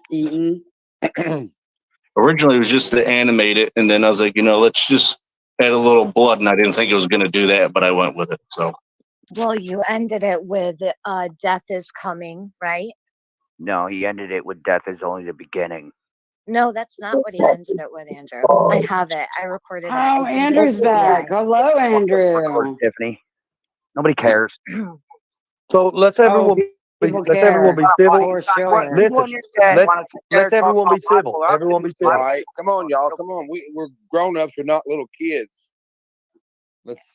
Speaker 5: eaten.
Speaker 2: originally it was just to animate it, and then I was like, let's just add a little blood, and I didn't think it was going to do that, but I went with it. So
Speaker 9: Well, you ended it with death is coming, right?
Speaker 3: No, he ended it with death is only the beginning.
Speaker 9: No, that's not what he ended it with, Andrew. I have it. I recorded it.
Speaker 5: Oh,
Speaker 9: I sent it
Speaker 5: Andrew's
Speaker 9: to
Speaker 5: back.
Speaker 9: BI.
Speaker 5: Hello, Andrew.
Speaker 3: Tiffany. Nobody cares.
Speaker 1: So let's
Speaker 5: Oh,
Speaker 1: everyone be
Speaker 5: people
Speaker 1: let's everyone
Speaker 5: care.
Speaker 1: be civil.
Speaker 5: For sure.
Speaker 1: Listen, let's everyone be civil. Everyone be
Speaker 6: All
Speaker 1: civil.
Speaker 6: right, come on, y'all. Come on. We're grown ups. We're not little kids.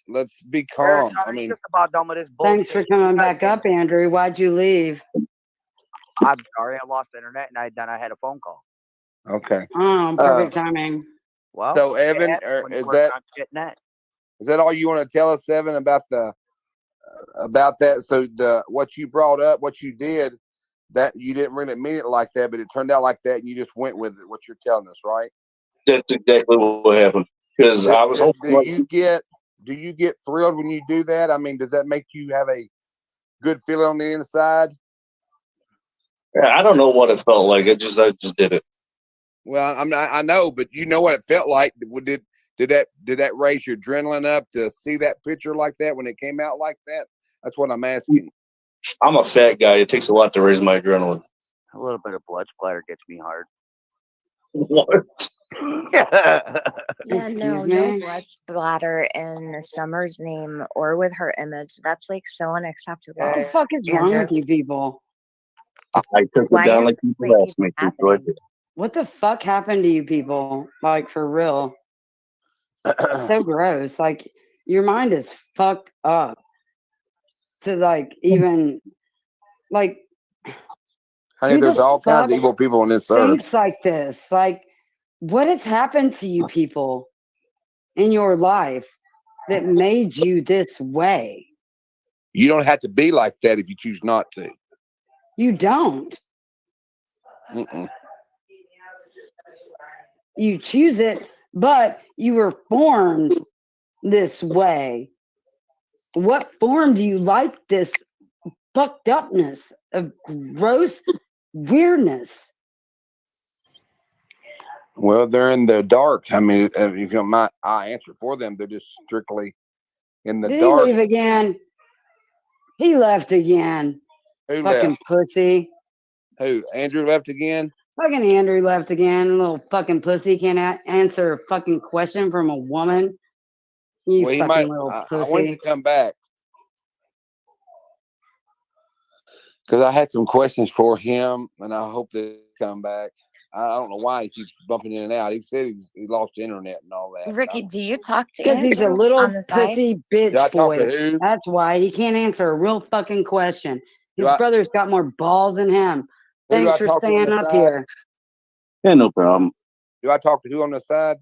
Speaker 6: Let's be calm. I mean,
Speaker 3: just about done with this bullshit.
Speaker 5: Thanks for coming back up, Andrew. Why'd you leave?
Speaker 3: I'm sorry, I lost internet, and then I had a phone call.
Speaker 6: okay.
Speaker 5: Oh, perfect timing.
Speaker 3: Well,
Speaker 6: So Evan,
Speaker 3: when you're
Speaker 6: is
Speaker 3: working on getting that.
Speaker 6: all you want to tell us, Evan, about that? So what you brought up, what you did, that you didn't really mean it like that, but it turned out like that, and you just went with it. What you're telling us, right?
Speaker 2: that's exactly what happened. Because I was hoping.
Speaker 6: Do you get thrilled when you do that? I mean, does that make you have a good feeling on the inside?
Speaker 2: I don't know what it felt like. I just did it.
Speaker 6: Well, I know, but you know what it felt like. Did that raise your adrenaline up to see that picture like that when it came out like that? That's what I'm asking.
Speaker 2: I'm a fat guy. It takes a lot to raise my adrenaline.
Speaker 3: A little bit of blood splatter gets me hard.
Speaker 2: What?
Speaker 9: Yeah,
Speaker 5: Excuse
Speaker 9: no
Speaker 5: me?
Speaker 9: blood splatter in Summer's name or with her image. That's like so unacceptable.
Speaker 5: What the fuck is wrong
Speaker 9: Andrew.
Speaker 5: with you people?
Speaker 2: I took
Speaker 9: Why
Speaker 2: it down
Speaker 9: is
Speaker 2: like
Speaker 9: this
Speaker 2: people
Speaker 9: like
Speaker 2: asked me
Speaker 9: even
Speaker 2: to. So I
Speaker 9: happening?
Speaker 2: did.
Speaker 5: What the fuck happened to you people? Like, for real. So gross. Like, your mind is fucked up to, like, even, like,
Speaker 6: Honey,
Speaker 5: who
Speaker 6: there's
Speaker 5: the
Speaker 6: all kinds of
Speaker 5: fuck
Speaker 6: evil people on this earth.
Speaker 5: thinks like this? Like, what has happened to you people in your life that made you this way?
Speaker 6: You don't have to be like that if you choose not to.
Speaker 5: You don't.
Speaker 6: Mm-mm.
Speaker 5: You choose it, but you were formed this way. What form do you like this fucked upness of gross weirdness?
Speaker 6: Well, they're in the dark. I mean, if you don't mind, I answer for them. They're just strictly in the
Speaker 5: Did
Speaker 6: dark.
Speaker 5: he leave again? He left again.
Speaker 6: Who
Speaker 5: Fucking
Speaker 6: left?
Speaker 5: pussy.
Speaker 6: Who? Andrew left again?
Speaker 5: Fucking Andrew left again. Little fucking pussy can't answer a fucking question from a woman. You
Speaker 6: Well, he
Speaker 5: fucking
Speaker 6: might.
Speaker 5: little
Speaker 6: I want him
Speaker 5: pussy.
Speaker 6: to come back because I had some questions for him, and I hope they come back. I don't know why he keeps bumping in and out. He said he lost the internet and all that.
Speaker 9: Ricky, do you talk to
Speaker 5: Because he's a
Speaker 9: Andrew
Speaker 5: little
Speaker 9: on the side?
Speaker 5: pussy
Speaker 6: Did I
Speaker 5: bitch
Speaker 6: talk to
Speaker 5: boy.
Speaker 6: who?
Speaker 5: That's why he can't answer a real fucking question.
Speaker 6: Do
Speaker 5: His
Speaker 6: I-
Speaker 5: brother's got more balls than him.
Speaker 6: Who do
Speaker 5: Thanks
Speaker 6: I
Speaker 5: for
Speaker 6: talk to on
Speaker 5: staying
Speaker 6: the
Speaker 5: up
Speaker 6: side?
Speaker 5: here.
Speaker 2: Yeah, no problem.
Speaker 6: Do I talk to who on the side?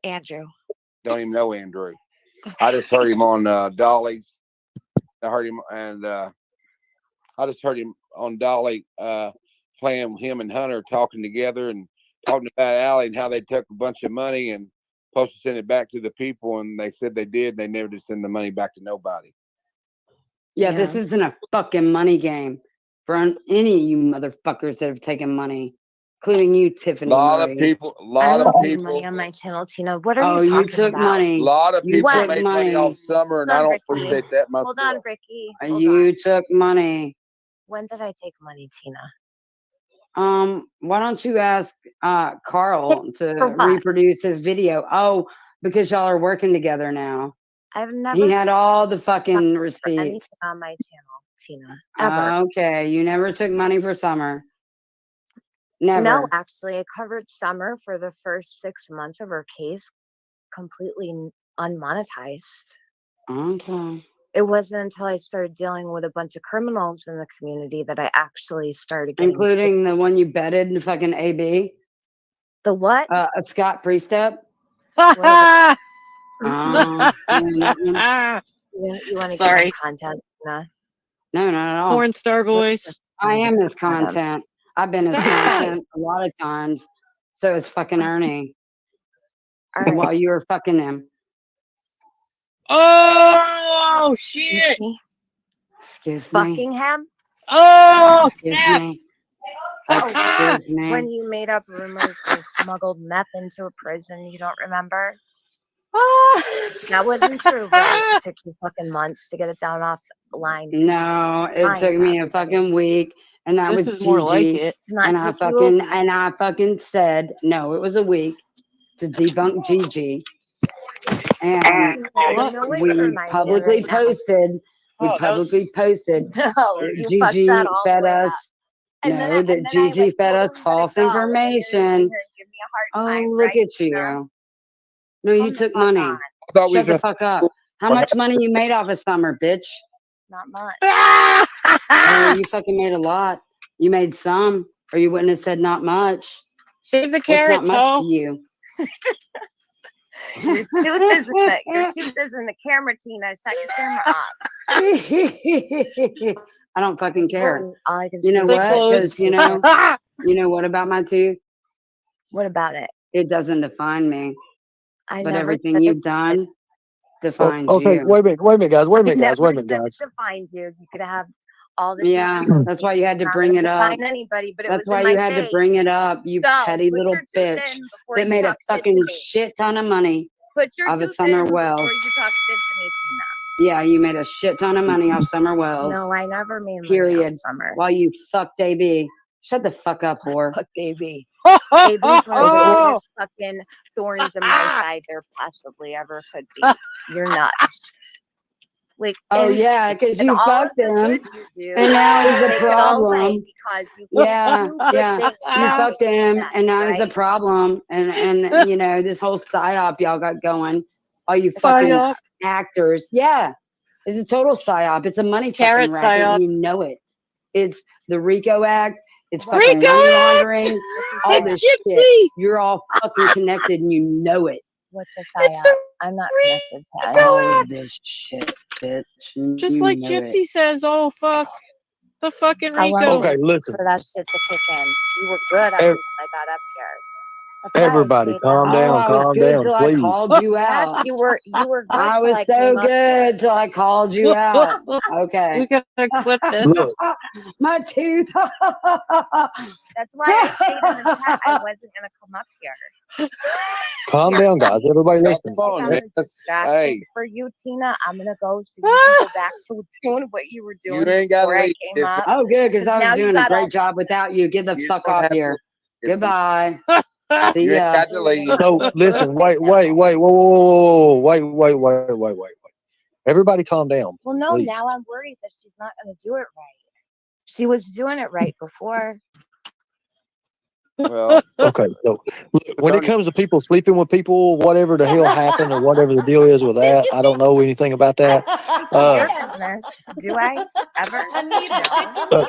Speaker 9: Andrew.
Speaker 6: Don't even know Andrew. I just heard him on Dolly's. I heard him, and I just heard him on Dolly playing him and Hunter talking together and talking about Allie and how they took a bunch of money and supposed to send it back to the people, and they said they did. And they never did send the money back to nobody.
Speaker 5: Yeah, this isn't a fucking money game for any of you motherfuckers that have taken money, including you, Tiffany.
Speaker 6: A lot
Speaker 5: Marie.
Speaker 6: of people.
Speaker 9: I don't take money on my channel, Tina. What are
Speaker 5: Oh,
Speaker 9: you
Speaker 5: you
Speaker 9: talking
Speaker 5: took
Speaker 9: about?
Speaker 5: money.
Speaker 6: A lot of
Speaker 5: You
Speaker 6: people
Speaker 5: took
Speaker 6: made money all summer, and I don't appreciate that myself.
Speaker 9: Hold on, Ricky. Hold
Speaker 5: You
Speaker 9: on.
Speaker 5: took money.
Speaker 9: When did I take money, Tina?
Speaker 5: Why don't you ask Carl to
Speaker 9: For what?
Speaker 5: reproduce his video? Oh, because y'all are working together now.
Speaker 9: I've never
Speaker 5: He had
Speaker 9: taken
Speaker 5: all the fucking
Speaker 9: money for
Speaker 5: receipts.
Speaker 9: anything on my channel, Tina. Ever.
Speaker 5: Okay, you never took money for Summer. Never.
Speaker 9: No, actually, I covered Summer for the first 6 months of her case completely unmonetized.
Speaker 5: Okay.
Speaker 9: It wasn't until I started dealing with a bunch of criminals in the community that I actually started getting
Speaker 5: Including the one you betted in fucking AB?
Speaker 9: the what?
Speaker 5: Scott Priestep?
Speaker 9: You want to get
Speaker 5: Sorry.
Speaker 9: more content? Nah.
Speaker 5: No, not at all.
Speaker 8: Porn star voice.
Speaker 5: I am his content. I've been his
Speaker 8: Hey!
Speaker 5: content a lot of times. So is fucking Ernie.
Speaker 9: All right.
Speaker 5: While you were fucking him.
Speaker 8: Oh shit!
Speaker 5: Excuse me.
Speaker 9: Fucking him?
Speaker 8: Oh
Speaker 5: Excuse
Speaker 8: snap!
Speaker 5: me.
Speaker 9: Oh,
Speaker 5: Excuse me.
Speaker 9: when you made up rumors they smuggled meth into a prison, you don't remember? That wasn't true, right? It took you fucking months to get it down off the line.
Speaker 5: No, it
Speaker 9: Lying
Speaker 5: took
Speaker 9: to
Speaker 5: me a
Speaker 9: everybody.
Speaker 5: fucking week, and that
Speaker 8: This
Speaker 5: was
Speaker 8: is more like
Speaker 5: Gigi.
Speaker 8: it.
Speaker 9: Did not
Speaker 5: And I
Speaker 9: take you a week.
Speaker 5: fucking said no. It was a week to debunk Gigi, and
Speaker 9: What?
Speaker 5: we publicly posted. We
Speaker 8: Oh, that
Speaker 5: publicly
Speaker 8: was-
Speaker 5: posted.
Speaker 9: No, you fucked
Speaker 5: Gigi
Speaker 9: that all the
Speaker 5: fed
Speaker 9: way
Speaker 5: us.
Speaker 9: up. And
Speaker 5: No,
Speaker 9: then
Speaker 5: that
Speaker 9: I,
Speaker 5: Gigi
Speaker 9: like,
Speaker 5: fed us
Speaker 9: totally let it
Speaker 5: false
Speaker 9: go, and then you're sitting
Speaker 5: information.
Speaker 9: here and give me a hard
Speaker 5: Oh,
Speaker 9: time,
Speaker 5: look
Speaker 9: right,
Speaker 5: at you.
Speaker 9: Tina?
Speaker 5: No, you
Speaker 9: Come the
Speaker 5: took
Speaker 9: fuck
Speaker 5: money.
Speaker 9: on.
Speaker 6: I thought we
Speaker 5: Shut
Speaker 6: was
Speaker 5: the
Speaker 6: just
Speaker 5: fuck up. How much money you made off of summer, bitch?
Speaker 9: Not much.
Speaker 5: Oh, you fucking made a lot. You made some, or you wouldn't have said not much.
Speaker 8: Save the
Speaker 5: What's not
Speaker 8: carrots,
Speaker 5: much
Speaker 8: ho.
Speaker 5: to you?
Speaker 9: Your tooth is in the camera, Tina. Shut your camera off.
Speaker 5: I don't fucking care.
Speaker 9: All I can
Speaker 5: You know
Speaker 9: see is
Speaker 8: Stay
Speaker 5: what?
Speaker 8: close.
Speaker 5: Because you know what about my tooth?
Speaker 9: what about it?
Speaker 5: It doesn't define me,
Speaker 9: I
Speaker 5: but
Speaker 9: never
Speaker 5: everything
Speaker 9: said
Speaker 5: you've
Speaker 9: it
Speaker 5: done
Speaker 1: Oh,
Speaker 5: defines
Speaker 1: okay,
Speaker 5: you.
Speaker 1: wait a minute, guys. Wait a
Speaker 9: I
Speaker 1: minute, guys.
Speaker 9: never
Speaker 1: Wait a minute,
Speaker 9: said
Speaker 1: guys.
Speaker 9: it defines you. You could have all the
Speaker 5: Yeah,
Speaker 9: teeth.
Speaker 5: that's why you had to
Speaker 9: Not
Speaker 5: bring
Speaker 9: gonna
Speaker 5: it up.
Speaker 9: define anybody, but it
Speaker 5: That's
Speaker 9: was in
Speaker 5: why
Speaker 9: my
Speaker 5: you had to
Speaker 9: face.
Speaker 5: bring it up, you
Speaker 9: So
Speaker 5: petty
Speaker 9: put
Speaker 5: little
Speaker 9: your tooth
Speaker 5: bitch
Speaker 9: in before
Speaker 5: that
Speaker 9: you
Speaker 5: made a
Speaker 9: talk shit to
Speaker 5: fucking
Speaker 9: me.
Speaker 5: shit ton of money
Speaker 9: Put your
Speaker 5: off of
Speaker 9: tooth
Speaker 5: Summer
Speaker 9: in
Speaker 5: Wells.
Speaker 9: before you talk shit to me, Tina.
Speaker 5: Yeah, you made a shit ton of money off Summer Wells.
Speaker 9: No, I never made money
Speaker 5: Period.
Speaker 9: on Summer.
Speaker 5: While you fucked AB. Shut the fuck up, whore.
Speaker 9: Fuck AB. AB's one of the biggest fucking thorns in my side there possibly ever could be. You're nuts. Like,
Speaker 5: Oh
Speaker 9: and,
Speaker 5: yeah, because
Speaker 9: and
Speaker 5: you
Speaker 9: all of
Speaker 5: fucked
Speaker 9: the
Speaker 5: him,
Speaker 9: good you do,
Speaker 5: and now
Speaker 9: you
Speaker 5: he's a
Speaker 9: take it all away
Speaker 5: problem.
Speaker 9: because you
Speaker 5: Yeah,
Speaker 9: can't do good
Speaker 5: yeah.
Speaker 9: things.
Speaker 5: You fucked him,
Speaker 9: Yes,
Speaker 5: and now he's a
Speaker 9: right?
Speaker 5: problem. And you know this whole psyop y'all got going. All you fucking
Speaker 8: Psyop.
Speaker 5: actors. Yeah, it's a total psyop. It's a money
Speaker 8: Carrot
Speaker 5: fucking racket,
Speaker 8: psyop.
Speaker 5: and you know it. It's the RICO Act. It's
Speaker 9: What?
Speaker 5: fucking
Speaker 8: Rico
Speaker 5: money
Speaker 8: Act!
Speaker 5: laundering. All
Speaker 8: It's
Speaker 5: this shit.
Speaker 8: Gypsy!
Speaker 5: You're all fucking connected, and you know it.
Speaker 9: What's a
Speaker 8: It's
Speaker 9: psyop?
Speaker 8: the
Speaker 9: I'm not connected to
Speaker 8: Rico
Speaker 9: any.
Speaker 5: All of
Speaker 8: Act!
Speaker 5: this shit, bitch. and
Speaker 8: Just
Speaker 5: you
Speaker 8: like
Speaker 5: know it.
Speaker 8: Gypsy says, oh fuck the fucking
Speaker 9: How long
Speaker 8: Rico.
Speaker 9: did
Speaker 1: Okay,
Speaker 9: it take
Speaker 1: listen.
Speaker 9: for that shit to kick in? You were good up
Speaker 1: Ev-
Speaker 9: until I got up here. That's why I
Speaker 1: Everybody,
Speaker 9: stayed
Speaker 1: calm
Speaker 9: down.
Speaker 5: Oh,
Speaker 1: down,
Speaker 5: I was
Speaker 1: calm
Speaker 5: good
Speaker 1: down,
Speaker 5: till I
Speaker 1: please.
Speaker 5: called you
Speaker 9: Yes,
Speaker 5: out.
Speaker 9: you were good
Speaker 5: I
Speaker 9: till
Speaker 5: was
Speaker 9: I
Speaker 5: so
Speaker 9: came up here.
Speaker 5: good till I called you out.
Speaker 8: We
Speaker 5: Okay.
Speaker 8: gotta clip this.
Speaker 1: Look,
Speaker 5: My tooth.
Speaker 9: That's why I stayed in the chat. I wasn't gonna come up here.
Speaker 1: calm down, guys. Everybody
Speaker 6: Come
Speaker 1: listen.
Speaker 6: on,
Speaker 9: I'm
Speaker 6: man.
Speaker 9: a distraction
Speaker 6: Hey,
Speaker 9: for you, Tina. I'm gonna go so you can go back to doing what you were
Speaker 6: you
Speaker 9: doing
Speaker 6: ain't gotta
Speaker 9: before I
Speaker 6: leave.
Speaker 9: came
Speaker 6: If
Speaker 9: up.
Speaker 5: Oh, good, because I
Speaker 9: Now
Speaker 5: was
Speaker 9: you
Speaker 5: doing a
Speaker 9: got all
Speaker 5: great job without you. Get the
Speaker 6: you
Speaker 5: fuck
Speaker 6: don't
Speaker 5: off
Speaker 6: have to,
Speaker 5: here.
Speaker 6: if
Speaker 5: Goodbye. See
Speaker 6: you ain't
Speaker 5: ya.
Speaker 6: got to leave.
Speaker 1: So listen, wait, whoa, wait. Everybody, calm down,
Speaker 9: Well, no,
Speaker 1: please.
Speaker 9: now I'm worried that she's not gonna do it right. She was doing it right before.
Speaker 6: Well,
Speaker 1: Okay, so look, when it
Speaker 6: Ernie,
Speaker 1: comes to people sleeping with people, whatever the hell happened or whatever the deal is with that, I don't know anything about that.
Speaker 9: It's your business. Do I ever? No.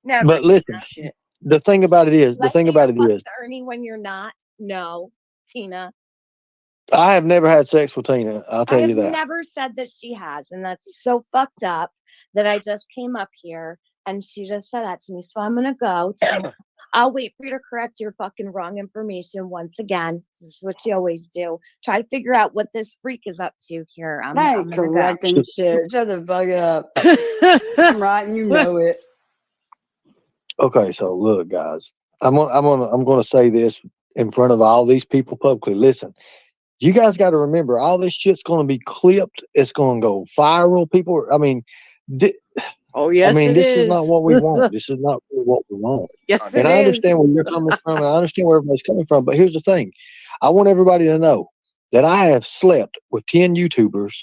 Speaker 9: Never.
Speaker 1: But listen,
Speaker 9: Tina.
Speaker 1: the thing about it is,
Speaker 9: Like me to fuck Ernie when you're not? No, Tina.
Speaker 1: I have never had sex with Tina. I'll
Speaker 9: I
Speaker 1: tell
Speaker 9: have
Speaker 1: you that.
Speaker 9: never said that she has, and that's so fucked up that I just came up here and she just said that to me. So I'm gonna go. I'll wait for you to correct your fucking wrong information once again. This is what you always do. Try to figure out what this freak is up to here. I'm
Speaker 5: I ain't
Speaker 9: gonna go.
Speaker 5: correcting shit. Shut the fuck up. I'm right, and you know it.
Speaker 1: Okay, so look, guys, I'm gonna say this in front of all these people publicly. Listen, you guys got to remember, all this shit's gonna be clipped. It's gonna go viral. People, I mean,
Speaker 8: Oh yes,
Speaker 1: this is not what we want. This is not really what we want.
Speaker 8: Yes,
Speaker 1: And
Speaker 8: it
Speaker 1: I understand
Speaker 8: is.
Speaker 1: where you're coming from, and I understand where everybody's coming from. But here's the thing: I want everybody to know that I have slept with 10 YouTubers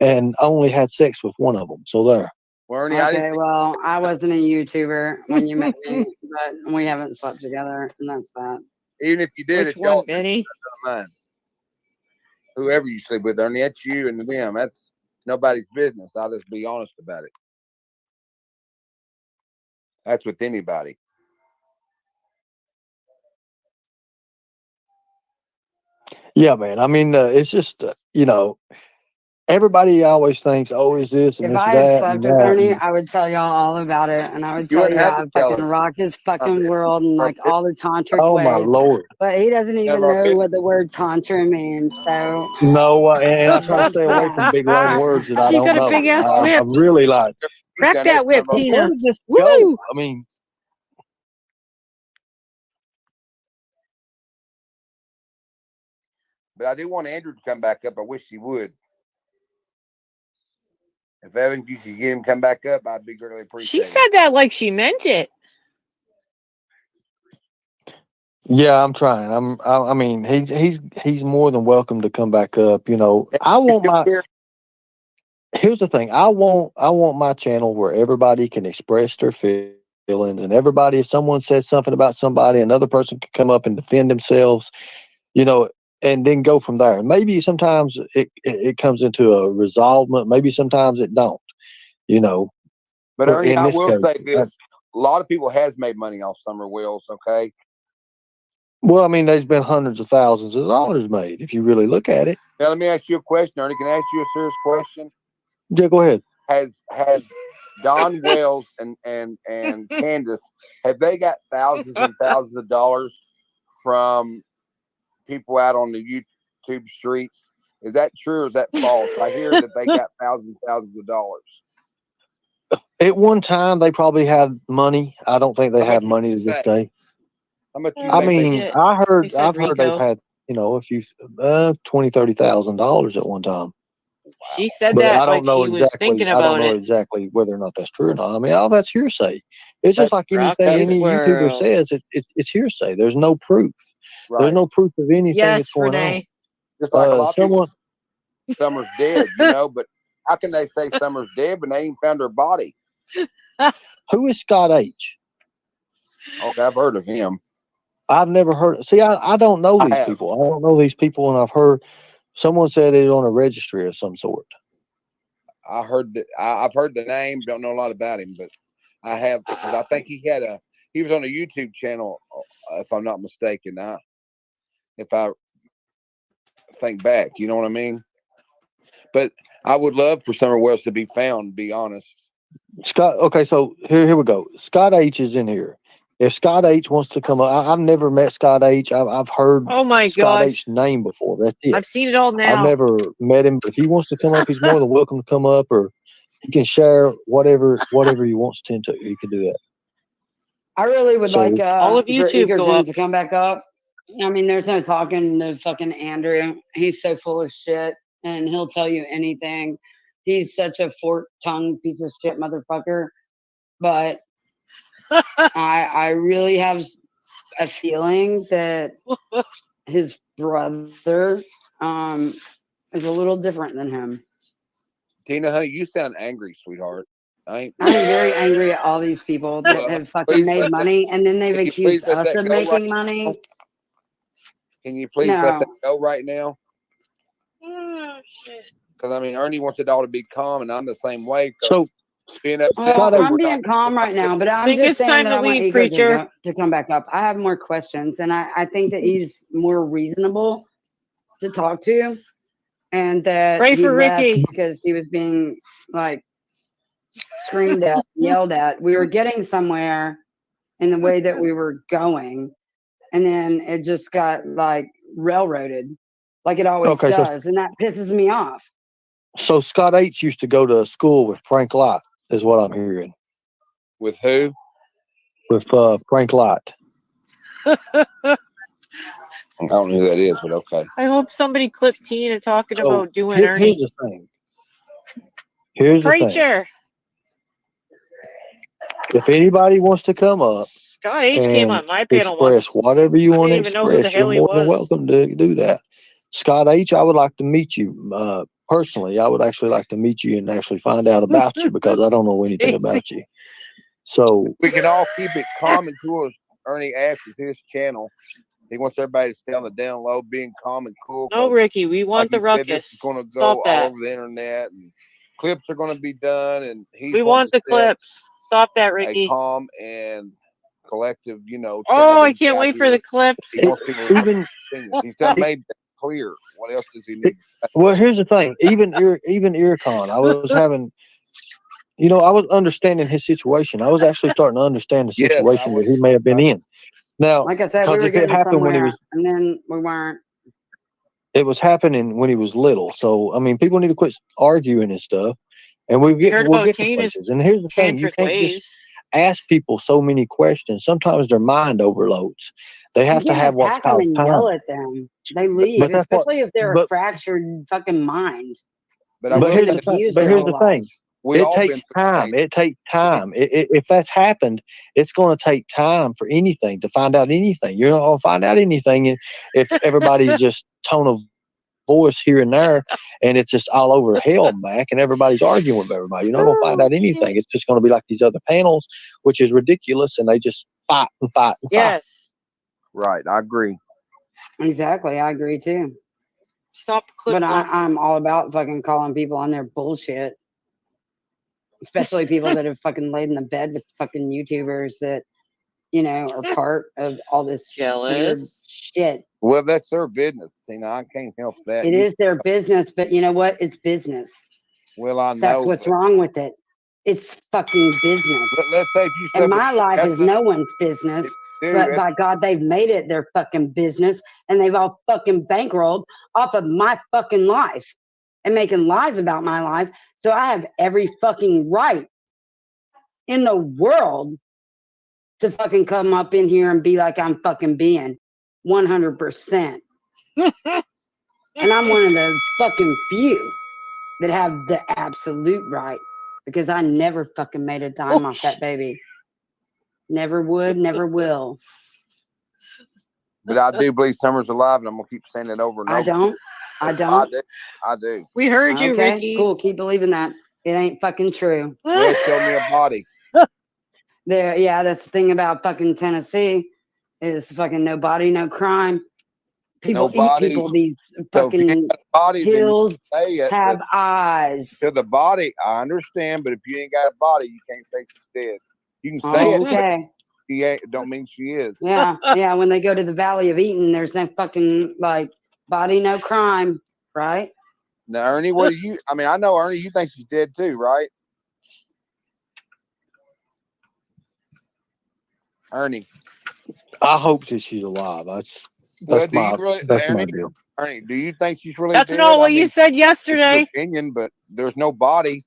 Speaker 1: and only had sex with one of them. So there.
Speaker 6: well, Ernie, I
Speaker 5: Okay,
Speaker 6: didn't.
Speaker 5: well, I wasn't a YouTuber when you met me, but we haven't slept together, and that's that.
Speaker 6: Even if you did,
Speaker 8: Which
Speaker 6: if y'all
Speaker 8: one, Benny?
Speaker 6: don't mind, whoever you sleep with, Ernie, that's you and them. That's nobody's business. I'll just be honest about it. That's with anybody.
Speaker 1: Yeah, man. It's just everybody always thinks, oh, is this and
Speaker 5: If
Speaker 1: this,
Speaker 5: I had
Speaker 1: that,
Speaker 5: slept
Speaker 1: and
Speaker 5: with
Speaker 1: that.
Speaker 5: Ernie,
Speaker 1: And,
Speaker 5: I would tell y'all all about it, and I would
Speaker 6: You
Speaker 5: tell
Speaker 6: wouldn't
Speaker 5: you
Speaker 6: have
Speaker 5: I
Speaker 6: to tell
Speaker 5: fucking
Speaker 6: us.
Speaker 5: rocked his fucking
Speaker 6: It's
Speaker 5: world and
Speaker 6: none
Speaker 5: like all the tantric
Speaker 1: oh my
Speaker 5: ways.
Speaker 1: Lord.
Speaker 5: But he doesn't
Speaker 6: of
Speaker 5: even
Speaker 6: our
Speaker 5: know
Speaker 6: business.
Speaker 5: what the word tantra means. So
Speaker 1: No, and I try to
Speaker 5: don't
Speaker 1: stay away from big long
Speaker 5: try.
Speaker 1: words that I
Speaker 8: She's
Speaker 1: don't
Speaker 8: got a
Speaker 1: know.
Speaker 8: big ass
Speaker 1: I'm
Speaker 8: whip.
Speaker 1: really like,
Speaker 6: He's
Speaker 8: Crack
Speaker 6: done
Speaker 8: that
Speaker 6: it,
Speaker 8: whip,
Speaker 6: none of our
Speaker 1: where
Speaker 8: Tina.
Speaker 1: did this
Speaker 8: Woo!
Speaker 1: go? I mean,
Speaker 6: But I do want Andrew to come back up. I wish he would. If Evan, you could get him come back up, I'd be greatly
Speaker 8: She
Speaker 6: appreciated.
Speaker 8: said that like she meant it.
Speaker 1: yeah, I'm trying. I mean, he's more than welcome to come back up. You know, I
Speaker 6: He's
Speaker 1: want
Speaker 6: still
Speaker 1: my.
Speaker 6: here.
Speaker 1: Here's the thing. I want my channel where everybody can express their feelings, and everybody, if someone says something about somebody, another person can come up and defend themselves. You know, and then go from there. Maybe sometimes it comes into a resolvement. Maybe sometimes it don't. You know,
Speaker 6: But
Speaker 1: but
Speaker 6: Ernie,
Speaker 1: in
Speaker 6: I
Speaker 1: this
Speaker 6: will
Speaker 1: case,
Speaker 6: say this: a lot of people has made money off summer wheels. Okay,
Speaker 1: well, I mean, there's been hundreds of thousands of dollars made if you really look at it.
Speaker 6: now let me ask you a question, Ernie. Can I ask you a serious question?
Speaker 1: Yeah, go ahead.
Speaker 6: Has Don Wells and Candace, have they got thousands and thousands of dollars from people out on the YouTube streets? Is that true or is that false? I hear that they got thousands of dollars.
Speaker 1: At one time, they probably had money. I don't think they
Speaker 6: How much
Speaker 1: have
Speaker 6: you
Speaker 1: money to this
Speaker 6: think?
Speaker 1: day.
Speaker 6: How much you
Speaker 8: Oh,
Speaker 1: I
Speaker 6: think they?
Speaker 1: mean,
Speaker 8: shit.
Speaker 1: I've
Speaker 8: They said
Speaker 1: heard they've
Speaker 8: Rico.
Speaker 1: had, you know, a few $20,000-$30,000 at one time.
Speaker 8: She said
Speaker 1: But
Speaker 8: that
Speaker 1: I don't
Speaker 8: like
Speaker 1: know
Speaker 8: she was
Speaker 1: exactly.
Speaker 8: thinking
Speaker 1: I don't
Speaker 8: about
Speaker 1: know
Speaker 8: it.
Speaker 1: exactly whether or not that's true or not. I mean, all that's hearsay. It's
Speaker 6: Hey,
Speaker 1: just like
Speaker 8: Rock
Speaker 1: anything
Speaker 8: his
Speaker 1: any YouTuber
Speaker 8: world.
Speaker 1: says. It's hearsay. There's no proof. There's
Speaker 6: right.
Speaker 1: no proof of anything
Speaker 8: Yes,
Speaker 1: that's going on.
Speaker 8: Renee.
Speaker 6: Just like a lot of
Speaker 1: Someone
Speaker 6: people, Summer's dead, you know. But how can they say Summer's dead when they ain't found her body?
Speaker 1: who is Scott H?
Speaker 6: Okay, I've heard of him.
Speaker 1: I've never heard. See, I don't know
Speaker 6: I
Speaker 1: these
Speaker 6: have.
Speaker 1: people. I don't know these people, and I've heard someone said it's on a registry of some sort.
Speaker 6: I heard that. I've heard the name. Don't know a lot about him, but I have because I think he was on a YouTube channel, if I'm not mistaken. If I think back, you know what I mean. But I would love for Summer Wells to be found. To be honest.
Speaker 1: Scott. Okay, so here we go. Scott H is in here. If Scott H wants to come up, I've never met Scott H. I've heard
Speaker 8: Oh my
Speaker 1: Scott
Speaker 8: God.
Speaker 1: H's name before. That's it.
Speaker 8: I've seen it all
Speaker 1: I've
Speaker 8: now.
Speaker 1: never met him. But if he wants to come up, he's more than welcome to come up, or he can share whatever he wants to. He can do that.
Speaker 5: I really would like
Speaker 8: All of
Speaker 5: for
Speaker 8: YouTube go
Speaker 5: Eagerton
Speaker 8: up.
Speaker 5: to come back up. I mean, there's no talking to fucking Andrew. He's so full of shit, and he'll tell you anything. He's such a fork-tongued piece of shit motherfucker. But I really have a feeling that his brother is a little different than him.
Speaker 6: Tina, honey, you sound angry, sweetheart.
Speaker 5: I'm very angry at all these people that have fucking
Speaker 6: Please
Speaker 5: made
Speaker 6: let that.
Speaker 5: money, and then they've
Speaker 6: Can you please
Speaker 5: accused
Speaker 6: let
Speaker 5: us
Speaker 6: that
Speaker 5: of
Speaker 6: go right
Speaker 5: making
Speaker 6: now?
Speaker 5: money.
Speaker 6: Can you please let that
Speaker 5: No,
Speaker 6: go right now?
Speaker 8: Oh, shit.
Speaker 6: Because I mean, Ernie wants it all to be calm, and I'm the same way. 'Cause
Speaker 1: So
Speaker 6: being upset
Speaker 5: well,
Speaker 1: Scott
Speaker 6: because
Speaker 1: H,
Speaker 5: I'm
Speaker 6: we're
Speaker 5: being
Speaker 6: not.
Speaker 5: calm right now, but
Speaker 8: I
Speaker 5: I'm
Speaker 8: think
Speaker 5: just
Speaker 8: it's
Speaker 5: saying
Speaker 8: time
Speaker 5: that
Speaker 8: to
Speaker 5: I want
Speaker 8: leave,
Speaker 5: Eagerton
Speaker 8: preacher.
Speaker 5: to come back up. I have more questions, and I think that he's more reasonable to talk to, and that
Speaker 8: Pray
Speaker 5: he
Speaker 8: for
Speaker 5: left
Speaker 8: Ricky.
Speaker 5: because he was being like screamed at, yelled at. We were getting somewhere in the way that we were going, and then it just got like railroaded, like it always
Speaker 1: okay,
Speaker 5: does, and that pisses me off.
Speaker 1: so Scott H used to go to school with Frank Lott, is what I'm hearing.
Speaker 6: With who?
Speaker 1: With Frank Lott.
Speaker 6: I don't know who that is, but okay.
Speaker 8: I hope somebody clipped Tina talking
Speaker 1: So
Speaker 8: about doing
Speaker 1: here's
Speaker 8: Ernie.
Speaker 1: the thing. Here's the thing.
Speaker 8: Preacher.
Speaker 1: If anybody wants to come up
Speaker 8: Scott H came
Speaker 1: and
Speaker 8: on my panel
Speaker 1: express
Speaker 8: once.
Speaker 1: whatever you
Speaker 8: I
Speaker 1: want to
Speaker 8: didn't even know who the
Speaker 1: express, you're
Speaker 8: hell he
Speaker 1: more than
Speaker 8: was.
Speaker 1: welcome to do that. Scott H, I would like to meet you personally. I would actually like to meet you and actually find out about you because I don't know anything
Speaker 8: Casey.
Speaker 1: about you. So
Speaker 6: We can all keep it calm and cool. As Ernie asks, is his channel. He wants everybody to stay on the down low, being calm and cool.
Speaker 8: No, Ricky, we want
Speaker 6: Like
Speaker 8: the
Speaker 6: he said, this is
Speaker 8: ruckus.
Speaker 6: going to
Speaker 8: Stop
Speaker 6: go all
Speaker 8: that.
Speaker 6: over the internet, and clips are going to be done. And he's
Speaker 8: We
Speaker 6: wanting
Speaker 8: want the
Speaker 6: to set
Speaker 8: clips. Stop that,
Speaker 6: a
Speaker 8: Ricky.
Speaker 6: calm and collective,
Speaker 8: Oh,
Speaker 6: channel
Speaker 8: I
Speaker 6: he's
Speaker 8: can't
Speaker 6: got
Speaker 8: wait for
Speaker 6: here.
Speaker 8: the clips.
Speaker 6: He wants people to
Speaker 1: even
Speaker 6: opinions. He's done made clear. What else does he need?
Speaker 1: Well, here's the thing. Even Earekon, I was having, I was understanding his situation. I was actually starting to understand the
Speaker 6: Yes, I
Speaker 1: situation
Speaker 6: was.
Speaker 1: that he may have been in. Now,
Speaker 5: Like I said, we
Speaker 1: because
Speaker 5: were
Speaker 1: if it
Speaker 5: getting
Speaker 1: happened when he
Speaker 5: somewhere,
Speaker 1: was,
Speaker 5: and then we weren't.
Speaker 1: it was happening when he was little. So I mean, people need to quit arguing and stuff, and
Speaker 8: We heard
Speaker 1: we'll
Speaker 8: about
Speaker 1: get to
Speaker 8: Tina's
Speaker 1: places. And here's the thing: you
Speaker 8: tantric
Speaker 1: can't just
Speaker 8: ways.
Speaker 1: ask people so many questions. Sometimes their mind overloads. They
Speaker 5: You
Speaker 1: have to
Speaker 5: can't
Speaker 1: have what's
Speaker 5: attack them
Speaker 1: called
Speaker 5: and
Speaker 1: time.
Speaker 5: yell at them. They leave,
Speaker 1: But that's what.
Speaker 5: especially if they're a
Speaker 1: But
Speaker 5: fractured fucking mind.
Speaker 6: But I
Speaker 5: That's
Speaker 1: but
Speaker 6: will
Speaker 5: been
Speaker 1: here's
Speaker 6: say,
Speaker 1: the thing.
Speaker 5: abused
Speaker 1: But
Speaker 5: their
Speaker 1: here's
Speaker 5: whole
Speaker 1: the
Speaker 5: life.
Speaker 1: thing.
Speaker 6: we
Speaker 1: It
Speaker 6: all been
Speaker 1: takes
Speaker 6: through
Speaker 1: time.
Speaker 6: change.
Speaker 1: It takes time. If that's happened, it's going to take time for anything to find out anything. You're not going to find out anything if everybody's just tone of voice here and there, and it's just all over hell back, and everybody's arguing with everybody. You're not going to find
Speaker 8: Oh,
Speaker 1: out anything.
Speaker 8: shit.
Speaker 1: It's just going to be like these other panels, which is ridiculous, and they just fight and fight and fight.
Speaker 8: Yes.
Speaker 6: Right, I agree.
Speaker 5: Exactly, I agree too.
Speaker 8: Stop clip
Speaker 5: But
Speaker 8: flopping.
Speaker 5: I'm all about fucking calling people on their bullshit, especially people that have fucking laid in the bed with fucking YouTubers that are part of all this weird
Speaker 8: Jealous.
Speaker 5: shit.
Speaker 6: Well, that's their business. I can't help that.
Speaker 5: It is their business, but you know what? It's business.
Speaker 6: Well, I know.
Speaker 5: That's what's wrong with it. It's fucking business.
Speaker 6: Let's say if you
Speaker 5: And
Speaker 6: slept with
Speaker 5: my life is
Speaker 6: Justin,
Speaker 5: no one's business.
Speaker 6: dude,
Speaker 5: But by God, they've made it their fucking business, and they've all fucking bankrolled off of my fucking life and making lies about my life. So I have every fucking right in the world to fucking come up in here and be like I'm fucking being 100%. And I'm one of the fucking few that have the absolute right, because I never fucking made a dime off that baby. Never would, never will.
Speaker 6: but I do believe Summer's alive, and I'm gonna keep saying it over and over.
Speaker 5: I don't. I
Speaker 6: I
Speaker 5: don't.
Speaker 6: do. I do.
Speaker 8: We heard you,
Speaker 5: Okay,
Speaker 8: Ricky.
Speaker 5: cool. Keep believing that. It ain't fucking true.
Speaker 6: Well, show me a body.
Speaker 5: There, yeah, that's the thing about fucking Tennessee is fucking no body, no crime. People
Speaker 6: No body.
Speaker 5: eat people. These
Speaker 6: So if you
Speaker 5: fucking
Speaker 6: ain't got a body, then you
Speaker 5: hills
Speaker 6: can say it.
Speaker 5: have
Speaker 6: But
Speaker 5: eyes.
Speaker 6: to the body, I understand. But if you ain't got a body, you can't say she's dead. You can say it, but
Speaker 5: Okay.
Speaker 6: she ain't. Don't mean she is.
Speaker 5: Yeah, yeah. When they go to the Valley of Eaton, there's no fucking like body, no crime, right?
Speaker 6: Now, Ernie, what do you? I mean, I know Ernie. You think she's dead too, right? Ernie.
Speaker 1: I hope that she's alive. That's
Speaker 6: Well, do you
Speaker 1: my
Speaker 6: really,
Speaker 1: that's my
Speaker 6: Ernie?
Speaker 1: deal.
Speaker 6: Ernie, do you think she's really
Speaker 8: That's
Speaker 6: dead?
Speaker 8: not what
Speaker 6: I
Speaker 8: you
Speaker 6: mean,
Speaker 8: said
Speaker 6: it's your
Speaker 8: yesterday.
Speaker 6: opinion, but there's no body.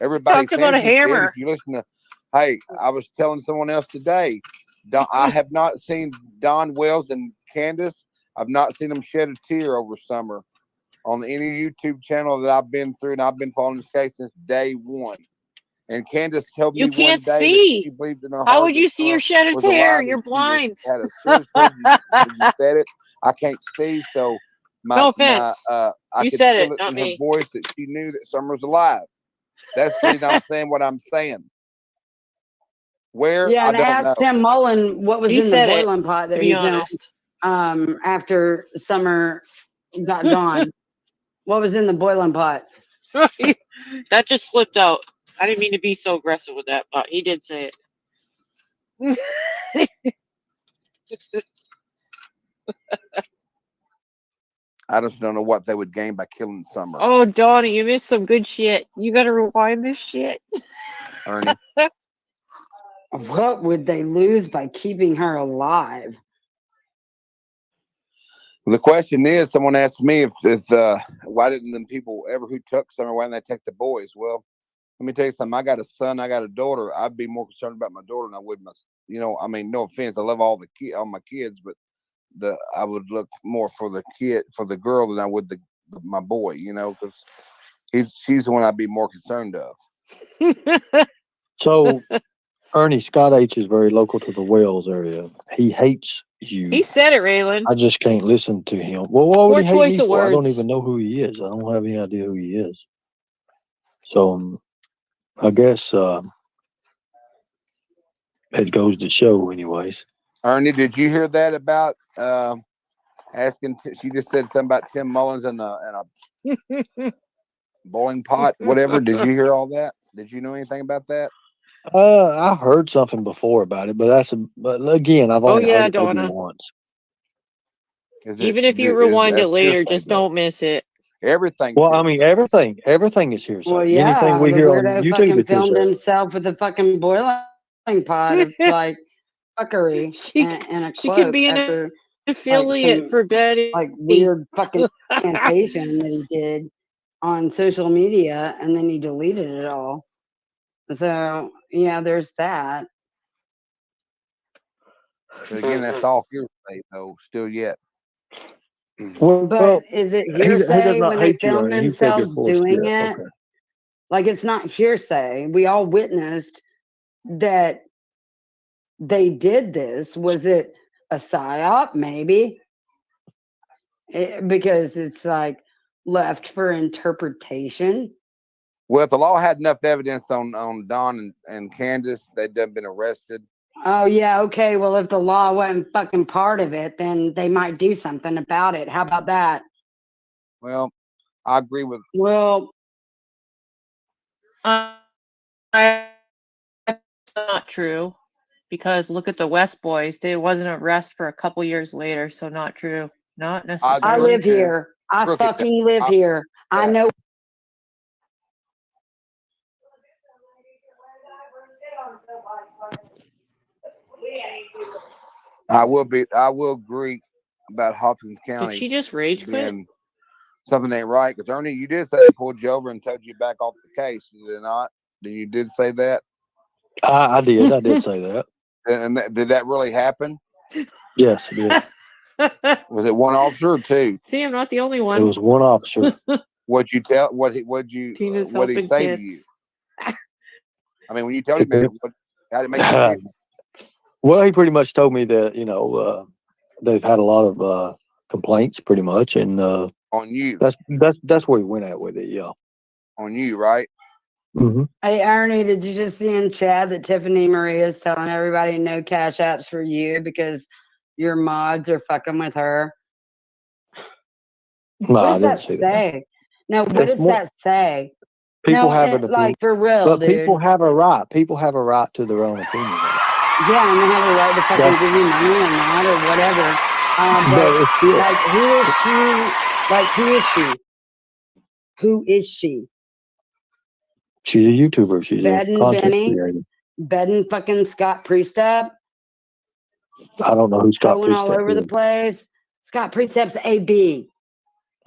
Speaker 6: Everybody
Speaker 8: Talked about
Speaker 6: says
Speaker 8: a
Speaker 6: she's dead.
Speaker 8: hammer.
Speaker 6: If you listen to, hey, I was telling someone else today. I have not seen Don Wells and Candace. I've not seen them shed a tear over summer on any YouTube channel that I've been through, and I've been following this case since day one. And Candace told
Speaker 8: You
Speaker 6: me one
Speaker 8: can't
Speaker 6: day that
Speaker 8: see.
Speaker 6: she believed in her
Speaker 8: How
Speaker 6: heart
Speaker 8: would
Speaker 6: that
Speaker 8: you see
Speaker 6: Summer
Speaker 8: her shed a
Speaker 6: was
Speaker 8: tear?
Speaker 6: alive,
Speaker 8: You're
Speaker 6: and she
Speaker 8: blind.
Speaker 6: had a serious problem. You said it. I can't see, so
Speaker 8: No offense.
Speaker 6: I
Speaker 8: You
Speaker 6: could
Speaker 8: said
Speaker 6: feel
Speaker 8: it,
Speaker 6: it
Speaker 8: not
Speaker 6: in her
Speaker 8: me.
Speaker 6: voice that she knew that Summer was alive. That's the reason I'm saying what I'm saying. Where
Speaker 5: Yeah,
Speaker 6: I
Speaker 5: and
Speaker 6: don't
Speaker 5: ask
Speaker 6: know.
Speaker 5: Tim Mullen what was
Speaker 8: He
Speaker 5: in the
Speaker 8: said it,
Speaker 5: boiling pot
Speaker 8: to
Speaker 5: that
Speaker 8: be
Speaker 5: he found
Speaker 8: honest.
Speaker 5: after Summer got gone. What was in the boiling pot?
Speaker 8: That just slipped out. I didn't mean to be so aggressive with that, but he did say it.
Speaker 6: I just don't know what they would gain by killing Summer.
Speaker 8: Oh, Donnie, you missed some good shit. You gotta rewind this shit.
Speaker 6: Ernie.
Speaker 5: What would they lose by keeping her alive?
Speaker 6: The question is, someone asked me if why didn't them people ever who took Summer, why didn't they take the boys? Well, let me tell you something. I got a son, I got a daughter. I'd be more concerned about my daughter than I would my. I mean, no offense, I love all my kids, but I would look more for the girl than I would my boy. Because she's the one I'd be more concerned of.
Speaker 1: So, Ernie, Scott H is very local to the Wells area. He hates you.
Speaker 8: He said it, Raylan.
Speaker 1: I just can't listen to him. Well, what would
Speaker 8: Poor
Speaker 1: he hate
Speaker 8: choice
Speaker 1: me
Speaker 8: of
Speaker 1: for? I don't
Speaker 8: words.
Speaker 1: even know who he is. I don't have any idea who he is. So, I guess it goes to show, anyways.
Speaker 6: Ernie, did you hear that about asking? She just said something about Tim Mullins and a boiling pot, whatever. Did you hear all that? Did you know anything about that?
Speaker 1: I heard something before about it, but but again, I've only heard it maybe
Speaker 8: Donna.
Speaker 1: once.
Speaker 8: Even if you rewind it later, just don't miss it.
Speaker 6: Everything.
Speaker 1: Well, I mean, everything is hearsay.
Speaker 4: Well,
Speaker 1: Anything
Speaker 4: yeah,
Speaker 1: we
Speaker 4: the
Speaker 1: hear on
Speaker 4: weirdo
Speaker 1: YouTube
Speaker 4: fucking
Speaker 1: is
Speaker 4: filmed
Speaker 1: hearsay.
Speaker 4: himself with a fucking boiling pot of like fuckery and a
Speaker 8: She can
Speaker 4: cloak
Speaker 8: be an
Speaker 4: after
Speaker 8: affiliate
Speaker 4: some
Speaker 8: for Betty.
Speaker 4: like weird fucking incantation that he did on social media, and then he deleted it all. So yeah, there's that.
Speaker 6: But again, that's all hearsay, though. Still yet.
Speaker 4: But is it
Speaker 1: he does
Speaker 4: hearsay
Speaker 1: not
Speaker 4: when they
Speaker 1: hate you,
Speaker 4: film
Speaker 1: Ernie. He said you're
Speaker 4: themselves
Speaker 1: full of
Speaker 4: doing
Speaker 1: shit.
Speaker 4: it?
Speaker 1: Okay.
Speaker 4: Like it's not hearsay. We all witnessed that they did this. Was it a psyop? Maybe. Because it's like left for interpretation.
Speaker 6: Well, if the law had enough evidence on Don and Candace, they'd done been arrested.
Speaker 4: Oh yeah, okay. Well, if the law wasn't fucking part of it, then they might do something about it. How about that?
Speaker 6: Well, I agree with.
Speaker 4: Well,
Speaker 8: That's not true, because look at the West Boys. They wasn't arrested for a couple years later, so not true. Not necessarily.
Speaker 4: I live here. I fucking live here. I know.
Speaker 6: I will agree about Hopkins County.
Speaker 8: Did she just rage quit?
Speaker 6: And something ain't right, because Ernie, you did say they pulled you over and told you back off the case, did it not? You did say that.
Speaker 1: I did say that.
Speaker 6: And did that really happen?
Speaker 1: Yes, it did.
Speaker 6: Was it one officer or two?
Speaker 8: See, I'm not the only one.
Speaker 1: It was one officer.
Speaker 6: What'd you tell? What'd he
Speaker 8: Tina's
Speaker 6: say
Speaker 8: helping
Speaker 6: to
Speaker 8: kids.
Speaker 6: you? I mean, when you told him that, how did it make you feel?
Speaker 1: Well, he pretty much told me that they've had a lot of complaints, pretty much, and
Speaker 6: On you.
Speaker 1: That's where he went at with it. Yeah.
Speaker 6: On you, right?
Speaker 1: Mm-hmm.
Speaker 4: Hey, Ernie, did you just see in chat that Tiffany Marie is telling everybody no cash apps for you because your mods are fucking with her?
Speaker 1: No,
Speaker 4: What
Speaker 1: I
Speaker 4: does
Speaker 1: didn't
Speaker 4: that
Speaker 1: see that.
Speaker 4: say? No, what
Speaker 1: It's
Speaker 4: does
Speaker 1: more-
Speaker 4: that say?
Speaker 1: People
Speaker 4: No,
Speaker 1: have an
Speaker 4: like
Speaker 1: opinion,
Speaker 4: for real,
Speaker 1: but
Speaker 4: dude.
Speaker 1: people have a right. People have a right to their own opinion.
Speaker 4: Yeah, and they have a right to fucking give you money or not or whatever. But
Speaker 1: it's still-
Speaker 4: like, who is she? Like, who is she? Who is she?
Speaker 1: She's a YouTuber. She's a
Speaker 4: Bedding
Speaker 1: content
Speaker 4: Benny?
Speaker 1: creator.
Speaker 4: Bedding fucking Scott Priestap?
Speaker 1: I don't know who Scott
Speaker 4: Going all
Speaker 1: Priestap
Speaker 4: over the
Speaker 1: is.
Speaker 4: place? Scott Priestap's AB.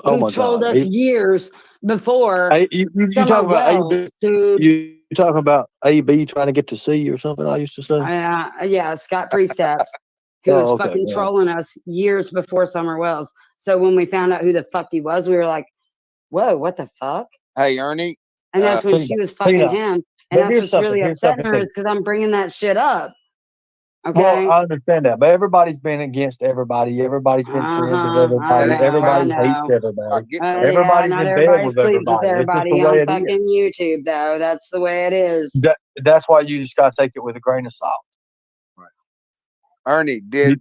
Speaker 1: Oh
Speaker 4: Who
Speaker 1: my
Speaker 4: told
Speaker 1: God!
Speaker 4: us years before
Speaker 1: Hey, you
Speaker 4: Summer
Speaker 1: talking about
Speaker 4: Wells,
Speaker 1: AB?
Speaker 4: dude.
Speaker 1: You talking about AB trying to get to C or something? I used to say.
Speaker 4: Yeah, Scott Priestap, who
Speaker 1: Oh,
Speaker 4: was
Speaker 1: okay,
Speaker 4: fucking
Speaker 1: yeah.
Speaker 4: trolling us years before Summer Wells. So when we found out who the fuck he was, we were like, whoa, what the fuck?
Speaker 6: Hey, Ernie.
Speaker 4: And that's when she was fucking
Speaker 1: Tina,
Speaker 4: him.
Speaker 1: but
Speaker 4: And that's
Speaker 1: here's
Speaker 4: what's
Speaker 1: something,
Speaker 4: really
Speaker 1: here's
Speaker 4: upsetting
Speaker 1: something,
Speaker 4: her is because I'm bringing that shit up. Okay.
Speaker 1: Well, I understand that, but everybody's been against everybody. Everybody's been friends with everybody. Everybody hates everybody. Everybody's
Speaker 4: not
Speaker 1: in bed
Speaker 4: everybody
Speaker 1: with
Speaker 4: sleeps with
Speaker 1: everybody. It's just the
Speaker 4: everybody
Speaker 1: way
Speaker 4: on
Speaker 1: it is.
Speaker 4: fucking YouTube, though. That's the way it is.
Speaker 1: That's why you just got to take it with a grain of salt.
Speaker 6: Ernie, did
Speaker 1: you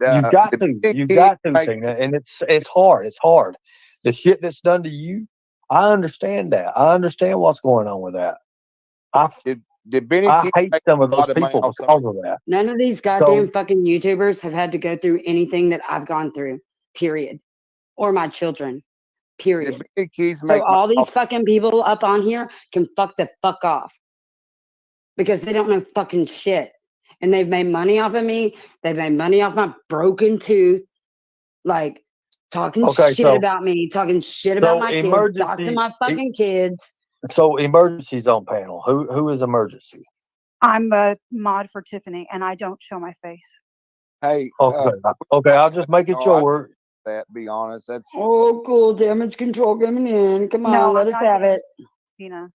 Speaker 1: got to, Tina, and it's hard. It's hard. The shit that's done to you, I understand that. I understand what's going on with that.
Speaker 6: Did Benny
Speaker 1: I hate some of those people because of that.
Speaker 4: None of these goddamn fucking YouTubers have had to go through anything that I've gone through, period. Or my children, period. So all these fucking people up on here can fuck the fuck off. Because they don't know fucking shit. And they've made money off of me. They've made money off my broken tooth. Like, talking shit about me, talking shit about my kids, doxing my fucking kids.
Speaker 1: So emergency's on panel. Who is emergency?
Speaker 10: I'm a mod for Tiffany, and I don't show my face.
Speaker 6: Hey.
Speaker 1: Okay. I'll just make it sure.
Speaker 6: That be honest. That's
Speaker 4: oh cool. Damage control coming in. Come on,
Speaker 10: No,
Speaker 4: let us have it.
Speaker 10: Tina.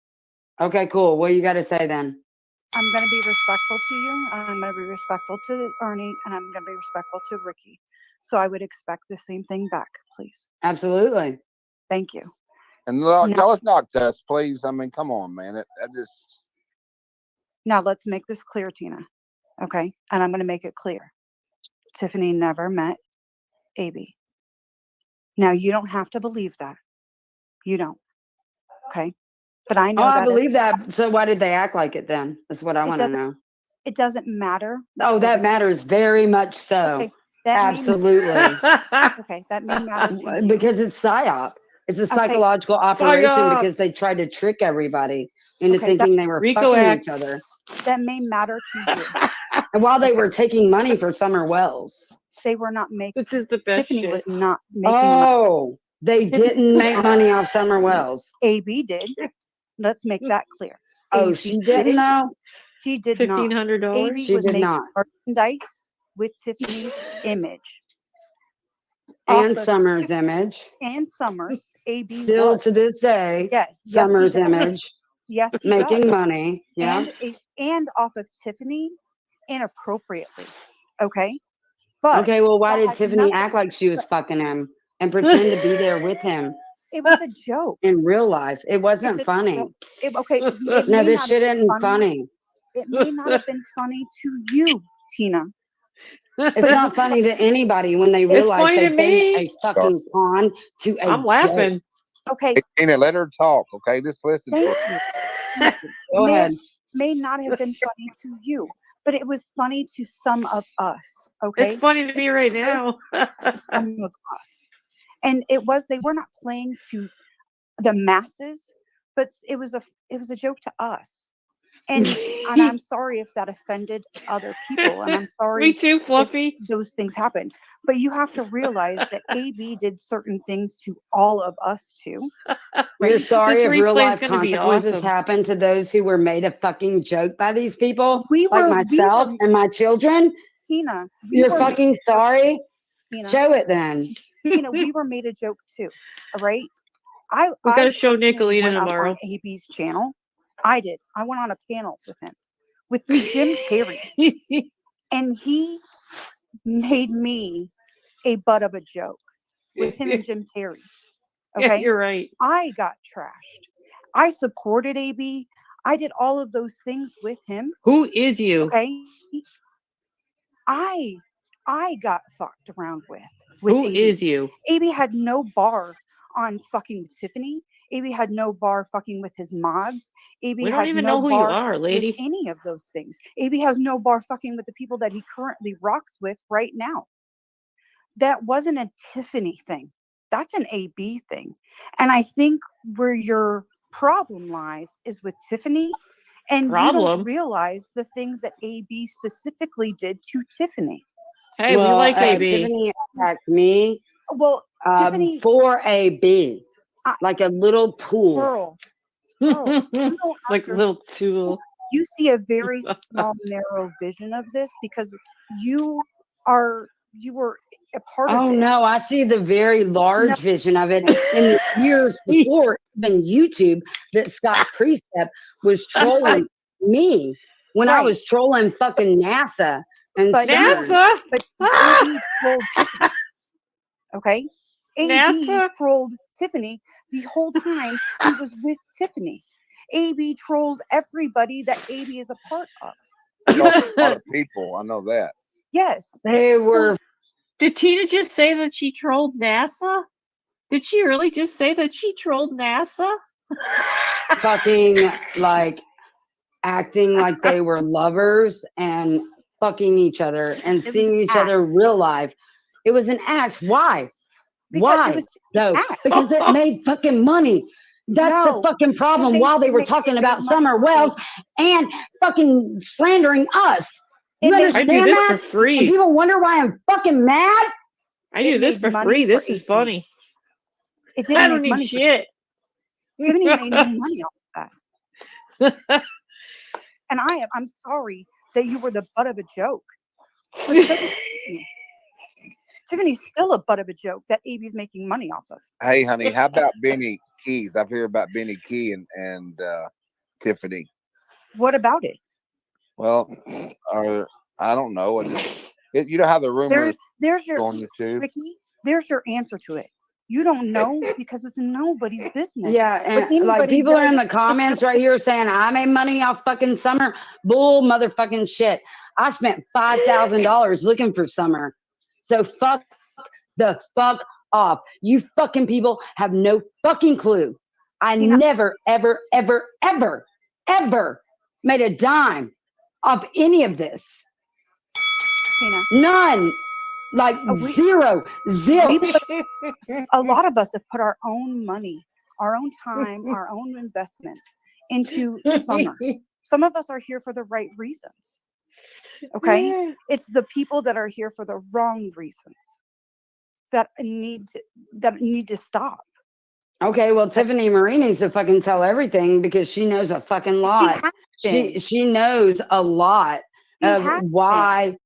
Speaker 4: Okay, cool. What you got to say then?
Speaker 10: I'm going to be respectful to you. I'm going to be respectful to Ernie, and I'm going to be respectful to Ricky. So I would expect the same thing back, please.
Speaker 4: Absolutely.
Speaker 10: Thank you.
Speaker 6: And let's not cuss, please. I mean, come on, man. I just.
Speaker 10: Now let's make this clear, Tina. Okay, and I'm going to make it clear. Tiffany never met AB. Now you don't have to believe that. You don't. Okay, but I know.
Speaker 4: I believe that. So why did they act like it then? That's what I want to know.
Speaker 10: It doesn't matter.
Speaker 4: Oh, that matters very much so.
Speaker 10: Okay.
Speaker 5: Absolutely.
Speaker 10: Okay, that may matter to you.
Speaker 5: Because it's psyop. It's a
Speaker 10: Okay.
Speaker 5: psychological operation
Speaker 8: Psyop.
Speaker 5: because they tried to trick everybody into
Speaker 10: Okay,
Speaker 5: thinking they were
Speaker 8: Rico
Speaker 5: fucking
Speaker 8: X.
Speaker 5: each other.
Speaker 10: That may matter to you.
Speaker 5: And while they were taking money for Summer Wells.
Speaker 10: They were not making.
Speaker 8: This is the best
Speaker 10: Tiffany
Speaker 8: shit.
Speaker 10: was not making money.
Speaker 5: Oh, they didn't make money off Summer Wells.
Speaker 10: AB did. Let's make that clear.
Speaker 5: Oh,
Speaker 10: AB
Speaker 5: she didn't know?
Speaker 10: She did not.
Speaker 8: $1,500.
Speaker 10: AB
Speaker 5: She
Speaker 10: was
Speaker 5: did
Speaker 10: making
Speaker 5: not.
Speaker 10: merchandise with Tiffany's image.
Speaker 5: And
Speaker 10: Off of-
Speaker 5: Summer's image.
Speaker 10: And Summer's. AB
Speaker 5: Still
Speaker 10: was.
Speaker 5: to this day,
Speaker 10: Yes.
Speaker 5: Summer's
Speaker 10: yes, he does.
Speaker 5: image.
Speaker 10: Yes, he
Speaker 5: Making
Speaker 10: does.
Speaker 5: money. Yeah.
Speaker 10: And off of Tiffany inappropriately. Okay. But
Speaker 5: Okay, well, why
Speaker 10: that
Speaker 5: did
Speaker 10: had
Speaker 5: Tiffany
Speaker 10: nothing-
Speaker 5: act like she was fucking him and pretend to be there with him
Speaker 10: It was a joke.
Speaker 5: in real life? It wasn't
Speaker 10: It's a
Speaker 5: funny.
Speaker 10: joke. Okay. It
Speaker 5: No,
Speaker 10: may
Speaker 5: this
Speaker 10: not
Speaker 5: shit
Speaker 10: have been
Speaker 5: isn't funny.
Speaker 10: It may not have been funny to you, Tina.
Speaker 5: It's not funny to anybody when they
Speaker 8: It's
Speaker 5: realize
Speaker 8: funny to
Speaker 5: they've been a
Speaker 8: me.
Speaker 5: fucking pawn to a
Speaker 8: I'm laughing.
Speaker 10: Okay.
Speaker 6: Hey, Tina, let her talk, okay? Just listen
Speaker 10: Thank
Speaker 6: to her.
Speaker 10: you. Thank you.
Speaker 5: Go ahead.
Speaker 10: May not have been funny to you, but it was funny to some of us. Okay.
Speaker 8: It's funny to me right now.
Speaker 10: Some of us. And they were not playing to the masses, but it was a joke to us. And I'm sorry if that offended other people, and I'm sorry.
Speaker 8: Me too, Fluffy.
Speaker 10: Those things happened, but you have to realize that AB did certain things to all of us too.
Speaker 5: We're sorry
Speaker 8: This
Speaker 5: if real
Speaker 8: replay's
Speaker 5: life
Speaker 8: gonna be
Speaker 5: consequences
Speaker 8: awesome.
Speaker 5: happen to those who were made a fucking joke by these people,
Speaker 10: We
Speaker 5: like
Speaker 10: were-
Speaker 5: myself and my children.
Speaker 10: Tina,
Speaker 5: You're fucking sorry?
Speaker 10: Tina,
Speaker 5: Show it then.
Speaker 10: Tina, we were made a joke too. All right. I
Speaker 8: gotta show
Speaker 10: personally
Speaker 8: Nicolina
Speaker 10: went up
Speaker 8: tomorrow.
Speaker 10: on AB's channel. I did. I went on a panel with him, with Jim Carrey, and he made me a butt of a joke with him and Jim Carrey.
Speaker 8: Yeah,
Speaker 10: Okay,
Speaker 8: you're right.
Speaker 10: I got trashed. I supported AB. I did all of those things with him.
Speaker 8: Who is you?
Speaker 10: Okay, I got fucked around with.
Speaker 8: Who
Speaker 10: AB.
Speaker 8: is you?
Speaker 10: AB had no bar on fucking with Tiffany. AB had no bar fucking with his mods. AB
Speaker 8: We
Speaker 10: had
Speaker 8: don't even
Speaker 10: no
Speaker 8: know who you
Speaker 10: bar
Speaker 8: are,
Speaker 10: with
Speaker 8: lady.
Speaker 10: any of those things. AB has no bar fucking with the people that he currently rocks with right now. That wasn't a Tiffany thing. That's an AB thing. And I think where your problem lies is with Tiffany, and you
Speaker 8: Problem?
Speaker 10: don't realize the things that AB specifically did to Tiffany.
Speaker 8: Hey, we like AB.
Speaker 5: Tiffany attacked me
Speaker 10: Well, Tiffany,
Speaker 5: for AB, like a little tool.
Speaker 10: girl, you don't
Speaker 8: Like little tool.
Speaker 10: You see a very small, narrow vision of this because you were a part of
Speaker 5: Oh
Speaker 10: it.
Speaker 5: no, I see the very large vision of it in the years before even YouTube that Scott Precept was trolling me when I was trolling fucking NASA and
Speaker 10: But
Speaker 5: CERN.
Speaker 8: NASA?
Speaker 10: But AB trolled Tiffany. Okay? AB
Speaker 8: NASA?
Speaker 10: trolled Tiffany the whole time he was with Tiffany. AB trolls everybody that AB is a part of.
Speaker 6: A lot of people, I know that.
Speaker 10: Yes.
Speaker 5: They were.
Speaker 8: Did Tina just say that she trolled NASA? Did she really just say that she trolled NASA?
Speaker 5: Fucking like acting like they were lovers and fucking each other and seeing each other real life. It was an act. Why? Why? No, because it made fucking money. That's the fucking problem. While they were talking about Summer Wells and fucking slandering us. You understand
Speaker 8: I do this
Speaker 5: that?
Speaker 8: for free.
Speaker 5: And people wonder why I'm fucking mad?
Speaker 8: I do this for free. This is funny.
Speaker 10: It
Speaker 8: I don't need shit.
Speaker 10: Tiffany made no money off of that. And I'm sorry that you were the butt of a joke. Tiffany's still a butt of a joke that AB's making money off of.
Speaker 6: Hey, honey, how about Benny Keys? I've heard about Benny Key and Tiffany.
Speaker 10: What about it?
Speaker 6: Well, I don't know. You know how the rumors
Speaker 10: there's your
Speaker 6: on YouTube.
Speaker 10: Ricky. There's your answer to it. You don't know because it's nobody's business.
Speaker 5: Yeah, and like people are in the comments right here saying I made money off fucking Summer. Bull motherfucking shit. I spent $5,000 looking for Summer. So fuck the fuck off. You fucking people have no fucking clue. I never, ever, ever, ever, ever made a dime off any of this.
Speaker 10: Tina.
Speaker 5: None. Like
Speaker 10: We-
Speaker 5: zero.
Speaker 10: A lot of us have put our own money, our own time, our own investments into summer. Some of us are here for the right reasons. Okay?
Speaker 8: Yeah.
Speaker 10: It's the people that are here for the wrong reasons that need to stop.
Speaker 5: Okay, well, Tiffany Marie needs to fucking tell everything because she knows a fucking lot. She knows a lot of why.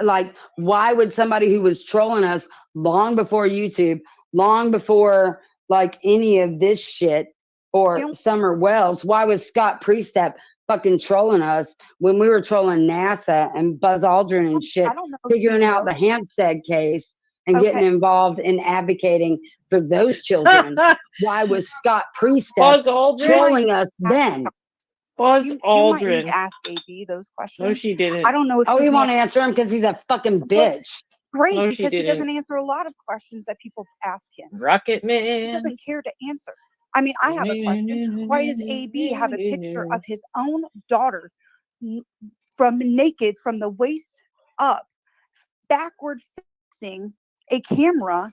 Speaker 5: Like, why would somebody who was trolling us long before YouTube, long before like any of this shit or Summer Wells, why was Scott Priestep fucking trolling us when we were trolling NASA and Buzz Aldrin and shit, figuring out the Hampstead case and getting involved in advocating for those children? Why was Scott Priestep trolling us then?
Speaker 8: Buzz
Speaker 10: You
Speaker 8: Aldrin.
Speaker 10: might need to ask AB those questions.
Speaker 8: No, she didn't.
Speaker 10: I don't know if
Speaker 5: he won't answer him because he's a fucking bitch.
Speaker 10: Great,
Speaker 8: No, she
Speaker 10: because he doesn't
Speaker 8: didn't.
Speaker 10: answer a lot of questions that people ask him.
Speaker 8: Rocket
Speaker 10: He
Speaker 8: Man.
Speaker 10: doesn't care to answer. I mean, I have a question. Why does AB have a picture of his own daughter from naked from the waist up, backward facing a camera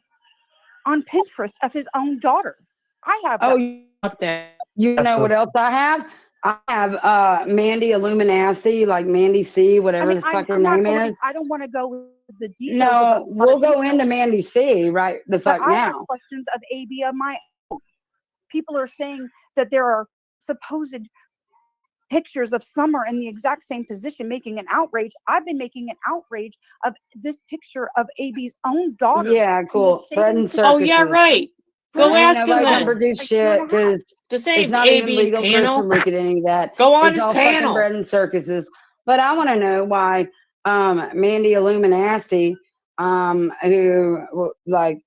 Speaker 10: on Pinterest of his own daughter? I have
Speaker 5: that. You know what else I have? I have Mandy Illuminati, like Mandy C, whatever the fuck her name is.
Speaker 10: I don't want to go with the details.
Speaker 5: No, we'll go into Mandy C right the fuck
Speaker 10: but I have
Speaker 5: now.
Speaker 10: questions of AB of my own. People are saying that there are supposed pictures of Summer in the exact same position, making an outrage. I've been making an outrage of this picture of AB's own daughter.
Speaker 5: Yeah, cool. Bread and circuses.
Speaker 8: Oh yeah, right. Go
Speaker 5: Ain't
Speaker 8: ask him
Speaker 5: nobody gonna
Speaker 8: then.
Speaker 5: produce shit because
Speaker 8: This
Speaker 5: it's
Speaker 8: ain't
Speaker 5: not even
Speaker 8: AB's
Speaker 5: legal for us to
Speaker 8: panel.
Speaker 5: look at any of that.
Speaker 8: Go on
Speaker 5: It's
Speaker 8: his
Speaker 5: all fucking
Speaker 8: panel.
Speaker 5: bread and circuses. But I want to know why Mandy Illuminati, who like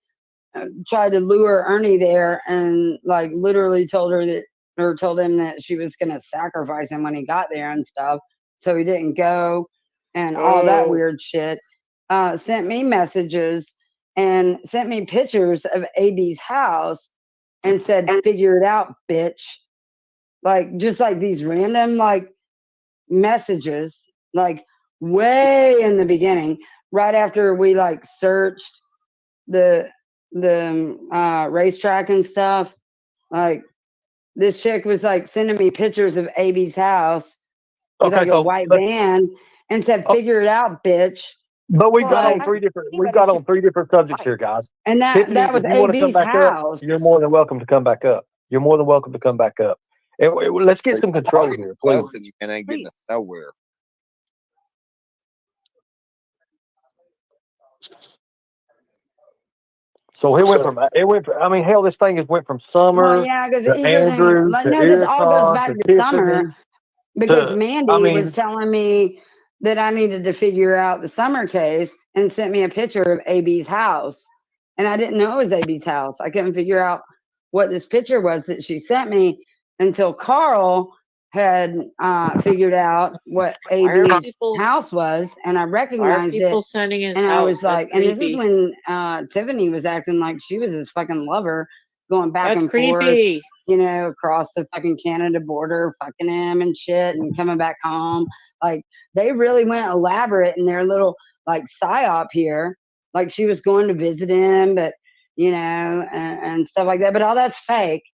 Speaker 5: tried to lure Ernie there and like literally told him that she was gonna sacrifice him when he got there and stuff, so he didn't go and all that weird shit. Sent me messages and sent me pictures of AB's house and said, "Figure it out, bitch." Like just like these random like messages, like way in the beginning, right after we like searched the racetrack and stuff. Like this chick was like sending me pictures of AB's house with like a white van and said, "Figure it out, bitch."
Speaker 1: But we've got
Speaker 5: Like,
Speaker 1: on three different subjects here, guys.
Speaker 5: and
Speaker 1: Tiffany,
Speaker 5: that was
Speaker 1: if you want to come
Speaker 5: AB's
Speaker 1: back
Speaker 5: house.
Speaker 1: up, you're more than welcome to come back up. You're more than welcome to come back up. Let's get some control here, please.
Speaker 6: And ain't getting us nowhere.
Speaker 1: So it went from. I mean, hell, this thing has went from Summer
Speaker 5: Well, yeah, because
Speaker 1: to Andrew
Speaker 5: like
Speaker 1: to
Speaker 5: no, this all goes
Speaker 1: Earekon
Speaker 5: back
Speaker 1: to
Speaker 5: to
Speaker 1: Tiffany.
Speaker 5: Summer because Mandy
Speaker 1: I mean,
Speaker 5: was telling me that I needed to figure out the Summer case and sent me a picture of AB's house, and I didn't know it was AB's house. I couldn't figure out what this picture was that she sent me until Carl had figured out what AB's house was, and I recognized it.
Speaker 8: Sending his
Speaker 5: And I
Speaker 8: house?
Speaker 5: was like,
Speaker 8: That's
Speaker 5: and this is
Speaker 8: creepy.
Speaker 5: when Tiffany was acting like she was his fucking lover, going back
Speaker 8: That's
Speaker 5: and
Speaker 8: creepy.
Speaker 5: forth, you know, across the fucking Canada border, fucking him and shit, and coming back home. Like they really went elaborate in their little like psyop here. Like she was going to visit him, but you know, and stuff like that. But all that's fake.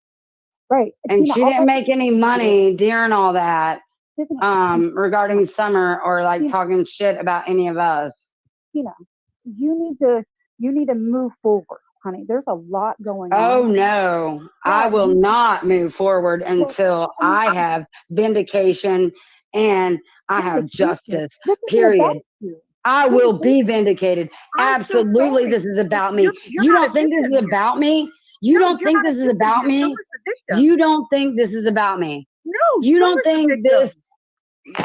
Speaker 10: Right.
Speaker 5: And she didn't make any money during all that regarding Summer or like talking shit about any of us.
Speaker 10: Tina, you need to move forward, honey. There's a lot going on.
Speaker 5: Oh no, I will not move forward until I have vindication and I have justice. Period. I will be vindicated. Absolutely, this is about me. You don't think this is about me? You don't think this is about me? You don't think this is about me?
Speaker 10: No.
Speaker 5: You don't think this?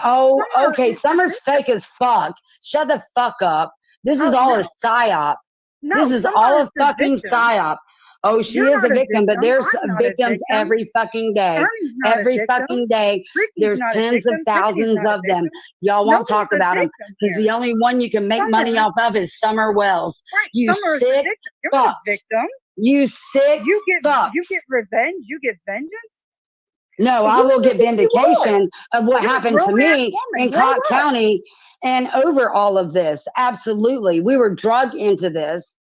Speaker 5: Oh, okay. Summer's fake as fuck. Shut the fuck up. This is all a psyop. This is all a fucking psyop. Oh, she is a victim, but there's victims every fucking day. Every fucking day, there's tens of thousands of them. Y'all won't talk about them because the only one you can make money off of is Summer Wells. You sick fucks. You sick fucks.
Speaker 10: You get revenge. You get vengeance.
Speaker 4: No, I will get vindication of what happened to me in Cobb County and over all of this. Absolutely. We were drugged into this.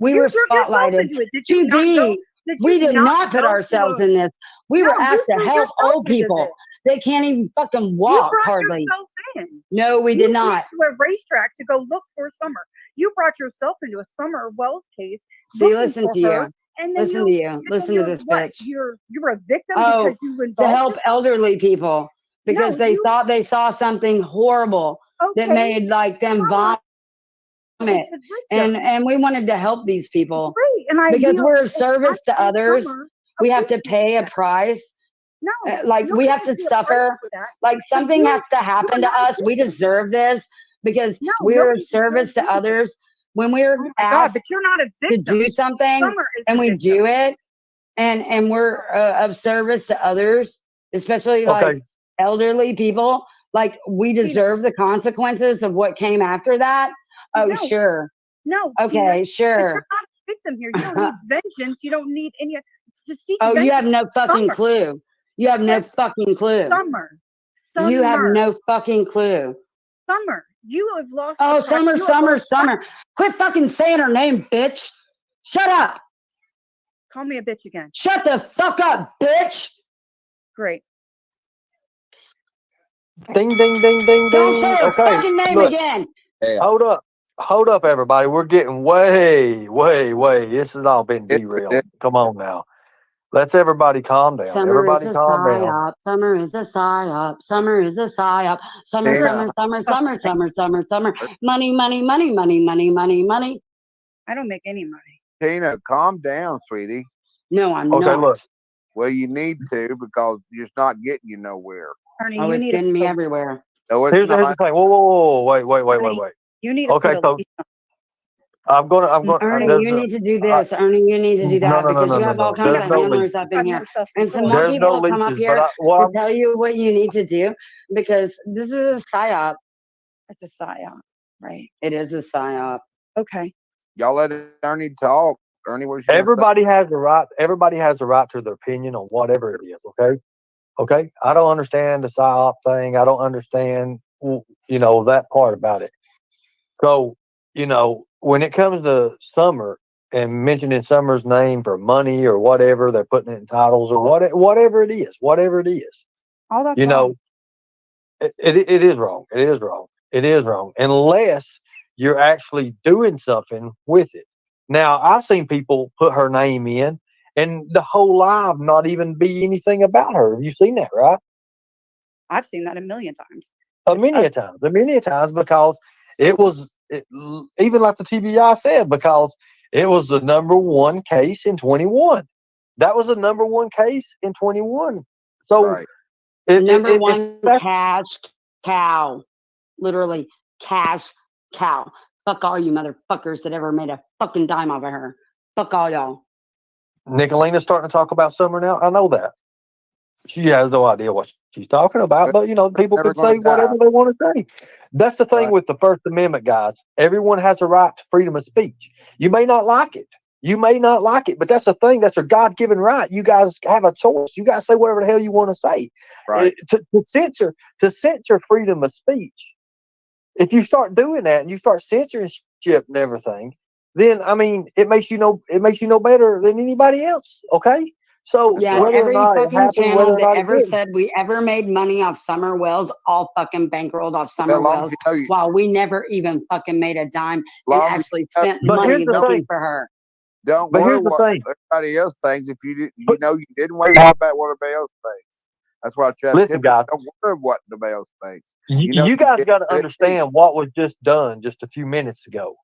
Speaker 4: We were spotlighted to be. We did not put ourselves in this. We were asked to help old people. They can't even fucking walk hardly. No, we did not.
Speaker 11: You went to a racetrack to go look for Summer. You brought yourself into a Summer Wells case.
Speaker 4: See, listen to you. Listen to you. Listen to this bitch.
Speaker 11: You're a victim because you involved
Speaker 4: to help elderly people because they thought they saw something horrible that made like them vomit. And we wanted to help these people because we're of service to others. We have to pay a price.
Speaker 11: No,
Speaker 4: like we have to suffer. Like something has to happen to us. We deserve this because we're of service to others. When we're asked
Speaker 11: but you're not a victim.
Speaker 4: to do something and we do it, and we're of service to others, especially like elderly people, like we deserve the consequences of what came after that. Oh,
Speaker 11: No.
Speaker 4: sure.
Speaker 11: No.
Speaker 4: Okay,
Speaker 11: Tina,
Speaker 4: sure.
Speaker 11: You're not a victim here. You don't need vengeance. You don't need any. To seek
Speaker 4: Oh,
Speaker 11: vengeance.
Speaker 4: you have no fucking clue. You have no fucking clue.
Speaker 11: Summer.
Speaker 4: You have no fucking clue.
Speaker 11: Summer. You have lost.
Speaker 4: Oh, Summer. Quit fucking saying her name, bitch. Shut up.
Speaker 11: Call me a bitch again.
Speaker 4: Shut the fuck up, bitch.
Speaker 11: Great.
Speaker 1: Ding, ding, ding, ding,
Speaker 4: Don't
Speaker 1: ding.
Speaker 4: say her
Speaker 1: Okay,
Speaker 4: fucking name
Speaker 1: look.
Speaker 4: again.
Speaker 1: Hold up, everybody. We're getting way. This has all been derailed. Come on now. Let's everybody calm down.
Speaker 4: Summer is a psyop. Summer is a psyop. Summer is a psyop. Summer. Money.
Speaker 11: I don't make any money.
Speaker 6: Tina, calm down, sweetie.
Speaker 4: No, I'm not.
Speaker 1: Look.
Speaker 6: Well, you need to because you're just not getting you nowhere.
Speaker 11: Ernie,
Speaker 4: you need getting me everywhere.
Speaker 6: No, it's
Speaker 1: here's the thing. Whoa. Wait.
Speaker 11: You need to
Speaker 1: okay, so I'm gonna.
Speaker 4: Ernie, you need to do this. Ernie, you need to do that because you have all kinds of handlers up in here, and some more people will come up here to tell you what you need to do because this is a psyop.
Speaker 11: It's a psyop, right?
Speaker 4: It is a psyop.
Speaker 11: Okay.
Speaker 6: Y'all let Ernie talk. Ernie, what's
Speaker 1: everybody has a right. Everybody has a right to their opinion on whatever it is. Okay. I don't understand the psyop thing. I don't understand, that part about it. So, when it comes to Summer and mentioning Summer's name for money or whatever, they're putting it in titles or whatever it is.
Speaker 11: All that's wrong.
Speaker 1: It is wrong. It is wrong unless you're actually doing something with it. Now, I've seen people put her name in and the whole live not even be anything about her. Have you seen that, right?
Speaker 11: I've seen that a million times.
Speaker 1: A many times because even like the TBI said, because it was the number one case in 21. That was the number one case in 21. So
Speaker 4: number one cash cow, literally cash cow. Fuck all you motherfuckers that ever made a fucking dime off of her. Fuck all y'all.
Speaker 1: Nicolina's starting to talk about Summer now. I know that. She has no idea what she's talking about, but people can say whatever they want to say. That's the thing with the First Amendment, guys. Everyone has a right to freedom of speech. You may not like it. But that's the thing. That's a God-given right. You guys have a choice. You guys say whatever the hell you want to say.
Speaker 6: Right.
Speaker 1: To censor freedom of speech. If you start doing that and you start censoring shit and everything, then it makes you no better than anybody else. Okay. So
Speaker 4: every fucking channel that ever said we ever made money off Summer Wells, all fucking bankrolled off Summer Wells, while we never even fucking made a dime and actually spent money looking for her.
Speaker 6: Don't worry what everybody else thinks. If you didn't worry about what everybody else thinks. That's why I try to tell you. Don't worry what nobody else thinks.
Speaker 1: You guys got to understand what was just done just a few minutes ago.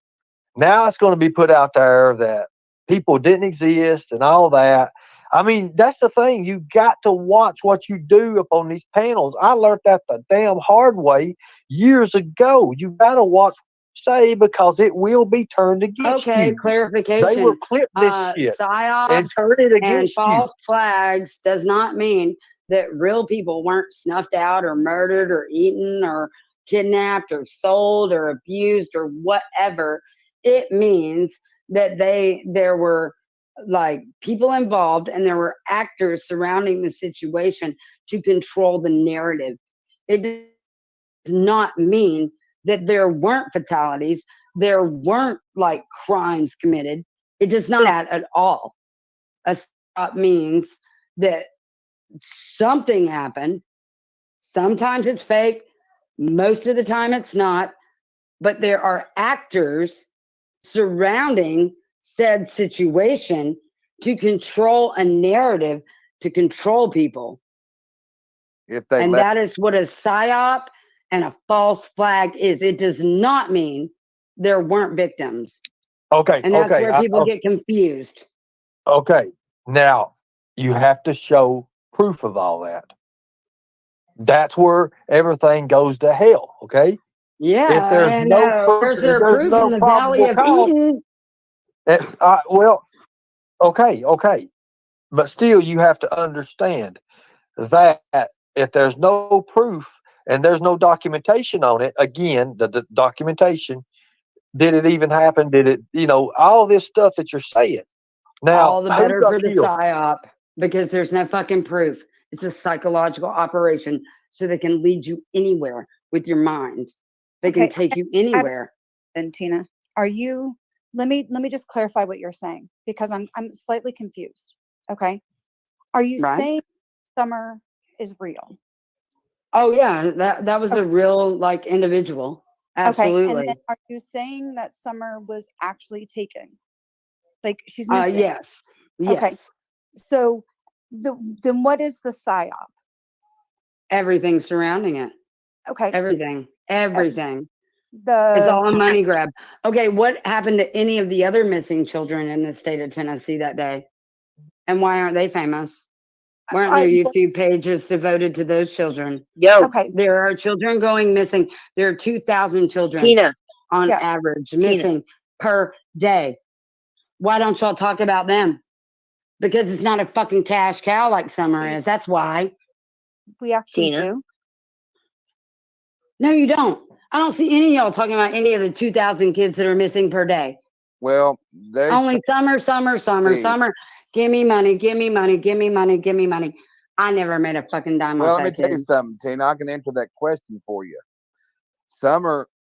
Speaker 1: Now it's going to be put out there that people didn't exist and all that. That's the thing. You got to watch what you do up on these panels. I learned that the damn hard way years ago. You got to watch what you say because it will be turned against you.
Speaker 4: Okay, clarification.
Speaker 1: They will clip this shit and turn it against you.
Speaker 4: False flags does not mean that real people weren't snuffed out or murdered or eaten or kidnapped or sold or abused or whatever. It means that there were like people involved and there were actors surrounding the situation
Speaker 5: to control the narrative. It does not mean that there weren't fatalities, there weren't like crimes committed. It does not that at all. A stop means that something happened. Sometimes it's fake, most of the time it's not, but there are actors surrounding said situation to control a narrative, to control people.
Speaker 6: If they
Speaker 5: And
Speaker 6: let,
Speaker 5: that is what a psyop and a false flag is. It does not mean there weren't victims.
Speaker 1: Okay,
Speaker 5: And that's
Speaker 1: okay,
Speaker 5: where people get confused.
Speaker 1: okay. Now you have to show proof of all that. That's where everything goes to hell. Okay.
Speaker 5: Yeah,
Speaker 1: If there's
Speaker 5: and
Speaker 1: no
Speaker 5: where's
Speaker 1: proof, if
Speaker 5: there
Speaker 1: there's
Speaker 5: proof in
Speaker 1: no
Speaker 5: the Valley
Speaker 1: probable
Speaker 5: of
Speaker 1: cause,
Speaker 5: Eden?
Speaker 1: well, okay, but still, you have to understand that if there's no proof and there's no documentation on it, again, the documentation, did it even happen? Did it, all this stuff that you're saying. Now,
Speaker 5: All the
Speaker 1: who
Speaker 5: better
Speaker 1: got
Speaker 5: for the
Speaker 1: killed?
Speaker 5: psyop because there's no fucking proof. It's a psychological operation so they can lead you anywhere with your mind. They can take you anywhere.
Speaker 10: And Tina, are you? Let me just clarify what you're saying because I'm slightly confused. Okay, are you saying Summer is real?
Speaker 5: Oh yeah, that was a real like individual. Absolutely.
Speaker 10: Okay, and then are you saying that Summer was actually taken? Like she's missing?
Speaker 5: Yes.
Speaker 10: Okay,
Speaker 5: Yes.
Speaker 10: so then what is the psyop?
Speaker 5: Everything surrounding it.
Speaker 10: Okay.
Speaker 5: Everything. Everything.
Speaker 10: The
Speaker 5: It's all a money grab. Okay, what happened to any of the other missing children in the state of Tennessee that day? And why aren't they famous? Why aren't there YouTube pages devoted to those children?
Speaker 10: Okay.
Speaker 5: There are children going missing. There are 2,000 children
Speaker 12: Tina.
Speaker 5: on average missing per day. Why don't y'all talk about them? Because it's not a fucking cash cow like Summer is. That's why.
Speaker 10: We actually do.
Speaker 5: No, you don't. I don't see any of y'all talking about any of the 2,000 kids that are missing per day.
Speaker 6: well,
Speaker 5: Only Summer. Give me money, give me money, give me money, give me money. I never made a fucking dime
Speaker 6: well,
Speaker 5: off
Speaker 6: let me
Speaker 5: that
Speaker 6: tell
Speaker 5: kid.
Speaker 6: you something, Tina. I can answer that question for you.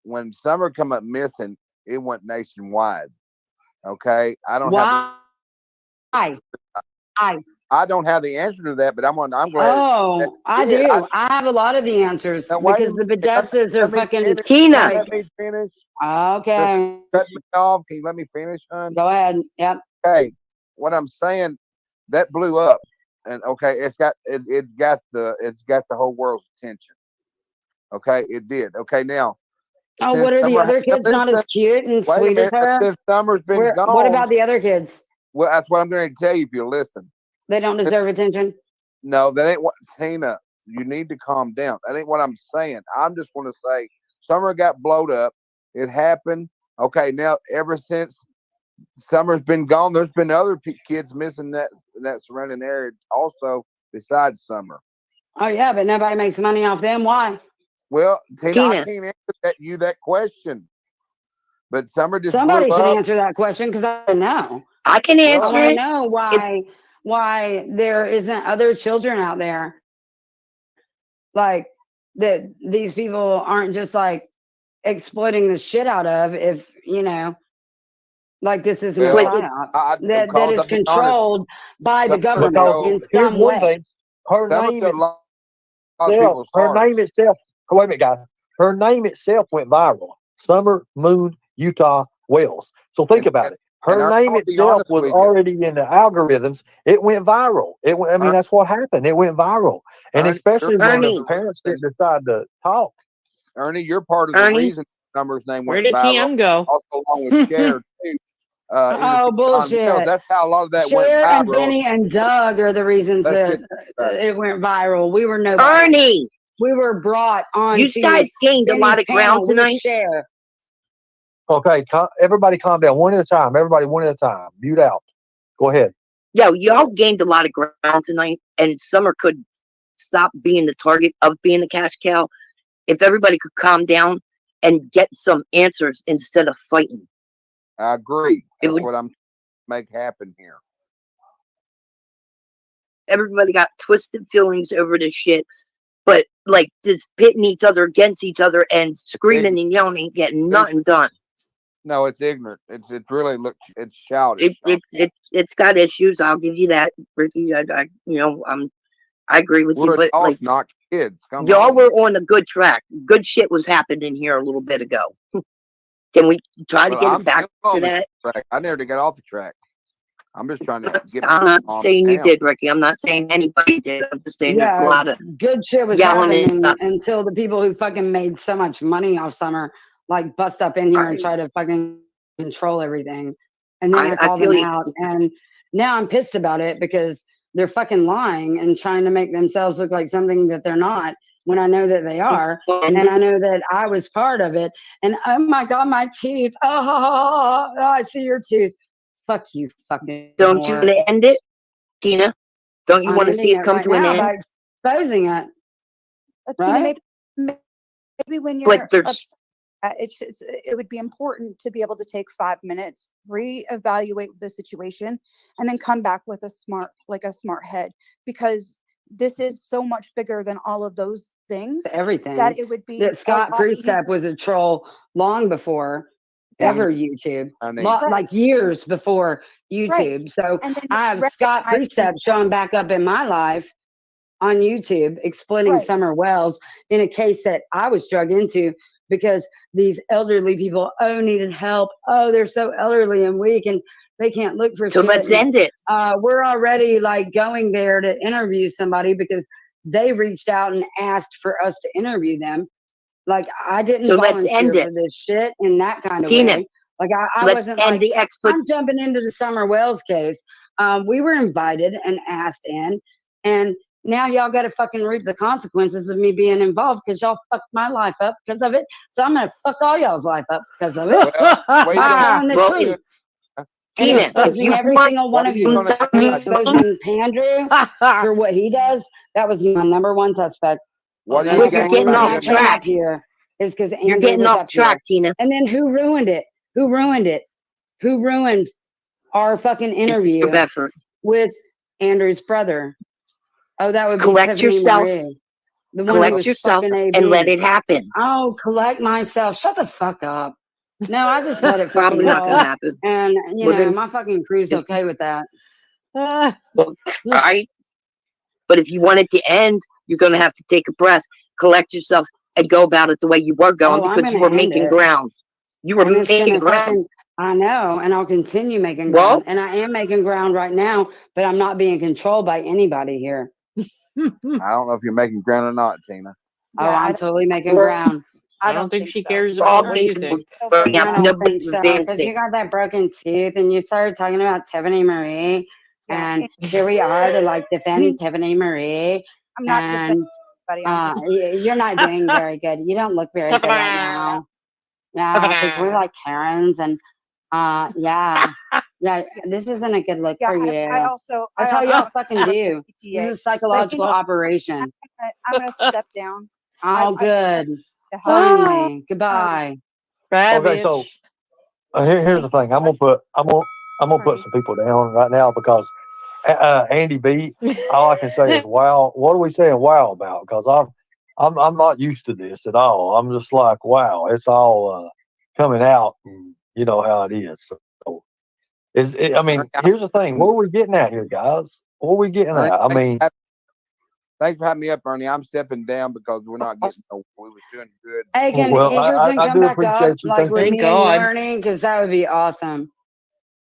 Speaker 6: When Summer come up missing, it went nationwide. Okay, I don't have.
Speaker 5: Why?
Speaker 6: I don't have the answer to that, but I'm glad.
Speaker 5: Oh, I do. I have a lot of the answers
Speaker 6: Now, wait a
Speaker 5: because the
Speaker 6: minute.
Speaker 5: Podestas are
Speaker 6: Let me
Speaker 5: fucking
Speaker 6: finish.
Speaker 12: Tina.
Speaker 5: like,
Speaker 6: Let me finish.
Speaker 5: okay.
Speaker 6: Cut me off. Can you let me finish, hon?
Speaker 5: Go ahead. Yep.
Speaker 6: Okay. What I'm saying, that blew up, and okay, it's got the whole world's attention. Okay, it did. Okay, now.
Speaker 5: Oh, what are the other kids not as cute and
Speaker 6: Wait a
Speaker 5: sweet as
Speaker 6: minute.
Speaker 5: her?
Speaker 6: Since Summer's been gone.
Speaker 5: What about the other kids?
Speaker 6: Well, that's what I'm going to tell you if you listen.
Speaker 5: They don't deserve attention?
Speaker 6: No, that ain't what, Tina, you need to calm down. That ain't what I'm saying. I'm just going to say Summer got blowed up. It happened. Okay, now ever since Summer's been gone, there's been other kids missing that surrounding area also besides Summer.
Speaker 5: Oh, yeah, but nobody makes money off them. Why?
Speaker 6: Well, Tina. I can't answer that question. But Summer just
Speaker 5: Somebody
Speaker 6: blew
Speaker 5: should
Speaker 6: up.
Speaker 5: answer that question because I don't know.
Speaker 12: I can answer
Speaker 5: I want to
Speaker 12: it.
Speaker 5: know why there isn't other children out there like that these people aren't just like exploiting the shit out of if like this isn't a psyop that is controlled by the government in
Speaker 1: Here's
Speaker 5: some
Speaker 1: one
Speaker 5: way.
Speaker 1: thing. Her name itself, wait a minute, guys. Her name itself went viral. Summer Moon Utah Wells. So think about it. Her name itself was already in the algorithms. It went viral. I mean, that's what happened. It went viral. And especially when the parents didn't decide to talk.
Speaker 6: Ernie, you're part of the reason Summer's name went
Speaker 8: Where did
Speaker 6: viral.
Speaker 8: TM go?
Speaker 6: Also along with Cher, too.
Speaker 5: Bullshit.
Speaker 6: That's how a lot of that
Speaker 5: Cher
Speaker 6: went viral.
Speaker 5: and Benny and Doug are the reasons that it went viral. We were nobody.
Speaker 12: Ernie.
Speaker 5: We were brought on.
Speaker 12: You guys gained a lot of ground tonight.
Speaker 1: Okay, everybody calm down. One at a time. Everybody one at a time. Mute out. Go ahead.
Speaker 12: Yo, y'all gained a lot of ground tonight, and Summer could stop being the target of being the cash cow if everybody could calm down and get some answers instead of fighting.
Speaker 6: I agree. That's what I'm make happen here.
Speaker 12: everybody got twisted feelings over this shit. But like just pitting each other against each other and screaming and yelling ain't getting nothing done.
Speaker 6: No, it's ignorant. It's really it's childish.
Speaker 12: It's got issues. I'll give you that, Ricky. I agree with you,
Speaker 6: We're
Speaker 12: but
Speaker 6: adults,
Speaker 12: like
Speaker 6: not kids. Come
Speaker 12: y'all
Speaker 6: on.
Speaker 12: were on a good track. Good shit was happening here a little bit ago. Can we try to get it back to that?
Speaker 6: Track. I never got off the track. I'm just trying to get.
Speaker 12: I'm not saying you did, Ricky. I'm not saying anybody did. I'm just saying there's a lot of
Speaker 5: good shit was
Speaker 12: yelling and
Speaker 5: happening
Speaker 12: stuff.
Speaker 5: until the people who fucking made so much money off Summer like bust up in here and try to fucking control everything. And then I called them out, and now I'm pissed about it because they're fucking lying and trying to make themselves look like something that they're not when I know that they are. And I know that I was part of it. And oh my God, my teeth. Oh, I see your tooth. Fuck you, fucking.
Speaker 12: Don't you want to end it, Tina? Don't you want to see it come to an end?
Speaker 5: By exposing it.
Speaker 10: Tina, maybe when you're upset, it would be important to be able to take 5 minutes, reevaluate the situation, and then come back with a smart head, because this is so much bigger than all of those things.
Speaker 5: Everything
Speaker 10: that it would be
Speaker 5: that Scott Priestap was a troll long before ever YouTube, like years before YouTube. So I have Scott Priestap showing back up in my life on YouTube exploiting Summer Wells in a case that I was drug into because these elderly people needed help. They're so elderly and weak and they can't look for shit.
Speaker 12: So let's end it.
Speaker 5: We're already like going there to interview somebody because they reached out and asked for us to interview them. Like I didn't volunteer for this shit in that kind of way. Like I wasn't like, I'm jumping into the Summer Wells case. We were invited and asked in, and now y'all got to fucking reap the consequences of me being involved because y'all fucked my life up because of it. So I'm going to fuck all y'all's life up because of it. Telling the truth.
Speaker 12: Tina,
Speaker 5: exposing every single one of you. Exposing Pandrew for what he does. That was my number one suspect.
Speaker 12: You're getting off track
Speaker 5: here. Is because
Speaker 12: you're getting off track, Tina.
Speaker 5: And then who ruined it? Who ruined it? Who ruined our fucking interview with Andrew's brother? Oh, that would be
Speaker 12: collect yourself.
Speaker 5: Marie, the one
Speaker 12: collect yourself and let it happen.
Speaker 5: Oh, collect myself. Shut the fuck up. No, I just let it
Speaker 12: probably not gonna happen.
Speaker 5: And you know, my fucking crew's okay with that.
Speaker 12: Well, right. But if you want it to end, you're gonna have to take a breath, collect yourself, and go about it the way you were going because you were making ground. You were making ground.
Speaker 5: I know, and I'll continue making ground. And I am making ground right now, but I'm not being controlled by anybody here.
Speaker 6: I don't know if you're making ground or not, Tina.
Speaker 5: Yeah, I'm totally making ground.
Speaker 8: I don't think she cares about what you think.
Speaker 5: I don't think so, because you got that broken tooth, and you started talking about Tiffany Marie, and here we are to like defend Tiffany Marie.
Speaker 10: I'm not defending anybody.
Speaker 5: You're not doing very good. You don't look very good right now. Yeah, because we're like Karens, and yeah, this isn't a good look for you. That's how y'all fucking do. This is a psychological operation.
Speaker 10: I'm gonna step down.
Speaker 5: Oh, good. Finally, goodbye.
Speaker 1: Okay, so here's the thing. I'm gonna put some people down right now because Andy B. All I can say is wow. What are we saying wow about? Because I'm not used to this at all. I'm just like wow. It's all coming out. And you know how it is. So I mean, here's the thing. What are we getting at here, guys? What are we getting at? I mean.
Speaker 6: Thanks for having me up, Ernie. I'm stepping down because we're not getting. We was doing good.
Speaker 5: Hey, can Eagerton come back up like with me and you, Ernie? Because that would be awesome.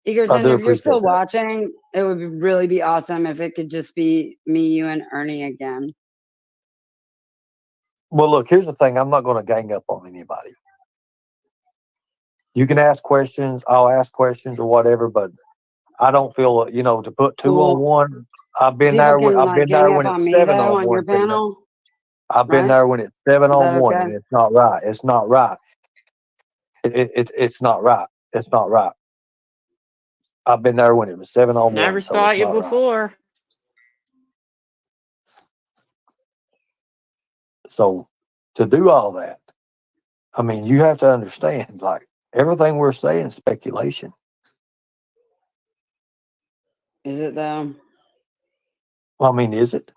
Speaker 5: Eagerton, if you're still watching, it would really be awesome if it could just be me, you, and Ernie again.
Speaker 1: Well, look, here's the thing. I'm not going to gang up on anybody. You can ask questions. I'll ask questions or whatever, but I don't feel, to put two on one. I've been there when it's 7 on 1.
Speaker 5: Panel,
Speaker 1: I've been there when it's 7 on 1, and it's not right. It's not right. It's not right. It's not right. I've been there when it was 7 on 1.
Speaker 8: Never saw you before.
Speaker 1: Right. So to do all that, I mean, you have to understand, like everything we're saying is speculation.
Speaker 5: Is it though?
Speaker 1: Well, I mean, is it?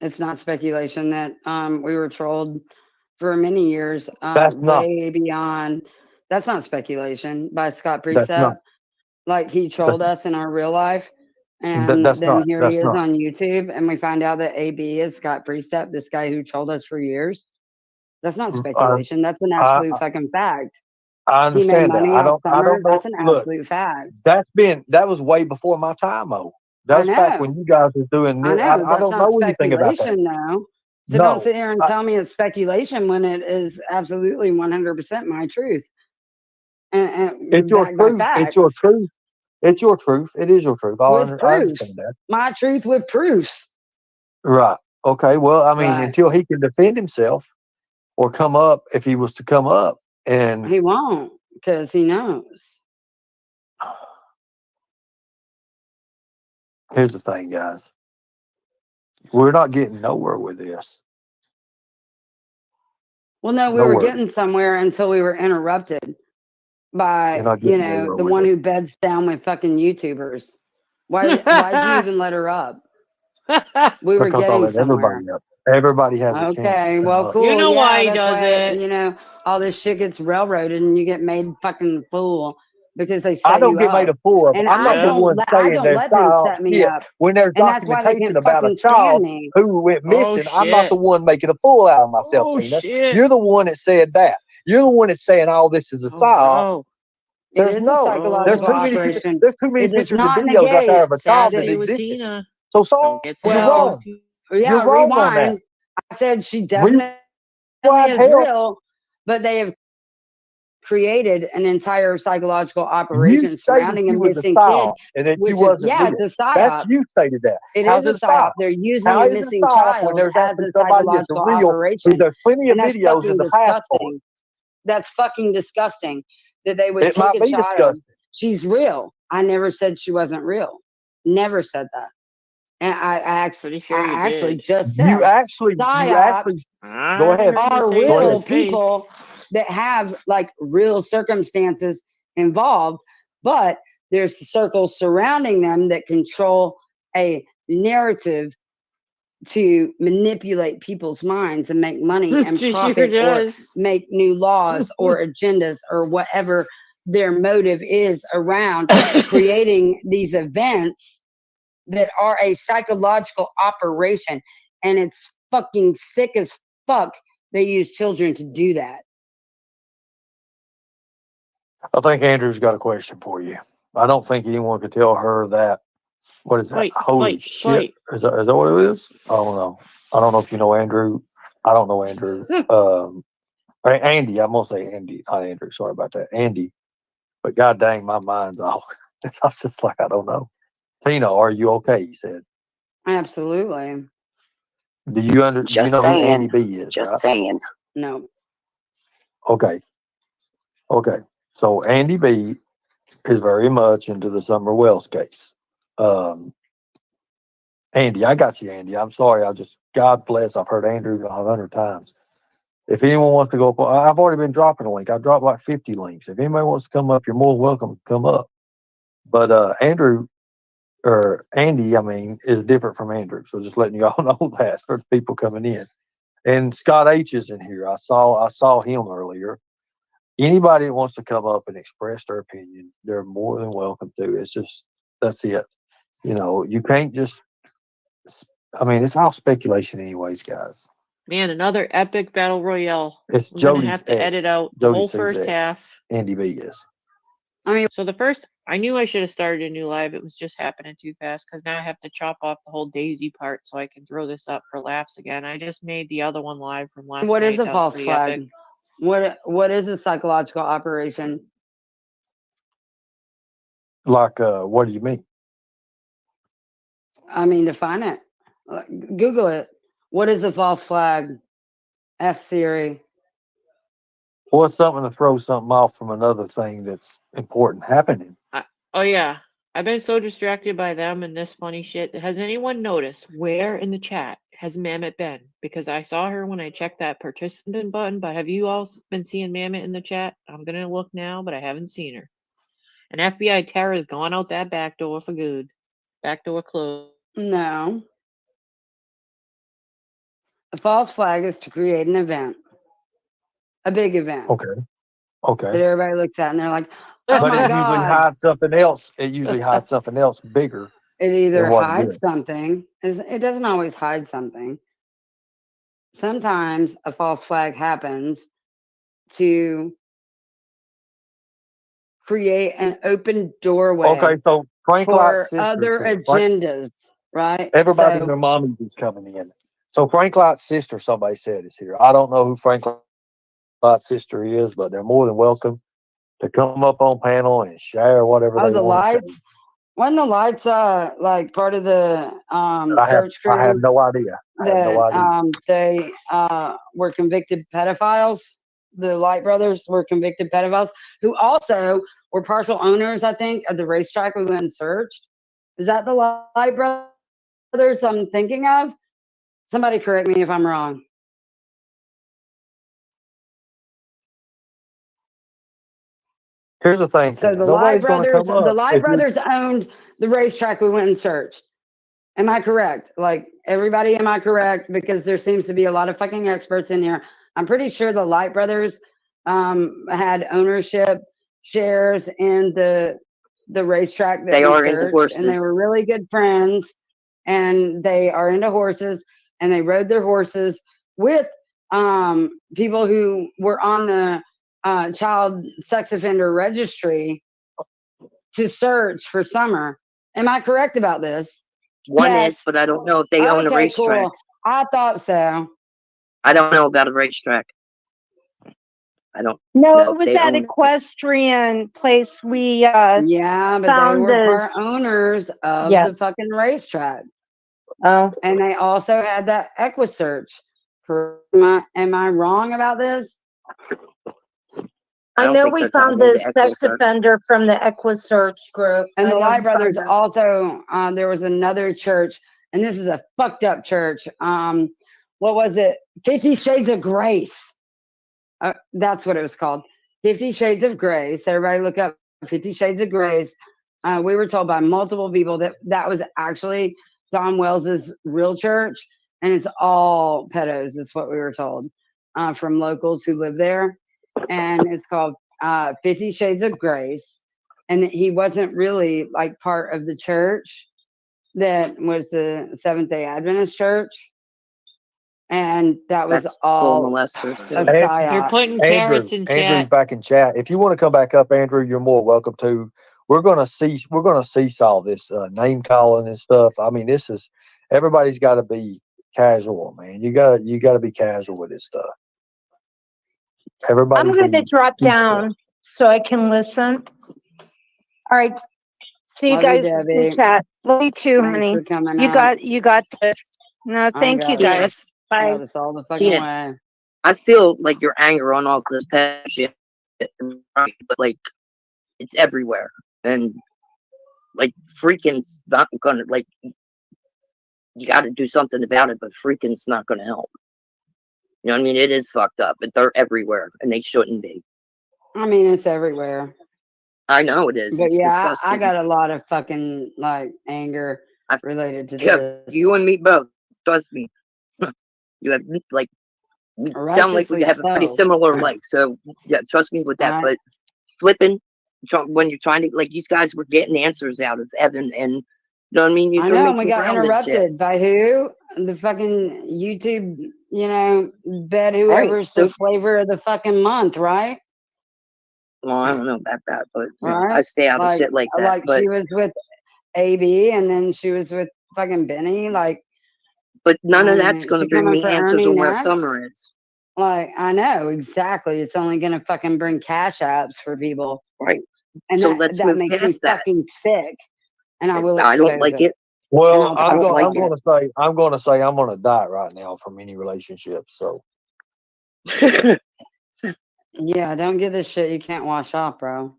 Speaker 5: It's not speculation that we were trolled for many years,
Speaker 1: That's not.
Speaker 5: way beyond. That's not speculation by Scott
Speaker 1: That's not.
Speaker 5: Precept. Like he trolled us in our real life, and
Speaker 1: That's
Speaker 5: then
Speaker 1: not.
Speaker 5: here he
Speaker 1: That's
Speaker 5: is
Speaker 1: not.
Speaker 5: on YouTube, and we find out that AB is Scott Precept, this guy who trolled us for years. That's not
Speaker 1: I,
Speaker 5: speculation. That's an
Speaker 1: I
Speaker 5: absolute fucking fact.
Speaker 1: I
Speaker 5: He made
Speaker 1: understand that.
Speaker 5: money
Speaker 1: I
Speaker 5: off
Speaker 1: don't. I
Speaker 5: Summer.
Speaker 1: don't know.
Speaker 5: That's an
Speaker 1: Look,
Speaker 5: absolute fact.
Speaker 1: that was way before my time, though. That
Speaker 5: I
Speaker 1: was back
Speaker 5: know.
Speaker 1: when you guys were doing
Speaker 5: I
Speaker 1: this.
Speaker 5: know.
Speaker 1: I
Speaker 5: That's
Speaker 1: don't
Speaker 5: not
Speaker 1: know anything about that.
Speaker 5: speculation, though. So don't
Speaker 1: No.
Speaker 5: sit here and tell me it's speculation when it is absolutely 100% my truth
Speaker 1: It's
Speaker 5: and
Speaker 1: your
Speaker 5: backed by
Speaker 1: truth. It's
Speaker 5: facts
Speaker 1: your truth. It's your truth. It is your truth.
Speaker 5: with
Speaker 1: I
Speaker 5: proofs.
Speaker 1: understand that.
Speaker 5: My truth with proofs.
Speaker 1: Right. Okay. Well, I mean,
Speaker 5: Right.
Speaker 1: until he can defend himself or come up, if he was to come up, and
Speaker 5: He won't because he knows.
Speaker 1: here's the thing, guys, we're not getting nowhere with this.
Speaker 5: Well, no, we were
Speaker 1: Nowhere.
Speaker 5: getting somewhere until we were interrupted
Speaker 1: You're
Speaker 5: by,
Speaker 1: not
Speaker 5: you
Speaker 1: getting
Speaker 5: know,
Speaker 1: nowhere
Speaker 5: the
Speaker 1: with
Speaker 5: one
Speaker 1: it.
Speaker 5: who beds down with fucking YouTubers. Why'd you even let her up? We were
Speaker 1: Because I
Speaker 5: getting
Speaker 1: let
Speaker 5: somewhere.
Speaker 1: everybody up. Everybody has a chance
Speaker 5: Okay,
Speaker 1: to come
Speaker 5: well,
Speaker 1: up.
Speaker 5: cool.
Speaker 8: You know
Speaker 5: Yeah,
Speaker 8: why he
Speaker 5: that's
Speaker 8: does
Speaker 5: why,
Speaker 8: it.
Speaker 5: you know, all this shit gets railroaded and you get made fucking fool because they
Speaker 1: I
Speaker 5: set
Speaker 1: don't
Speaker 5: you
Speaker 1: get made
Speaker 5: up.
Speaker 1: a fool of.
Speaker 5: And
Speaker 1: I'm not
Speaker 8: Yeah.
Speaker 1: the one
Speaker 5: I
Speaker 1: saying
Speaker 5: don't
Speaker 1: there's
Speaker 5: let them set me
Speaker 1: shit.
Speaker 5: up.
Speaker 1: When there's
Speaker 5: And that's why they
Speaker 1: documentation
Speaker 5: can
Speaker 1: about a
Speaker 5: fucking stand
Speaker 1: child
Speaker 5: me.
Speaker 1: who went
Speaker 8: Oh
Speaker 1: missing, I'm not
Speaker 8: shit.
Speaker 1: the one making a fool out of myself,
Speaker 8: Oh
Speaker 1: Tina.
Speaker 8: shit.
Speaker 1: You're the one that said that. You're the one that's saying all this is a
Speaker 8: Oh
Speaker 1: psyop.
Speaker 8: no.
Speaker 5: It
Speaker 1: There's
Speaker 5: is a
Speaker 1: no. There's
Speaker 5: psychological
Speaker 1: too many.
Speaker 5: operation.
Speaker 1: There's too many
Speaker 5: It does
Speaker 1: pictures and
Speaker 5: not
Speaker 1: videos out there
Speaker 5: negate
Speaker 1: of a child that
Speaker 8: Sassy with
Speaker 1: existed.
Speaker 8: Tina.
Speaker 1: So
Speaker 8: Don't get
Speaker 1: you're
Speaker 8: sassy
Speaker 5: Well,
Speaker 1: wrong.
Speaker 8: with Tina.
Speaker 5: yeah,
Speaker 1: You're wrong on that.
Speaker 5: rewind. I said she definitely
Speaker 1: Rewind
Speaker 5: is
Speaker 1: hell.
Speaker 5: real, but they have created an entire psychological
Speaker 1: You
Speaker 5: operation
Speaker 1: stated
Speaker 5: surrounding a
Speaker 1: she was a
Speaker 5: missing kid,
Speaker 1: psyop and that she
Speaker 5: which is,
Speaker 1: wasn't
Speaker 5: yeah, it's
Speaker 1: real.
Speaker 5: a
Speaker 1: That's
Speaker 5: psyop.
Speaker 1: you stated that.
Speaker 5: It
Speaker 1: How's
Speaker 5: is
Speaker 1: it
Speaker 5: a
Speaker 1: a psyop?
Speaker 5: psyop. They're using
Speaker 1: How
Speaker 5: a
Speaker 1: is it a
Speaker 5: missing
Speaker 1: psyop when
Speaker 5: child
Speaker 1: there's
Speaker 5: as
Speaker 1: actually
Speaker 5: a
Speaker 1: somebody that's
Speaker 5: psychological
Speaker 1: real?
Speaker 5: operation.
Speaker 1: There's plenty of
Speaker 5: And that's
Speaker 1: videos in
Speaker 5: fucking
Speaker 1: the past for it.
Speaker 5: disgusting. That's fucking disgusting that they would
Speaker 1: It
Speaker 5: take
Speaker 1: might
Speaker 5: a
Speaker 1: be
Speaker 5: child.
Speaker 1: disgusting.
Speaker 5: She's real. I never said she wasn't real. Never said that. And
Speaker 8: Pretty sure you
Speaker 5: actually
Speaker 8: did.
Speaker 5: just
Speaker 1: You
Speaker 5: said
Speaker 1: actually
Speaker 5: psyops
Speaker 1: go
Speaker 8: I
Speaker 1: ahead.
Speaker 8: heard you
Speaker 5: are
Speaker 8: say
Speaker 1: Go
Speaker 8: it to
Speaker 5: real
Speaker 8: his
Speaker 1: ahead.
Speaker 8: face.
Speaker 5: people that have like real circumstances involved, but there's circles surrounding them that control a narrative to manipulate people's minds and make money and
Speaker 8: She sure
Speaker 5: profit or
Speaker 8: does.
Speaker 5: make new laws or agendas or whatever their motive is around creating these events that are a psychological operation. And it's fucking sick as fuck they use children to do that.
Speaker 1: I think Andrew's got a question for you. I don't think anyone could tell her that. What is that?
Speaker 8: Fight,
Speaker 1: Holy
Speaker 8: fight,
Speaker 1: shit.
Speaker 8: fight.
Speaker 1: Is that what it is? I don't know. I don't know if you know Andrew. I don't know Andrew. Andy. I'm going to say Andy, not Andrew. Sorry about that. Andy. But god dang, my mind's off. I was just like, I don't know. Tina, are you okay? He said.
Speaker 5: Absolutely.
Speaker 1: Do you know who Andy B is?
Speaker 12: Just
Speaker 1: right?
Speaker 12: saying.
Speaker 5: No.
Speaker 1: Okay. Okay. So Andy B is very much into the Summer Wells case. Andy, I got you, Andy. I'm sorry. God bless. I've heard Andrew 100 times. If anyone wants to go, I've already been dropping a link. I dropped like 50 links. If anybody wants to come up, you're more welcome to come up. But Andrew, or Andy, I mean, is different from Andrew. So just letting you all know that for the people coming in. And Scott H is in here. I saw him earlier. Anybody that wants to come up and express their opinion, they're more than welcome to. It's just, that's it. You can't just, I mean, it's all speculation anyways, guys.
Speaker 8: Man, another epic battle royale.
Speaker 1: It's
Speaker 8: I'm gonna
Speaker 1: Jody's
Speaker 8: have to edit
Speaker 1: ex.
Speaker 8: out the
Speaker 1: Jody
Speaker 8: whole
Speaker 1: Sue's
Speaker 8: first
Speaker 1: ex.
Speaker 8: half.
Speaker 1: Andy B is.
Speaker 8: So the first, I knew I should have started a new live. It was just happening too fast because now I have to chop off the whole Daisy part so I can throw this up for laughs again. I just made the other one live from last
Speaker 5: What
Speaker 8: night.
Speaker 5: is a
Speaker 8: That was
Speaker 5: false
Speaker 8: pretty
Speaker 5: flag?
Speaker 8: epic.
Speaker 5: What is a psychological operation?
Speaker 1: Like, what do you mean?
Speaker 5: I mean, define it. Google it. What is a false flag? Ask Siri.
Speaker 1: Well, it's something to throw something off from another thing that's important happening.
Speaker 8: Oh yeah, I've been so distracted by them and this funny shit. Has anyone noticed where in the chat has Mammoth been? Because I saw her when I checked that participant button, but have you all been seeing Mammoth in the chat? I'm gonna look now, but I haven't seen her. And FBI Tara's gone out that back door for good. Back door closed.
Speaker 5: No. A false flag is to create an event, a big event
Speaker 1: Okay. Okay.
Speaker 5: that everybody looks at and they're like, oh
Speaker 1: But
Speaker 5: my
Speaker 1: it usually
Speaker 5: God.
Speaker 1: hides something else. It usually hides something else bigger
Speaker 5: It
Speaker 1: than
Speaker 5: either
Speaker 1: what it
Speaker 5: hides
Speaker 1: is.
Speaker 5: something, it doesn't always hide something. Sometimes a false flag happens to create an open doorway
Speaker 1: Okay, so Frank Light's
Speaker 5: for
Speaker 1: sister is
Speaker 5: other
Speaker 1: here. Frank,
Speaker 5: agendas, right?
Speaker 1: everybody and
Speaker 5: So,
Speaker 1: their mommies is coming in. So Frank Light's sister, somebody said, is here. I don't know who Frank Light's sister is, but they're more than welcome to come up on panel and share whatever
Speaker 5: oh,
Speaker 1: they
Speaker 5: the
Speaker 1: want to say.
Speaker 5: lights. Wasn't the lights like part of the search
Speaker 1: I have
Speaker 5: crew
Speaker 1: no idea. I have no
Speaker 5: that
Speaker 1: idea.
Speaker 5: they were convicted pedophiles? The Light brothers were convicted pedophiles who also were partial owners, I think, of the racetrack we went and searched. Is that the Light brothers I'm thinking of? Somebody correct me if I'm wrong.
Speaker 1: Here's the thing,
Speaker 5: So
Speaker 1: Tina. Nobody's going to come
Speaker 5: the
Speaker 1: up
Speaker 5: Light
Speaker 1: if you.
Speaker 5: brothers owned the racetrack we went and searched. Am I correct? Like everybody, am I correct? Because there seems to be a lot of fucking experts in here. I'm pretty sure the Light brothers had ownership shares in the racetrack that
Speaker 12: They
Speaker 5: we
Speaker 12: are into
Speaker 5: searched, and they
Speaker 12: horses.
Speaker 5: were really good friends. And they are into horses, and they rode their horses with people who were on the child sex offender registry to search for Summer. Am I correct about this?
Speaker 12: One is,
Speaker 9: Yes.
Speaker 12: but I don't know if they own a
Speaker 5: Okay,
Speaker 12: racetrack.
Speaker 5: cool. I thought so.
Speaker 12: I don't know about a racetrack. I don't
Speaker 9: No,
Speaker 12: know
Speaker 9: it
Speaker 12: if
Speaker 9: was
Speaker 12: they
Speaker 9: that
Speaker 12: own it.
Speaker 9: equestrian place we
Speaker 5: Yeah, but they
Speaker 9: found
Speaker 5: were
Speaker 9: the
Speaker 5: part owners of the
Speaker 9: yes.
Speaker 5: fucking racetrack.
Speaker 9: Oh,
Speaker 5: And they also had that Equisearch. Am I wrong about this?
Speaker 12: I
Speaker 9: I
Speaker 12: don't
Speaker 9: know
Speaker 12: think
Speaker 9: we
Speaker 12: that's all
Speaker 9: found
Speaker 12: in
Speaker 9: the
Speaker 12: the
Speaker 9: sex
Speaker 12: Equisearch.
Speaker 9: offender from the Equisearch group.
Speaker 5: And
Speaker 9: I
Speaker 5: the
Speaker 9: know
Speaker 5: Light
Speaker 9: we found
Speaker 5: brothers
Speaker 9: that.
Speaker 5: also, there was another church, and this is a fucked up church. What was it? 50 Shades of Grace. That's what it was called. 50 Shades of Grace. Everybody look up 50 Shades of Grace. We were told by multiple people that that was actually Don Wells's real church, and it's all pedos. That's what we were told from locals who live there. And it's called 50 Shades of Grace. And he wasn't really like part of the church that was the Seventh day Adventist church. And that was
Speaker 12: That's
Speaker 5: all
Speaker 12: full molesters
Speaker 5: a
Speaker 12: too.
Speaker 8: They're
Speaker 5: psyop.
Speaker 8: putting
Speaker 1: Andrew,
Speaker 8: carrots in
Speaker 1: Andrew's
Speaker 8: chat.
Speaker 1: back in chat. If you want to come back up, Andrew, you're more welcome to. We're gonna seesaw this name calling and stuff. I mean, this is everybody's got to be casual, man. You gotta be casual with this stuff. Everybody
Speaker 9: I'm going to
Speaker 1: be
Speaker 9: drop
Speaker 1: peaceful.
Speaker 9: down so I can listen. All right. See you
Speaker 5: Love you,
Speaker 9: guys in
Speaker 5: Debbie.
Speaker 9: chat. Love you too,
Speaker 5: Thanks
Speaker 9: honey.
Speaker 5: for coming
Speaker 9: You
Speaker 5: up.
Speaker 9: got this. No,
Speaker 5: I
Speaker 9: thank you
Speaker 5: got
Speaker 12: Tina,
Speaker 5: it.
Speaker 9: guys. Bye.
Speaker 5: Got us all the fucking
Speaker 12: Tina,
Speaker 5: way.
Speaker 12: I feel like your anger on all this pet shit, but like it's everywhere, and like freaking's not gonna like. You got to do something about it, but freaking's not gonna help. You know what I mean? It is fucked up, but they're everywhere, and they shouldn't be.
Speaker 5: I mean, it's everywhere.
Speaker 12: I know it is.
Speaker 5: But
Speaker 12: It's
Speaker 5: yeah,
Speaker 12: disgusting.
Speaker 5: I got a lot of fucking like anger
Speaker 12: I,
Speaker 5: related to
Speaker 12: yeah,
Speaker 5: this.
Speaker 12: you and me both. Trust me. You have like we sound like we
Speaker 5: Righteously
Speaker 12: have a pretty
Speaker 5: so.
Speaker 12: similar life. So yeah, trust me with that.
Speaker 5: Right.
Speaker 12: But flipping when you're trying to like these guys were getting answers out of Evan, and you know what I mean.
Speaker 5: I
Speaker 12: You're
Speaker 5: know, and we
Speaker 12: making
Speaker 5: got
Speaker 12: ground and shit.
Speaker 5: interrupted by who? The fucking YouTube, you know, bet
Speaker 12: Right.
Speaker 5: whoever's
Speaker 12: So
Speaker 5: the flavor of the fucking month, right?
Speaker 12: well, I don't know about that, but you know,
Speaker 5: Right?
Speaker 12: I stay out of shit like that.
Speaker 5: Like
Speaker 12: But
Speaker 5: she was with AB, and then she was with fucking Benny. Like,
Speaker 12: but none of that's going to
Speaker 5: she
Speaker 12: bring
Speaker 5: coming
Speaker 12: me
Speaker 5: for
Speaker 12: answers
Speaker 5: Ernie
Speaker 12: on where
Speaker 5: next.
Speaker 12: Summer is.
Speaker 5: Like, I know exactly. It's only gonna fucking bring cash apps for people,
Speaker 12: Right.
Speaker 5: and
Speaker 12: So let's
Speaker 5: that
Speaker 12: move
Speaker 5: makes me
Speaker 12: past that.
Speaker 5: fucking sick. And I will
Speaker 12: I
Speaker 5: expose
Speaker 12: don't like
Speaker 5: it.
Speaker 12: it.
Speaker 1: Well,
Speaker 5: And
Speaker 12: I
Speaker 1: I'm
Speaker 12: don't
Speaker 1: going.
Speaker 12: like
Speaker 1: I'm going to say. I'm going to say. I'm on a diet right now from any relationship. So
Speaker 12: it.
Speaker 5: Yeah, don't get this shit you can't wash off, bro.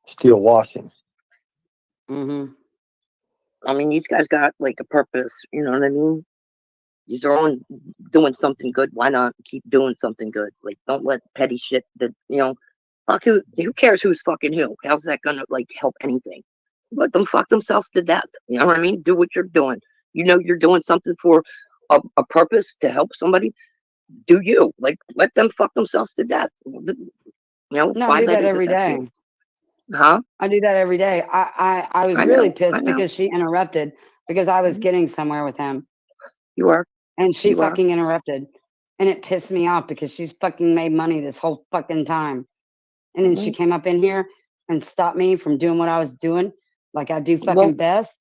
Speaker 1: still washing.
Speaker 5: Mm-hmm.
Speaker 12: I mean, these guys got like a purpose. You know what I mean? These are all doing something good. Why not keep doing something good? Like, don't let petty shit that, you know, Fuck who cares who's fucking who? How's that gonna like help anything? Let them fuck themselves to death. You know what I mean? Do what you're doing. You know you're doing something for a purpose to help somebody. Do you like let them fuck themselves to death? You know,
Speaker 5: No, I
Speaker 12: why
Speaker 5: do
Speaker 12: let
Speaker 5: that
Speaker 12: it
Speaker 5: every
Speaker 12: affect
Speaker 5: day.
Speaker 12: you? Huh?
Speaker 5: I do that every day. I was
Speaker 12: I
Speaker 5: really
Speaker 12: know.
Speaker 5: pissed
Speaker 12: I know.
Speaker 5: because she interrupted because I was getting somewhere with him
Speaker 12: You are.
Speaker 5: and she
Speaker 12: You are.
Speaker 5: fucking interrupted. And it pissed me off because she's fucking made money this whole fucking time. And then she came up in here and stopped me from doing what I was doing, like I do fucking
Speaker 12: Well,
Speaker 5: best,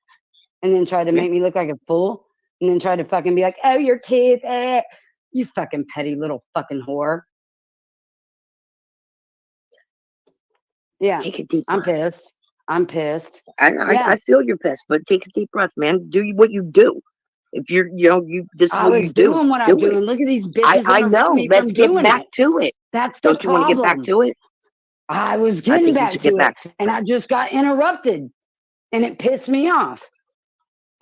Speaker 5: and then tried to
Speaker 12: yeah.
Speaker 5: make me look like a fool, and then tried to fucking be like, "Oh, your teeth, you fucking petty little fucking whore." Yeah,
Speaker 12: Take a deep
Speaker 5: I'm
Speaker 12: breath.
Speaker 5: pissed. I'm pissed.
Speaker 12: I
Speaker 5: Yeah,
Speaker 12: feel your pissed, but take a deep breath, man. Do what you do. If you're, you know, this is
Speaker 5: I
Speaker 12: what you
Speaker 5: was
Speaker 12: do.
Speaker 5: doing what I'm
Speaker 12: Do it.
Speaker 5: doing. Look at these bitches
Speaker 12: I
Speaker 5: interrupt
Speaker 12: know.
Speaker 5: me
Speaker 12: Let's
Speaker 5: from
Speaker 12: get
Speaker 5: doing
Speaker 12: back
Speaker 5: it.
Speaker 12: to it.
Speaker 5: That's the
Speaker 12: Don't you want to get back
Speaker 5: problem.
Speaker 12: to it?
Speaker 5: I was
Speaker 12: I
Speaker 5: getting
Speaker 12: think we
Speaker 5: back
Speaker 12: should get
Speaker 5: to it,
Speaker 12: back to
Speaker 5: and I just got interrupted, and it pissed me off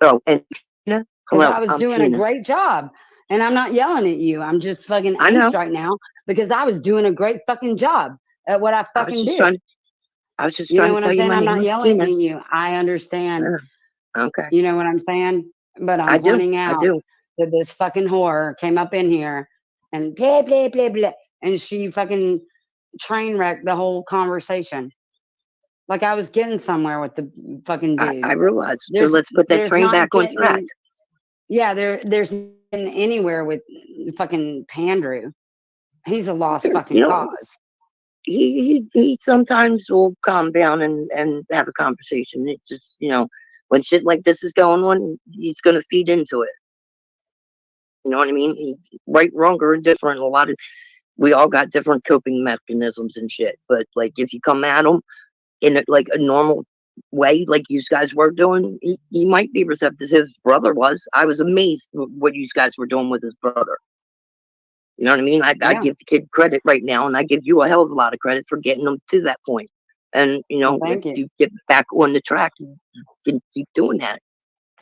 Speaker 12: Oh, and Tina,
Speaker 5: because I
Speaker 12: hello,
Speaker 5: was
Speaker 12: I'm
Speaker 5: doing a
Speaker 12: Tina.
Speaker 5: great job. And I'm not yelling at you. I'm just fucking
Speaker 12: I know.
Speaker 5: angst right now because I was doing a great fucking job at what I
Speaker 12: I was
Speaker 5: fucking
Speaker 12: just
Speaker 5: did.
Speaker 12: trying to. I was just
Speaker 5: You
Speaker 12: trying
Speaker 5: know
Speaker 12: to
Speaker 5: what
Speaker 12: tell
Speaker 5: I'm
Speaker 12: you
Speaker 5: saying?
Speaker 12: my
Speaker 5: I'm
Speaker 12: name
Speaker 5: not
Speaker 12: was
Speaker 5: yelling
Speaker 12: Tina.
Speaker 5: at you. I understand.
Speaker 12: Okay.
Speaker 5: You know what I'm saying? But
Speaker 12: I
Speaker 5: I'm
Speaker 12: do.
Speaker 5: pointing
Speaker 12: I
Speaker 5: out
Speaker 12: do.
Speaker 5: that this fucking whore came up in here and blah, blah, blah, blah. And she fucking train wrecked the whole conversation. Like I was getting somewhere with the fucking dude.
Speaker 12: I realize. So let's put that train
Speaker 5: Not
Speaker 12: back on track.
Speaker 5: getting, yeah, there's nothing anywhere with fucking Pandrew. He's a lost fucking
Speaker 12: You know,
Speaker 5: cause.
Speaker 12: he sometimes will calm down and have a conversation. It just, you know, when shit like this is going on, he's gonna feed into it. You know what I mean? Right, wrong, or indifferent. We all got different coping mechanisms and shit. But like, if you come at him in like a normal way, like you guys were doing, he might be receptive. His brother was. I was amazed what you guys were doing with his brother. You know what I mean? I
Speaker 5: Yeah.
Speaker 12: give the kid credit right now, and I give you a hell of a lot of credit for getting him to that point. And you know,
Speaker 5: Well,
Speaker 12: if
Speaker 5: thank you.
Speaker 12: you get back on the track, you can keep doing that.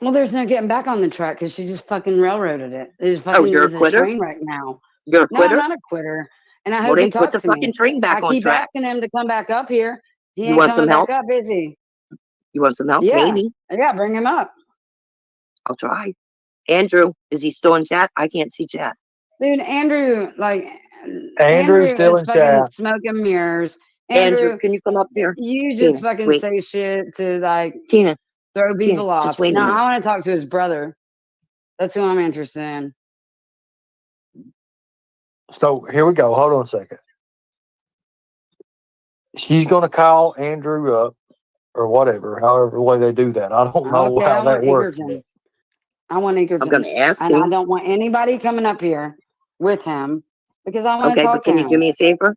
Speaker 5: Well, there's no getting back on the track because she just fucking railroaded it. It
Speaker 12: Oh, you're a
Speaker 5: is a
Speaker 12: quitter?
Speaker 5: train wreck now.
Speaker 12: You're a
Speaker 5: No, I'm
Speaker 12: quitter?
Speaker 5: not a quitter. And I
Speaker 12: Well,
Speaker 5: hope he
Speaker 12: then put
Speaker 5: talks
Speaker 12: the
Speaker 5: to me.
Speaker 12: fucking train back
Speaker 5: I
Speaker 12: on
Speaker 5: keep
Speaker 12: track.
Speaker 5: asking him to come back up here. He
Speaker 12: You
Speaker 5: ain't
Speaker 12: want some
Speaker 5: coming back
Speaker 12: help?
Speaker 5: up, is he?
Speaker 12: You want some help?
Speaker 5: Yeah.
Speaker 12: Maybe.
Speaker 5: Yeah, bring him up.
Speaker 12: I'll try. Andrew, is he still in chat? I can't see chat.
Speaker 5: Dude, Andrew, like,
Speaker 1: Andrew's still
Speaker 5: is
Speaker 1: in
Speaker 5: fucking
Speaker 1: chat.
Speaker 5: smoke and mirrors.
Speaker 12: Andrew, can you come up here?
Speaker 5: You just
Speaker 12: Tina,
Speaker 5: fucking
Speaker 12: wait.
Speaker 5: say shit to, like,
Speaker 12: Tina,
Speaker 5: throw
Speaker 12: Tina,
Speaker 5: people
Speaker 12: just
Speaker 5: off.
Speaker 12: wait a
Speaker 5: No,
Speaker 12: minute.
Speaker 5: I want to talk to his brother. That's who I'm interested in.
Speaker 1: So here we go. Hold on a second. She's going to call Andrew up or whatever, however way they do that. I don't know
Speaker 5: Okay,
Speaker 1: how
Speaker 5: I
Speaker 1: that
Speaker 5: want
Speaker 1: works.
Speaker 5: Eagerton. I want Eagerton.
Speaker 12: I'm gonna ask
Speaker 5: and I
Speaker 12: him.
Speaker 5: don't want anybody coming up here with him because I want to
Speaker 12: Okay,
Speaker 5: talk
Speaker 12: but can
Speaker 5: to
Speaker 12: you do
Speaker 5: him.
Speaker 12: me a favor?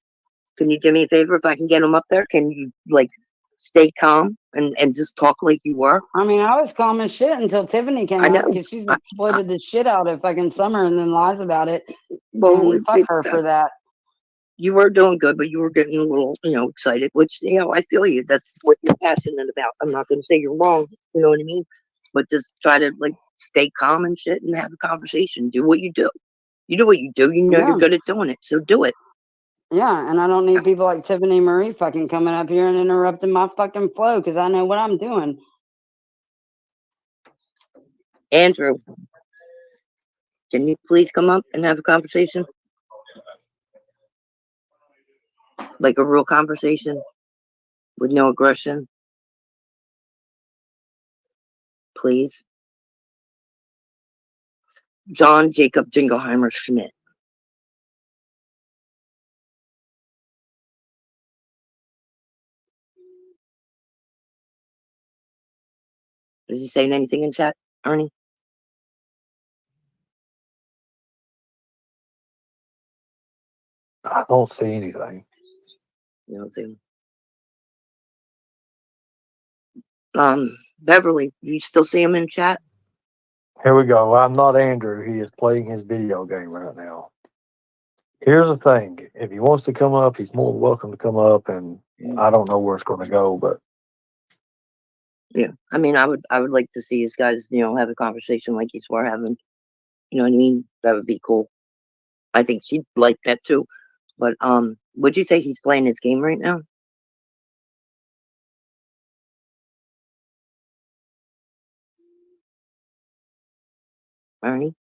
Speaker 12: Can you do me a favor if I can get him up there? Can you like stay calm and just talk like you were?
Speaker 5: I mean, I was calm as shit until Tiffany came
Speaker 12: I
Speaker 5: up
Speaker 12: know.
Speaker 5: because she's exploited the shit out of fucking Summer and then lies about it.
Speaker 12: Well,
Speaker 5: And fuck her for that.
Speaker 12: You were doing good, but you were getting a little, you know, excited, which, you know, I feel you. That's what you're passionate about. I'm not going to say you're wrong, you know what I mean? But just try to, like, stay calm and shit and have a conversation. Do what you do. You do what you do. You know
Speaker 5: Yeah.
Speaker 12: you're good at doing it, so do it.
Speaker 5: Yeah, and I don't need people like Tiffany Marie fucking coming up here and interrupting my fucking flow because I know what I'm doing.
Speaker 12: Andrew, can you please come up and have a conversation? Like a real conversation with no aggression. Please. John Jacob Jingleheimer Schmidt. Is he saying anything in chat, Ernie?
Speaker 1: I don't see anything.
Speaker 12: You don't see him. Beverly, you still see him in chat?
Speaker 1: Here we go. I'm not Andrew. He is playing his video game right now. Here's the thing. If he wants to come up, he's more than welcome to come up. And I don't know where it's going to go, but
Speaker 12: Yeah, I mean, I would like to see you guys, you know, have a conversation like you were having. You know what I mean? That would be cool. I think she'd like that too. But would you say he's playing his game right now? Ernie?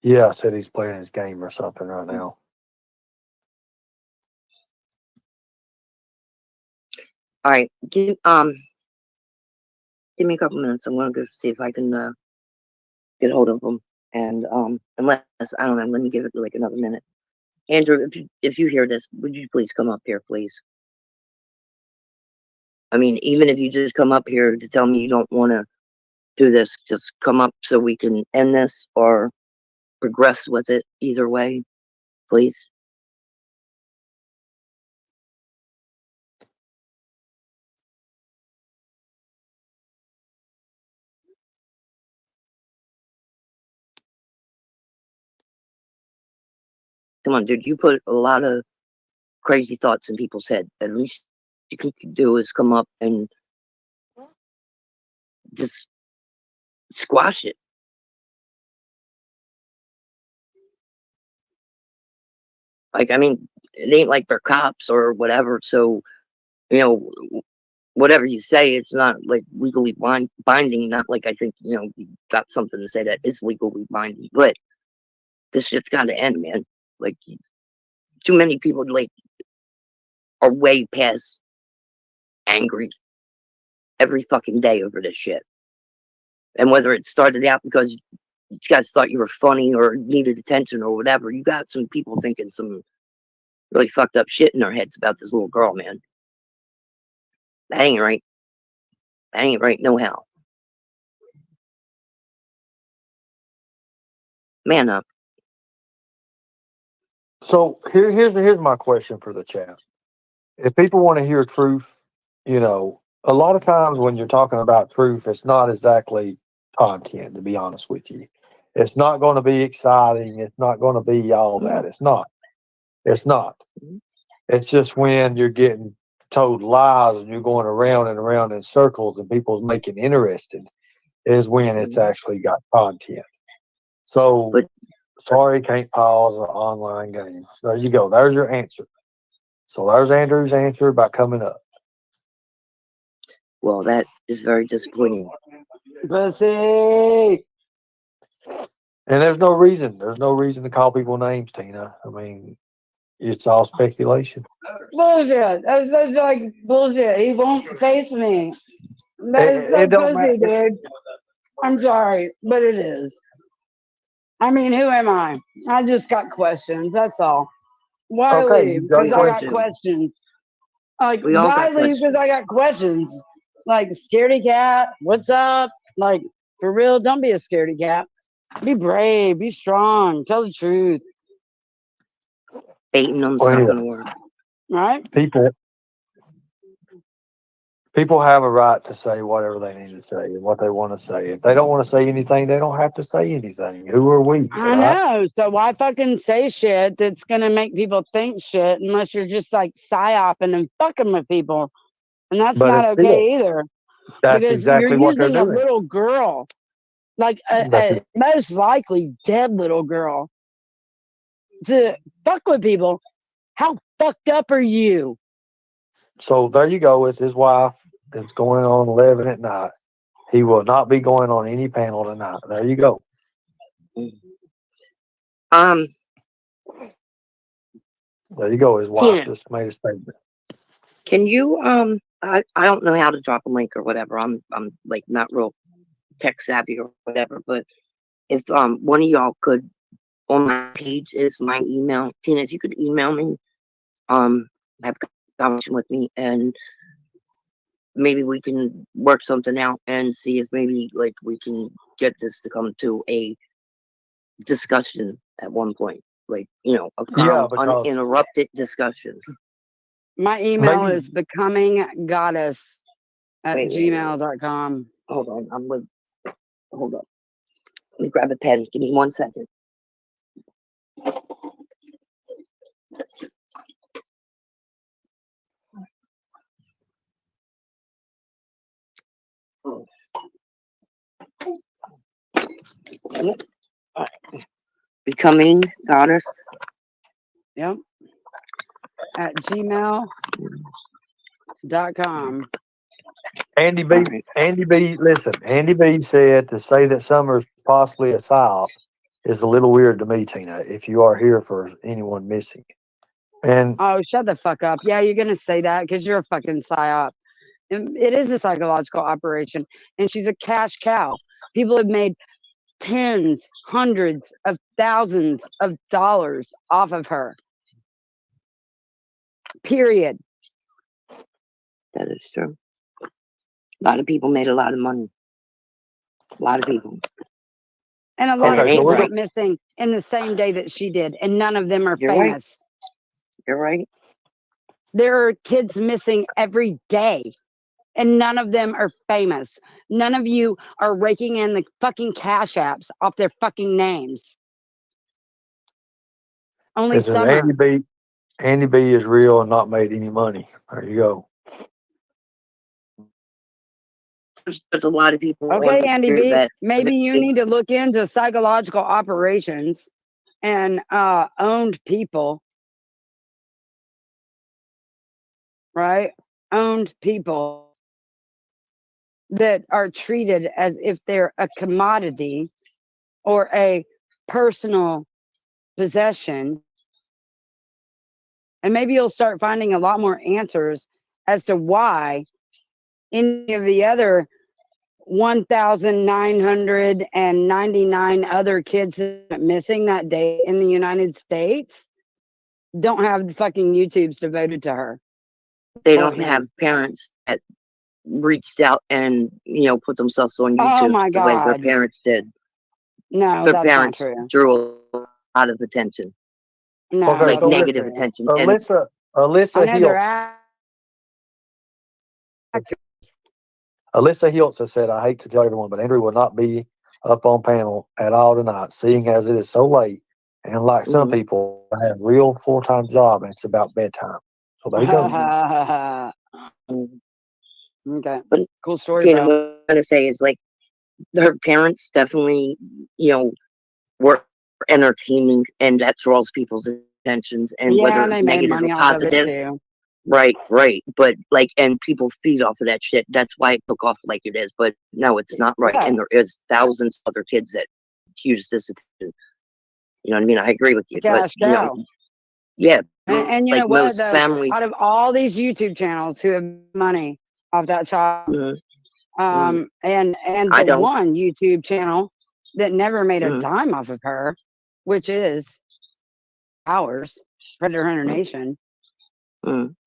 Speaker 1: Yeah, I said he's playing his game or something right now.
Speaker 12: All right, give me a couple minutes. I'm gonna go see if I can get hold of him. And unless I don't know, let me give it like another minute. Andrew, if you hear this, would you please come up here, please? I mean, even if you just come up here to tell me you don't want to do this, just come up so we can end this or progress with it. Either way, please. Come on, dude. You put a lot of crazy thoughts in people's head. At least you can do is come up and just squash it. Like, I mean, it ain't like they're cops or whatever. So, you know, whatever you say, it's not like legally binding. Not like I think, you know, you got something to say that is legally binding. But this shit's got to end, man. Like, too many people, like, are way past angry every fucking day over this shit. And whether it started out because you guys thought you were funny or needed attention or whatever, you got some people thinking some really fucked up shit in their heads about this little girl, man. That ain't right. That ain't right no how. Man up.
Speaker 1: So here's my question for the chat. If people want to hear truth, you know, a lot of times when you're talking about truth, it's not exactly content, to be honest with you. It's not going to be exciting. It's not going to be all that. It's not. It's not. It's just when you're getting told lies and you're going around and around in circles and people's making interested is when it's actually got content. So sorry, can't pause an online game. There you go. There's your answer. So there's Andrew's answer about coming up.
Speaker 12: Well, that is very disappointing.
Speaker 5: Pussy.
Speaker 1: And there's no reason. There's no reason to call people names, Tina. I mean, it's all speculation.
Speaker 5: Bullshit. That's like bullshit. He won't face me. That is so
Speaker 1: It don't
Speaker 5: pussy,
Speaker 1: matter.
Speaker 5: dude. I'm sorry, but it is. I mean, who am I? I just got questions. That's all. Why
Speaker 1: Okay,
Speaker 5: leave?
Speaker 1: you got
Speaker 5: Because I got
Speaker 1: questions.
Speaker 5: questions. Like,
Speaker 12: We all
Speaker 5: why
Speaker 12: got
Speaker 5: leave? Because I got questions. Like, scaredy cat, what's up? Like, for real, don't be a scaredy cat. Be brave. Be strong. Tell the truth.
Speaker 12: Baiting them's
Speaker 1: Well,
Speaker 12: not
Speaker 1: yeah.
Speaker 12: going to work.
Speaker 5: Right?
Speaker 1: People have a right to say whatever they need to say and what they want to say. If they don't want to say anything, they don't have to say anything. Who are we?
Speaker 5: I know. So why fucking say shit that's gonna make people think shit unless you're just like psyoping and fucking with people, and that's
Speaker 1: But
Speaker 5: not
Speaker 1: it's
Speaker 5: okay
Speaker 1: still,
Speaker 5: either
Speaker 1: that's
Speaker 5: because you're
Speaker 1: exactly what they're
Speaker 5: using a
Speaker 1: doing.
Speaker 5: little girl, like
Speaker 1: That's
Speaker 5: a most likely dead little girl, to fuck with people. How fucked up are you?
Speaker 1: So there you go. It's his wife. It's going on 11 at night. He will not be going on any panel tonight. There you go. There you go. His wife
Speaker 12: Tina,
Speaker 1: just made a statement.
Speaker 12: can you I don't know how to drop a link or whatever. I'm like not real tech savvy or whatever, but if one of y'all could, on my page is my email. Tina, if you could email me, have a conversation with me, and maybe we can work something out and see if maybe like we can get this to come to a discussion at one point, like, you know, a calm, uninterrupted discussion.
Speaker 5: My email is becominggoddess@gmail.com.
Speaker 12: Hold on, hold up. Let me grab a pen. Give me 1 second. Becoming goddess.
Speaker 5: Yep. At gmail.com.
Speaker 1: Andy B. Andy B. Listen, Andy B. said to say that Summer's possibly a psyop is a little weird to me, Tina. If you are here for anyone missing, and
Speaker 5: Oh, shut the fuck up. Yeah, you're gonna say that because you're a fucking psyop. It is a psychological operation, and she's a cash cow. People have made tens, hundreds of thousands of dollars off of her. Period.
Speaker 12: That is true. A lot of people made a lot of money. A lot of people.
Speaker 5: And a lot of
Speaker 12: it ain't
Speaker 5: people
Speaker 12: right.
Speaker 5: went missing in the same day that she did, and none of them are
Speaker 12: You're right.
Speaker 5: famous.
Speaker 12: You're right.
Speaker 5: There are kids missing every day, and none of them are famous. None of you are raking in the fucking cash apps off their fucking names. Only
Speaker 1: this is
Speaker 5: Summer.
Speaker 1: Andy B. Andy B. is real and not made any money. There you go.
Speaker 12: There's a lot of people.
Speaker 5: Okay,
Speaker 12: on
Speaker 5: Andy
Speaker 12: here
Speaker 5: B.
Speaker 12: that
Speaker 5: Maybe you need to look into psychological operations and owned people. Right? Owned people that are treated as if they're a commodity or a personal possession. And maybe you'll start finding a lot more answers as to why any of the other 1,999 other kids that went missing that day in the United States don't have the fucking YouTubes devoted to her.
Speaker 12: they
Speaker 5: or
Speaker 12: don't
Speaker 5: him.
Speaker 12: have parents that reached out and put themselves on
Speaker 5: Oh
Speaker 12: YouTube
Speaker 5: my
Speaker 12: the way their
Speaker 5: God.
Speaker 12: parents did.
Speaker 5: No,
Speaker 12: Their
Speaker 5: that's not
Speaker 12: parents
Speaker 5: true.
Speaker 12: drew a lot of attention,
Speaker 5: No,
Speaker 1: Okay,
Speaker 12: like
Speaker 1: so
Speaker 12: negative
Speaker 1: listen,
Speaker 12: attention.
Speaker 1: Alyssa
Speaker 5: I
Speaker 1: Alyssa
Speaker 5: know they're
Speaker 1: Hiltz. Alyssa Hiltz has said, I hate to tell everyone, but Andrew will not be up on panel at all tonight, seeing as it is so late. And like some people, I have real full-time job and it's about bedtime. So there you go.
Speaker 5: Okay.
Speaker 12: But
Speaker 5: Cool story,
Speaker 12: Tina,
Speaker 5: bro.
Speaker 12: what I'm gonna say is like her parents definitely, were entertaining, and that draws people's attentions. And
Speaker 5: Yeah,
Speaker 12: whether
Speaker 5: and they
Speaker 12: it's
Speaker 5: made
Speaker 12: negative or
Speaker 5: money off of it
Speaker 12: positive,
Speaker 5: too.
Speaker 12: right. But and people feed off of that shit. That's why it took off like it is. But no, it's not right.
Speaker 5: Yeah.
Speaker 12: And there is thousands of other kids that use this attention. You know what I mean? I agree with you.
Speaker 5: Cash
Speaker 12: But
Speaker 5: cow.
Speaker 12: yeah.
Speaker 5: And you
Speaker 12: Like
Speaker 5: know what?
Speaker 12: most
Speaker 5: Though,
Speaker 12: families.
Speaker 5: out of all these YouTube channels who have money off that child, and
Speaker 12: I
Speaker 5: the
Speaker 12: don't.
Speaker 5: one YouTube channel that never made a dime off of her, which is ours, Predator Hunter Nation,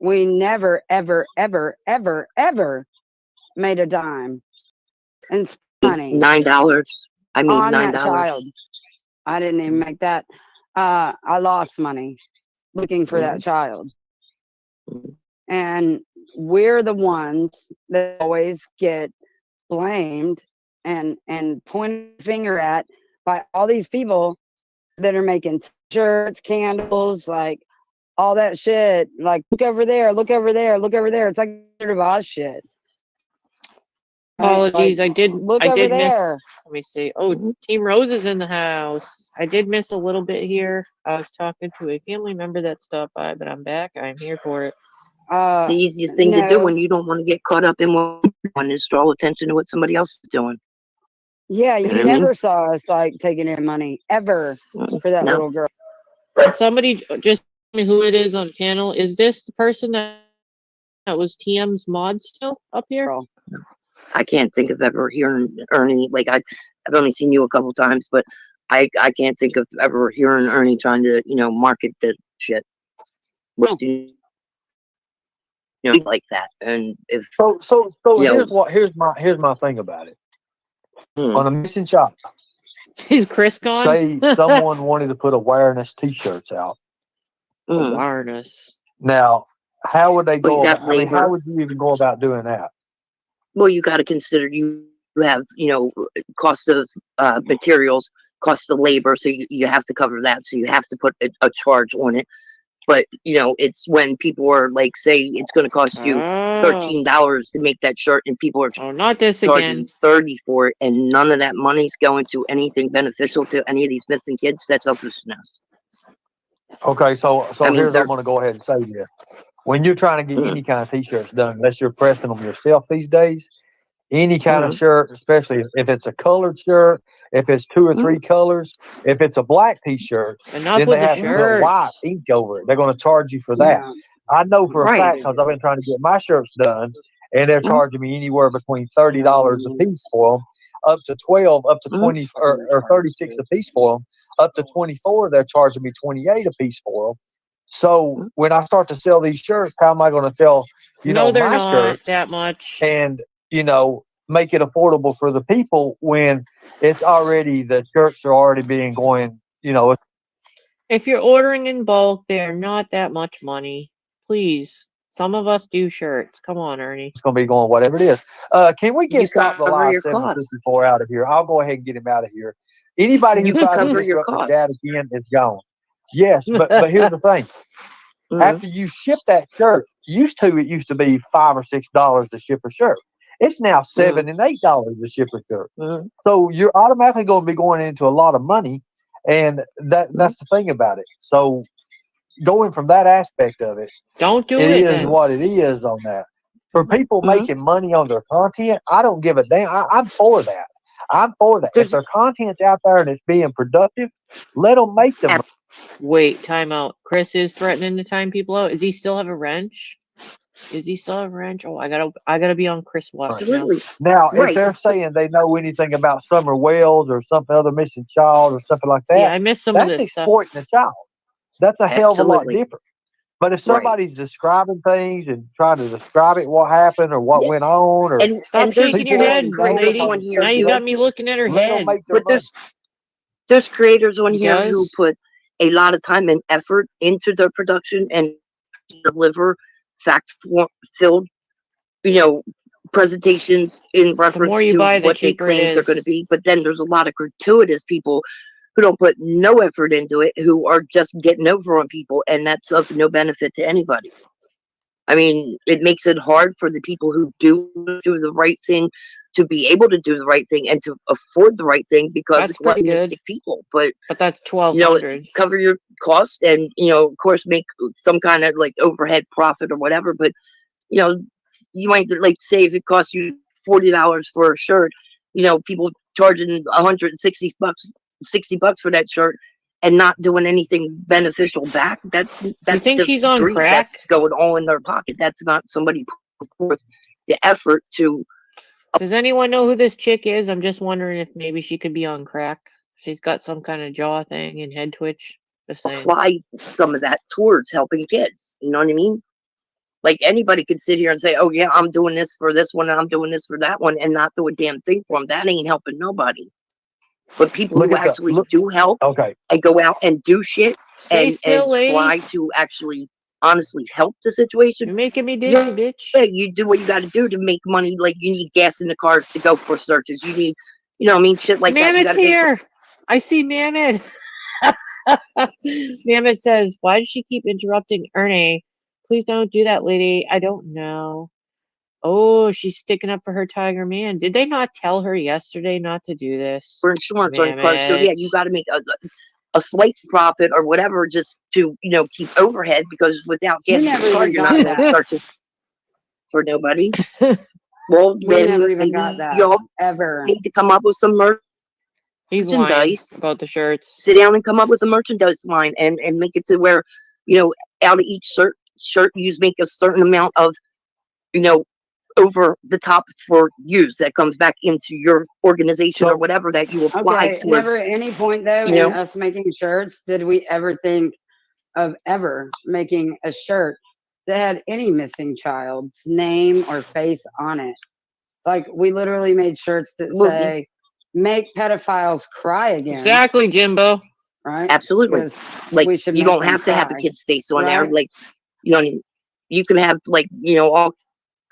Speaker 5: we never, ever, ever, ever, ever made a dime and spent money
Speaker 12: $9. I mean
Speaker 5: on that
Speaker 12: $9.
Speaker 5: child. I didn't even make that. I lost money looking for that child. And we're the ones that always get blamed and pointed the finger at by all these people that are making shirts, candles, like all that shit. Like, look over there, look over there, look over there. It's like Wizard of Oz shit.
Speaker 8: Apologies,
Speaker 5: Like,
Speaker 8: I did
Speaker 5: look
Speaker 8: I
Speaker 5: over
Speaker 8: did miss.
Speaker 5: there.
Speaker 8: Let me see. Oh, Team Rose is in the house. I did miss a little bit here. I was talking to a family member that stopped by, but I'm back. I'm here for it.
Speaker 12: It's the easiest thing to do when you don't want to get caught up in one is draw attention to what somebody else is doing.
Speaker 5: Yeah, you
Speaker 12: know what I
Speaker 5: never
Speaker 12: mean?
Speaker 5: saw us like taking in money ever for that
Speaker 12: No.
Speaker 5: little girl.
Speaker 8: Somebody just tell me who it is on panel. Is this the person that was TM's mod still up here?
Speaker 12: I can't think of ever hearing Ernie. Like I've only seen you a couple times, but I can't think of ever hearing Ernie trying to market the shit. Like that. And if
Speaker 1: So here's my thing about it. On a missing child,
Speaker 8: is Chris gone?
Speaker 1: Say someone wanted to put awareness T-shirts out.
Speaker 8: Awareness.
Speaker 1: Now, how would they go?
Speaker 12: Well,
Speaker 1: About, I mean, how would you even go about doing that?
Speaker 12: Well, you got to consider you have cost of materials, cost of labor, so you have to cover that. So you have to put a charge on it. But it's when people are like, say it's going to cost you
Speaker 8: Oh,
Speaker 12: $13 to make that shirt, and people are
Speaker 8: oh, not this
Speaker 12: charging
Speaker 8: again.
Speaker 12: 30 for it, and none of that money's going to anything beneficial to any of these missing kids. That's selfishness.
Speaker 1: Okay, so
Speaker 12: I mean,
Speaker 1: here's what I'm
Speaker 12: they're
Speaker 1: going to go ahead and say to you. When you're trying to get
Speaker 12: mm,
Speaker 1: any kind of t-shirts done, unless you're pressing them yourself these days, any kind of
Speaker 12: mm,
Speaker 1: shirt, especially if it's a colored shirt, if it's 2 or
Speaker 12: mm,
Speaker 1: 3 colors, if it's a black t-shirt,
Speaker 8: Enough
Speaker 1: then
Speaker 8: with
Speaker 1: they
Speaker 8: the
Speaker 1: have to put white
Speaker 8: shirts.
Speaker 1: ink over it. They're going to charge you for that.
Speaker 4: Yeah.
Speaker 1: I know for a
Speaker 12: right.
Speaker 1: fact because I've been trying to get my shirts done, and they're
Speaker 12: Mm,
Speaker 1: charging me anywhere between $30 a piece for them, up to 12, up to
Speaker 12: mm,
Speaker 1: 20, or 36 a piece for them, up to 24. They're charging me 28 a piece for them. So
Speaker 12: mm.
Speaker 1: when I start to sell these shirts, how am I going to sell,
Speaker 8: No, they're
Speaker 1: my
Speaker 8: not
Speaker 1: shirts
Speaker 8: that much.
Speaker 1: and, make it affordable for the people when it's already, the shirts are already being going,
Speaker 8: If you're ordering in bulk, they are not that much money. Please. Some of us do shirts. Come on, Ernie.
Speaker 1: it's going to be going whatever it is. Can we
Speaker 12: You
Speaker 1: get Stop the
Speaker 12: cover
Speaker 1: Lie
Speaker 12: your costs.
Speaker 1: 754 out of here? I'll go ahead and get him out of here. Anybody who
Speaker 12: You
Speaker 1: tries to
Speaker 12: cover your
Speaker 1: disrupt the
Speaker 12: costs.
Speaker 1: chat again is gone. Yes, but here's the thing.
Speaker 12: Mm,
Speaker 1: After you ship that shirt, it used to be $5 or $6 to ship a shirt. It's now
Speaker 12: mm,
Speaker 1: $7 and $8 to ship a shirt.
Speaker 12: mm,
Speaker 1: So you're automatically going to be going into a lot of money, and
Speaker 12: mm,
Speaker 1: that's the thing about it. So going from that aspect of it,
Speaker 8: Don't do
Speaker 1: it
Speaker 8: it
Speaker 1: is
Speaker 8: then.
Speaker 1: what it is on that. For people
Speaker 12: mm.
Speaker 1: making money on their content, I don't give a damn. I'm for that. I'm for that. If
Speaker 12: There's
Speaker 1: their content's out there and it's being productive, let them make the money.
Speaker 8: Wait, time out. Chris is threatening to time people out. Does he still have a wrench? Does he still have a wrench? Oh, I gotta be on Chris watch now.
Speaker 12: absolutely
Speaker 1: Now, if
Speaker 12: right.
Speaker 1: they're saying they know anything about Summer Wells or something other missing child or something like
Speaker 8: See,
Speaker 1: that,
Speaker 8: I missed some of
Speaker 1: that's
Speaker 8: this stuff.
Speaker 1: exploiting a child. That's a hell of a lot
Speaker 12: Absolutely
Speaker 1: different. But if
Speaker 12: right.
Speaker 1: somebody's describing things and trying to describe it, what happened or what
Speaker 12: Yeah.
Speaker 1: went on, or
Speaker 12: And
Speaker 8: Stop
Speaker 12: there's
Speaker 8: shaking your
Speaker 1: people
Speaker 8: head,
Speaker 1: already know
Speaker 12: creators
Speaker 8: lady.
Speaker 12: on
Speaker 1: and
Speaker 12: here
Speaker 8: Now you
Speaker 12: who,
Speaker 8: got me looking at her
Speaker 1: let them
Speaker 8: head.
Speaker 1: make their
Speaker 12: but
Speaker 1: money.
Speaker 12: there's creators on
Speaker 8: He
Speaker 12: here who
Speaker 8: does?
Speaker 12: put a lot of time and effort into their production and deliver fact-filled, you know, presentations in
Speaker 8: The more
Speaker 12: reference
Speaker 8: you
Speaker 12: to
Speaker 8: buy, the
Speaker 12: what they
Speaker 8: cheaper it
Speaker 12: claim they're going to
Speaker 8: is.
Speaker 12: be. But then there's a lot of gratuitous people who don't put no effort into it, who are just getting over on people, and that's of no benefit to anybody. I mean, it makes it hard for the people who do the right thing to be able to do the right thing and to afford the right thing, because
Speaker 8: That's pretty good.
Speaker 12: gluttonistic people. But
Speaker 8: But that's
Speaker 12: you know,
Speaker 8: 1,200.
Speaker 12: cover your costs and, of course, make some kind of like overhead profit or whatever. But, you know, you might like say if it costs you $40 for a shirt, people charging 160 bucks, $60 for that shirt and not doing anything beneficial back.
Speaker 8: You
Speaker 12: That's
Speaker 8: think
Speaker 12: just
Speaker 8: she's on
Speaker 12: greed.
Speaker 8: crack?
Speaker 12: That's going all in their pocket. That's not somebody put forth the effort to
Speaker 8: Does anyone know who this chick is? I'm just wondering if maybe she could be on crack. She's got some kind of jaw thing and head twitch. Just saying.
Speaker 12: apply some of that towards helping kids. You know what I mean? Like anybody could sit here and say, "Oh yeah, I'm doing this for this one, and I'm doing this for that one," and not do a damn thing for them. That ain't helping nobody. But people
Speaker 1: Look
Speaker 12: who
Speaker 1: at the
Speaker 12: actually
Speaker 1: look.
Speaker 12: do help
Speaker 1: Okay,
Speaker 12: and go out and do shit
Speaker 8: Stay
Speaker 12: and
Speaker 8: still,
Speaker 12: try
Speaker 8: lady.
Speaker 12: to actually honestly help the situation.
Speaker 8: You're making me dizzy,
Speaker 12: Yeah,
Speaker 8: bitch.
Speaker 12: you do what you got to do to make money. Like you need gas in the cars to go for searches. You need, what I mean, shit like that. You got
Speaker 8: Mammoth's
Speaker 12: to pay for.
Speaker 8: here. I see Mammoth. Mammoth says, "Why does she keep interrupting Ernie? Please don't do that, lady. I don't know." Oh, she's sticking up for her tiger man. Did they not tell her yesterday not to do this?
Speaker 12: For insurance on cars. So yeah, you
Speaker 8: Mammoth.
Speaker 12: got to make a slight profit or whatever just to keep overhead, because without
Speaker 4: We
Speaker 12: gas in
Speaker 4: never
Speaker 12: the car,
Speaker 4: even
Speaker 12: you're not
Speaker 4: got
Speaker 12: going to
Speaker 4: that.
Speaker 12: start to for nobody. Well,
Speaker 4: We
Speaker 12: then
Speaker 4: never even got
Speaker 12: maybe
Speaker 4: that
Speaker 12: y'all
Speaker 4: ever.
Speaker 12: need to come up with some
Speaker 8: He's lying
Speaker 12: merchandise.
Speaker 8: about the shirts.
Speaker 12: Sit down and come up with a merchandise line and make it to where out of each shirt you make a certain amount of over the top for use that comes back into your organization or
Speaker 1: so
Speaker 12: whatever that you apply
Speaker 4: Okay,
Speaker 12: towards.
Speaker 4: never at any point though
Speaker 12: You
Speaker 4: in
Speaker 12: know,
Speaker 4: us making shirts did we ever think of ever making a shirt that had any missing child's name or face on it. Like we literally made shirts that
Speaker 12: absolutely,
Speaker 4: say "Make pedophiles cry again,"
Speaker 8: Exactly, Jimbo.
Speaker 4: right?
Speaker 12: absolutely.
Speaker 4: Because
Speaker 12: Like
Speaker 4: we should
Speaker 12: you
Speaker 4: make
Speaker 12: don't
Speaker 4: them
Speaker 12: have to have a
Speaker 4: cry,
Speaker 12: kid's face on there.
Speaker 4: right?
Speaker 12: Like you can have like all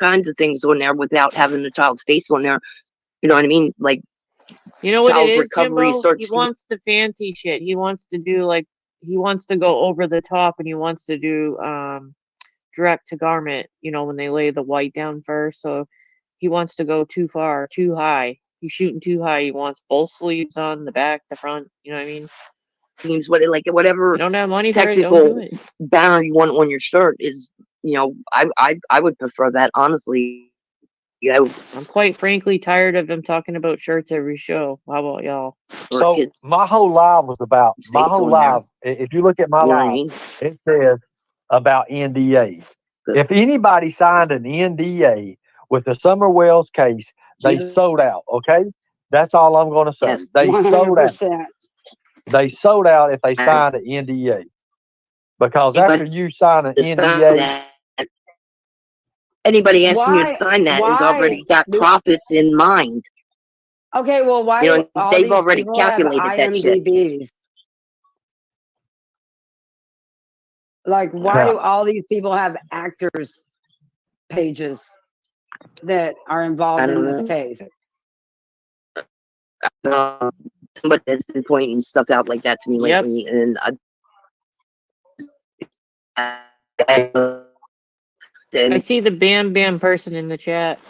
Speaker 12: kinds of things on there without having the child's face on there. You know what I mean? Like
Speaker 8: You know what it
Speaker 12: child
Speaker 8: is,
Speaker 12: recovery
Speaker 8: Jimbo?
Speaker 12: search
Speaker 8: He
Speaker 12: team.
Speaker 8: wants the fancy shit. He wants to do like he wants to go over the top, and he wants to do direct to garment. When they lay the white down first, so he wants to go too far, too high. He's shooting too high. He wants both sleeves on, the back, the front. You know what I mean?
Speaker 12: Means whatever
Speaker 8: You don't have money for it, don't do
Speaker 12: technical
Speaker 8: it.
Speaker 12: banner you want on your shirt is, I would prefer that, honestly.
Speaker 8: I'm quite frankly tired of him talking about shirts every show. How about y'all?
Speaker 1: So my whole live was about my whole live. If you look at my live, it says about NDA. If anybody signed an NDA with the Summer Wells case, they sold out. Okay, that's all I'm going to say.
Speaker 4: Yes,
Speaker 1: They sold out.
Speaker 4: 100%.
Speaker 1: They sold out if they signed an NDA. Because after you sign an NDA,
Speaker 12: anybody asking you to sign that has already got profits in mind.
Speaker 4: Okay, well, why do all
Speaker 12: they've
Speaker 4: these
Speaker 12: already
Speaker 4: people have
Speaker 12: calculated that shit.
Speaker 4: IMDb's? Like, why do all these people have actors' pages that are involved in this case?
Speaker 12: Somebody has been pointing stuff out like that to me lately, and
Speaker 8: I see the Bam Bam person in the chat.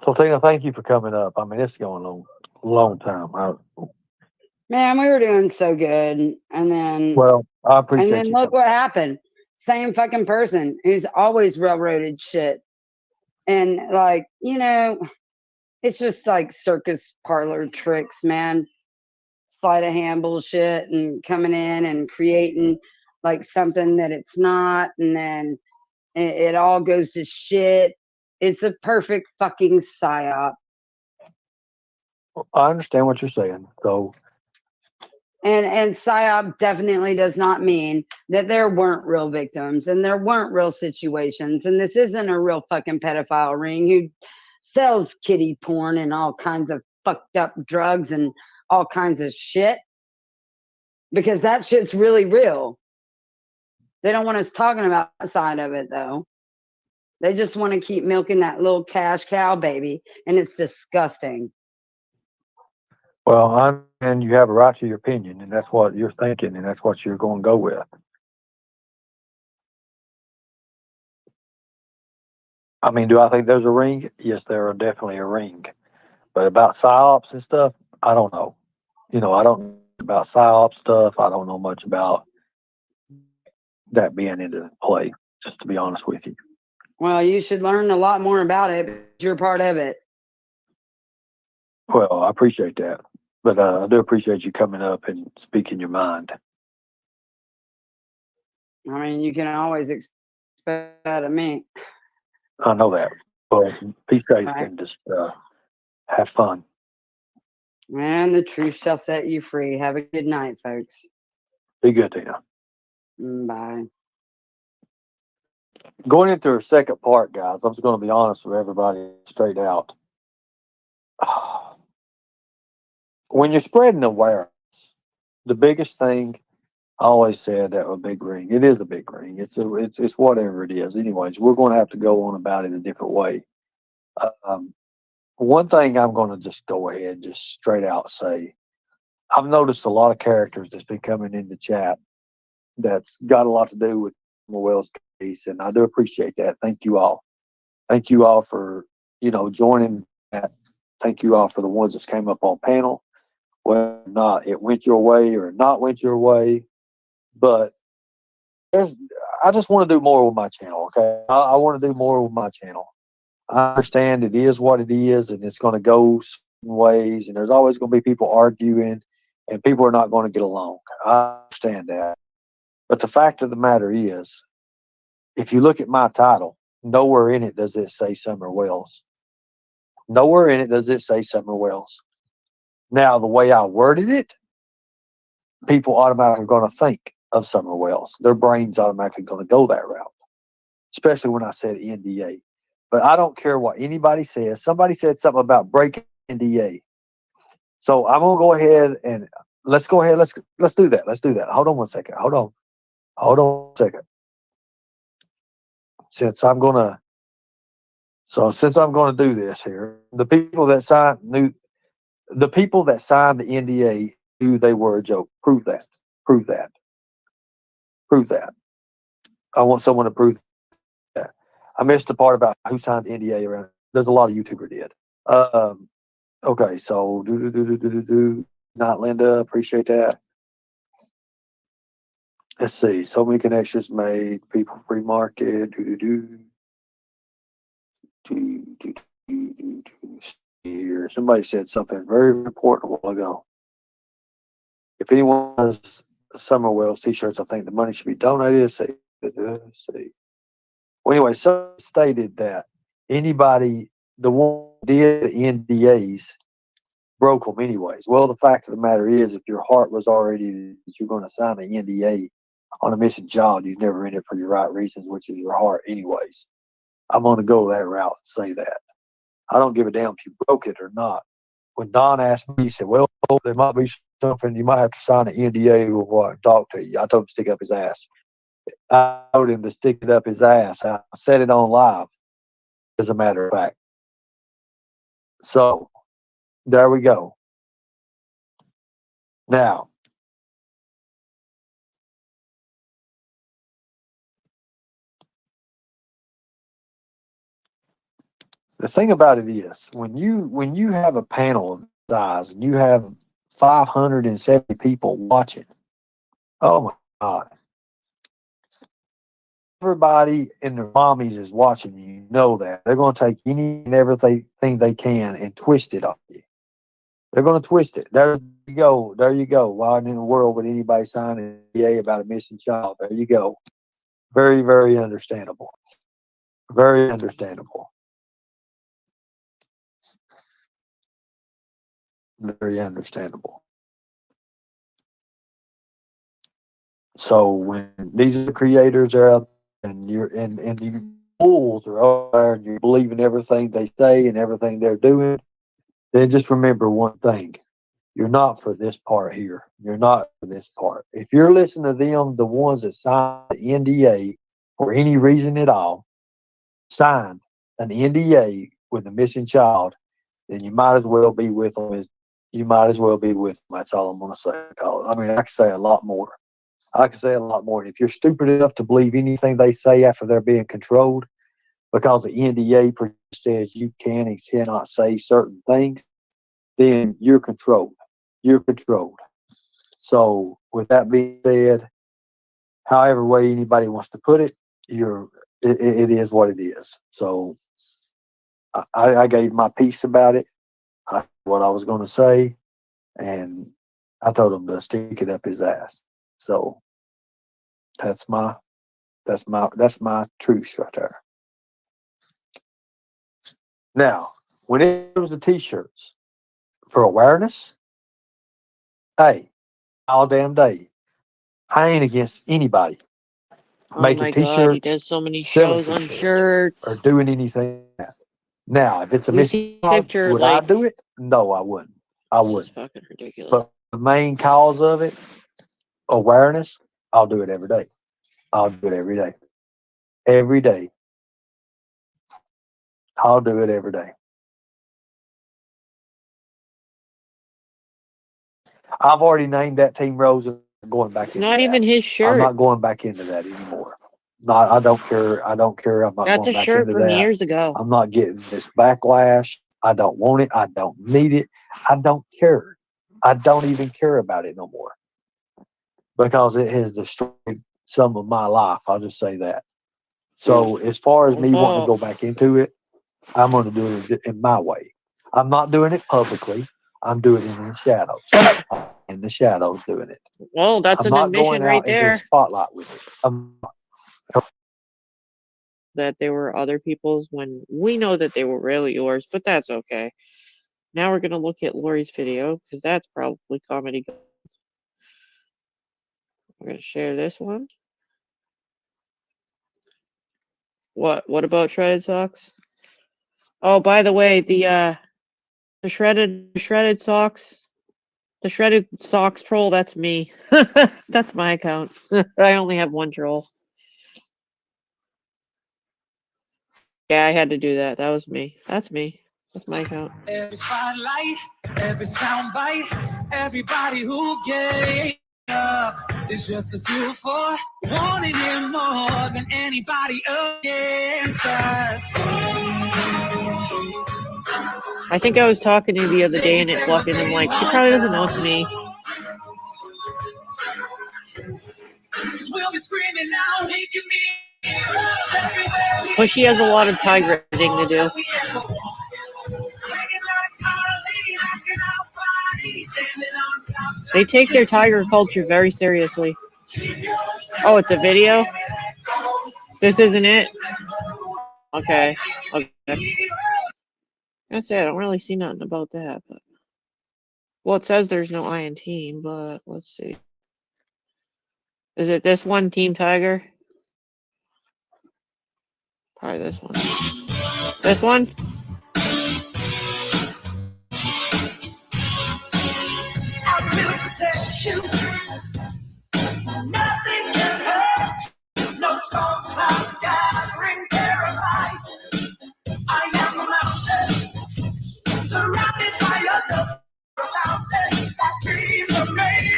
Speaker 1: so Tina, thank you for coming up. I mean, it's going on a long time.
Speaker 4: Man, we were doing so good, and then
Speaker 1: I appreciate
Speaker 4: and then
Speaker 1: you
Speaker 4: look
Speaker 1: coming.
Speaker 4: what happened. Same fucking person who's always railroaded shit, and it's just like circus parlor tricks, man. Sleight of hand bullshit, and coming in and creating like something that it's not, and then it all goes to shit. It's a perfect fucking psyop.
Speaker 1: I understand what you're saying. So,
Speaker 4: And psyop definitely does not mean that there weren't real victims and there weren't real situations. And this isn't a real fucking pedophile ring who sells kiddie porn and all kinds of fucked up drugs and all kinds of shit. Because that shit's really real. They don't want us talking about that side of it, though. They just want to keep milking that little cash cow baby, and it's disgusting.
Speaker 1: well, and you have a right to your opinion, and that's what you're thinking, and that's what you're going to go with. I mean, do I think there's a ring? Yes, there are definitely a ring. But about psyops and stuff, I don't know. I don't know about psyop stuff. I don't know much about that being into play, just to be honest with you.
Speaker 4: Well, you should learn a lot more about it. But you're part of it.
Speaker 1: Well, I appreciate that. But I do appreciate you coming up and speaking your mind.
Speaker 4: I mean, you can always expect that of me.
Speaker 1: I know that. But be safe and just have fun.
Speaker 4: And the truth shall set you free. Have a good night, folks.
Speaker 1: Be good, Tina.
Speaker 4: Bye.
Speaker 1: Going into our second part, guys, I'm just going to be honest with everybody straight out. When you're spreading awareness, the biggest thing I always said that a big ring. It is a big ring. It's whatever it is. Anyways, we're going to have to go on about it a different way. One thing I'm going to just go ahead and just straight out say, I've noticed a lot of characters that's been coming in the chat that's got a lot to do with Wells' case, and I do appreciate that. Thank you all. Thank you all for joining that. Thank you all for the ones that came up on panel. Whether or not it went your way or not went your way, but I just want to do more with my channel. Okay, I want to do more with my channel. I understand it is what it is, and it's going to go certain ways, and there's always going to be people arguing, and people are not going to get along. I understand that, but the fact of the matter is, if you look at my title, nowhere in it does it say Summer Wells. Nowhere in it does it say Summer Wells. Now, the way I worded it, people automatically are going to think of Summer Wells. Their brain's automatically going to go that route, especially when I said NDA. But I don't care what anybody says. Somebody said something about breaking NDA. So I'm going to go ahead and let's go ahead. Let's do that. Let's do that. Hold on one second. Hold on one second. Since I'm going to do this here, the people that signed The people that signed the NDA knew they were a joke. Prove that. Prove that. Prove that. I want someone to prove that. I missed the part about who signed the NDA around. There's a lot of YouTubers did. Okay, so not Linda. Appreciate that. Let's see. So many connections made. People free market. Here, somebody said something very important a while ago. If anyone has Summerwell's t-shirts, I think the money should be donated. See. Well, anyway, some stated that anybody, the one who did the NDAs, broke them anyways. Well, the fact of the matter is, if your heart was already that you're going to sign an NDA on a missing child, you're never in it for your right reasons, which is your heart anyways. I'm going to go that route and say that. I don't give a damn if you broke it or not. When Don asked me, he said, well, there might be something, you might have to sign an NDA before I talk to you. I told him to stick up his ass. I told him to stick it up his ass. I said it on live, as a matter of fact. So, there we go. Now, the thing about it is, when you have a panel of size and you have 570 people watching, oh my God. Everybody and their mommies is watching you. You know that. They're going to take any and everything they can and twist it on you. They're going to twist it. There you go. There you go. Why in the world would anybody sign an NDA about a missing child? There you go. Very, very understandable. Very understandable. Very understandable. So when these creators are out and you fools are out there and you believe in everything they say and everything they're doing, then just remember one thing. You're not for this part here. You're not for this part. If you're listening to them, the ones that signed the NDA for any reason at all, signed an NDA with a missing child, then you might as well be with them. You might as well be with them. That's all I'm going to say. I mean, I can say a lot more. I can say a lot more. And if you're stupid enough to believe anything they say after they're being controlled, because the NDA says you can and cannot say certain things, then you're controlled. You're controlled. So, with that being said, however way anybody wants to put it, it is what it is. So, I gave my piece about it, what I was going to say, and I told him to stick it up his ass. So, that's my truth right there. Now, when it comes to t-shirts for awareness, hey, all damn day, I ain't against anybody
Speaker 8: Oh
Speaker 1: making
Speaker 8: my God, he
Speaker 1: t-shirts,
Speaker 8: does so many
Speaker 1: selling
Speaker 8: shows on
Speaker 1: t-shirts, or
Speaker 8: shirts.
Speaker 1: doing anything like that. Now, if it's a
Speaker 8: We
Speaker 1: missing
Speaker 8: see
Speaker 1: child,
Speaker 8: picture
Speaker 1: would I
Speaker 8: like
Speaker 1: do it? No, I wouldn't. I
Speaker 8: this is
Speaker 1: wouldn't.
Speaker 8: fucking ridiculous.
Speaker 1: But the main cause of it, awareness, I'll do it every day. I'll do it every day. Every day. I'll do it every day. I've already named that Team Rose and I'm going back
Speaker 8: It's
Speaker 1: into
Speaker 8: not
Speaker 1: that.
Speaker 8: even his
Speaker 1: I'm
Speaker 8: shirt.
Speaker 1: not going back into that anymore. Not, I don't care. I don't care. I'm not
Speaker 8: That's
Speaker 1: going
Speaker 8: a
Speaker 1: back
Speaker 8: shirt
Speaker 1: into
Speaker 8: from
Speaker 1: that.
Speaker 8: years ago.
Speaker 1: I'm not getting this backlash. I don't want it. I don't need it. I don't care. I don't even care about it no more because it has destroyed some of my life. I'll just say that. So as far as me wanting to go back into it, I'm going to do it in my way. I'm not doing it publicly. I'm doing it in the shadows. I'm in the shadows doing it.
Speaker 8: Well, that's
Speaker 1: I'm
Speaker 8: an
Speaker 1: not
Speaker 8: admission
Speaker 1: going
Speaker 8: right
Speaker 1: out into the
Speaker 8: there
Speaker 1: spotlight with it.
Speaker 8: that they were other people's when we know that they were really yours, but that's okay. Now we're going to look at Lori's video because that's probably comedy. We're going to share this one. What about shredded socks? Oh, by the way, the shredded socks, the shredded socks troll, that's me. That's my account. I only have one troll. Yeah, I had to do that. That was me. That's me. That's my account.
Speaker 13: Every spotlight, every soundbite, everybody who gave up is just a fuel for wanting him more than anybody against us.
Speaker 8: I think I was talking to you the other day and it fucking, I'm like, she probably doesn't know it's me.
Speaker 13: We'll be screaming now, making me.
Speaker 8: But she has a lot of tiger editing to do. They take their tiger culture very seriously. Oh, it's a video? This isn't it? Okay. Okay. I say I don't really see nothing about that, but well, it says there's no I in team, but let's see. Is it this one, Team Tiger? Probably this one. This one?
Speaker 13: Nothing can hurt. No storm clouds gathering terrified. I am a mountain, surrounded by a love fountain that dreams of me.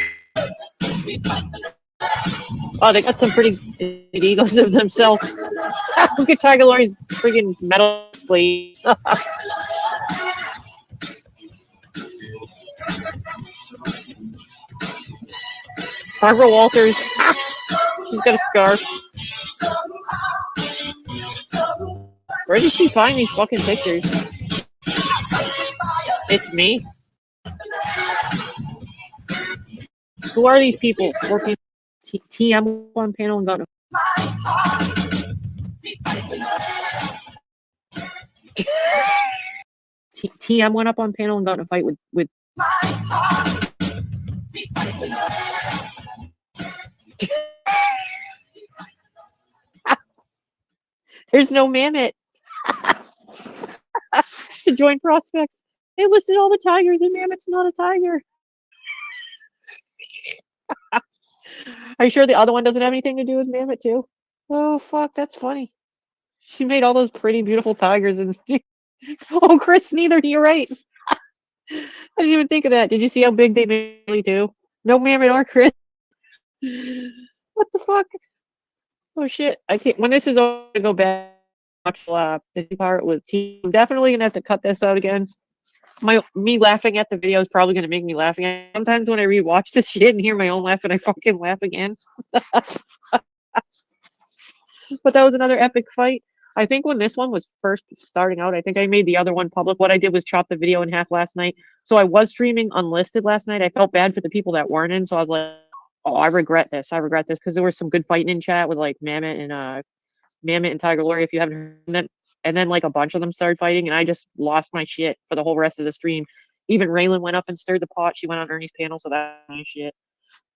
Speaker 8: Oh, they got some pretty big egos of themselves. Look at Tiger Lori's freaking metal plate. Barbara Walters. She's got a scarf. Where did she find these fucking pictures? It's me. Who are these people? Working TM1 panel and got TM went up on panel and got in a fight with There's no Mammoth to join prospects. They listed all the tigers and Mammoth's not a tiger. Are you sure the other one doesn't have anything to do with Mammoth too? Oh fuck, that's funny. She made all those pretty beautiful tigers and oh Chris, neither, you're right. I didn't even think of that. Did you see how big they made me too? No Mammoth or Chris. What the fuck? Oh shit. I can't when this is over to go back the part with team. I'm definitely gonna have to cut this out again. Me laughing at the video is probably gonna make me laugh again. Sometimes when I rewatch this shit and hear my own laugh and I fucking laugh again. But that was another epic fight. I think when this one was first starting out, I think I made the other one public. What I did was chop the video in half last night. So I was streaming unlisted last night. I felt bad for the people that weren't in, so I was like, oh, I regret this. I regret this because there was some good fighting in chat with like Mammoth and Tiger Lori, if you haven't heard them. And then like a bunch of them started fighting, and I just lost my shit for the whole rest of the stream. Even Raylan went up and stirred the pot. She went on Ernie's panel, so that's my shit.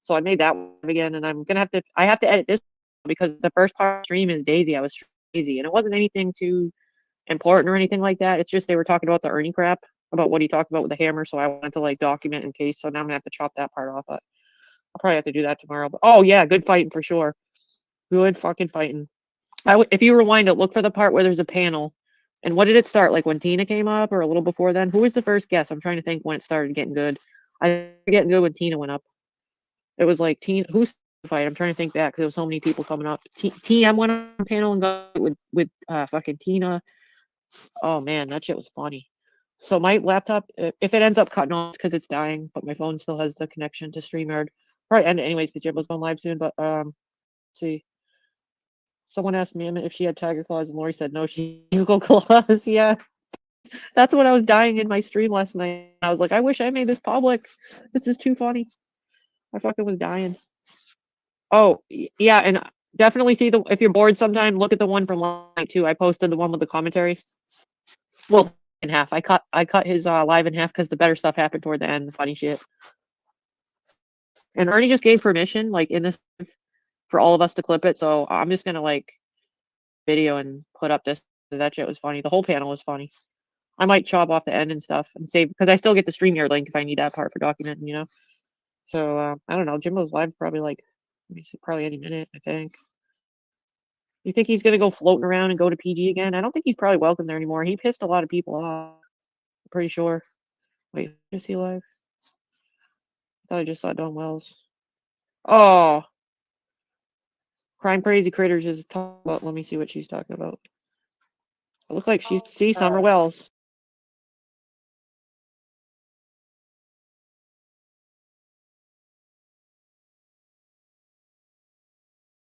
Speaker 8: So I made that one again, and I'm gonna have to edit this because the first part of the stream is Daisy. I was Daisy, and it wasn't anything too important or anything like that. It's just they were talking about the Ernie crap, about what he talked about with the hammer. So I wanted to like document in case. So now I'm gonna have to chop that part off. But I'll probably have to do that tomorrow. But oh yeah, good fighting for sure. Good fucking fighting. If you rewind it, look for the part where there's a panel. And what did it start? Like when Tina came up or a little before then? Who was the first guest? I'm trying to think when it started getting good. I started getting good when Tina went up. It was like Tina. Who's the fight? I'm trying to think back because there was so many people coming up. TM went on the panel and got with fucking Tina. Oh man, that shit was funny. So my laptop, if it ends up cutting off because it's dying, but my phone still has the connection to StreamYard. Probably end it anyways because Jimbo's going live soon. But let's see. Someone asked me if she had tiger claws, and Lori said no, she had eagle claws. Yeah, that's what I was dying in my stream last night. I was like, I wish I made this public. This is too funny. I fucking was dying. Oh yeah, and definitely see the if you're bored sometime, look at the one from last night too. I posted the one with the commentary. Well, in half. I cut his live in half because the better stuff happened toward the end. The funny shit. And Ernie just gave permission, like in this, for all of us to clip it. So I'm just gonna like video and put up this. That shit was funny. The whole panel was funny. I might chop off the end and stuff and save because I still get the StreamYard link if I need that part for documenting, you know. So I don't know. Jimbo's live probably like, let me see, probably any minute. I think. You think he's gonna go floating around and go to PG again? I don't think he's probably welcome there anymore. He pissed a lot of people off. Pretty sure. Wait, is he live? I thought I just saw Dawn Wells. Oh, Crime Crazy Critters is talking about. Let me see what she's talking about. It looks like she's Summer Wells.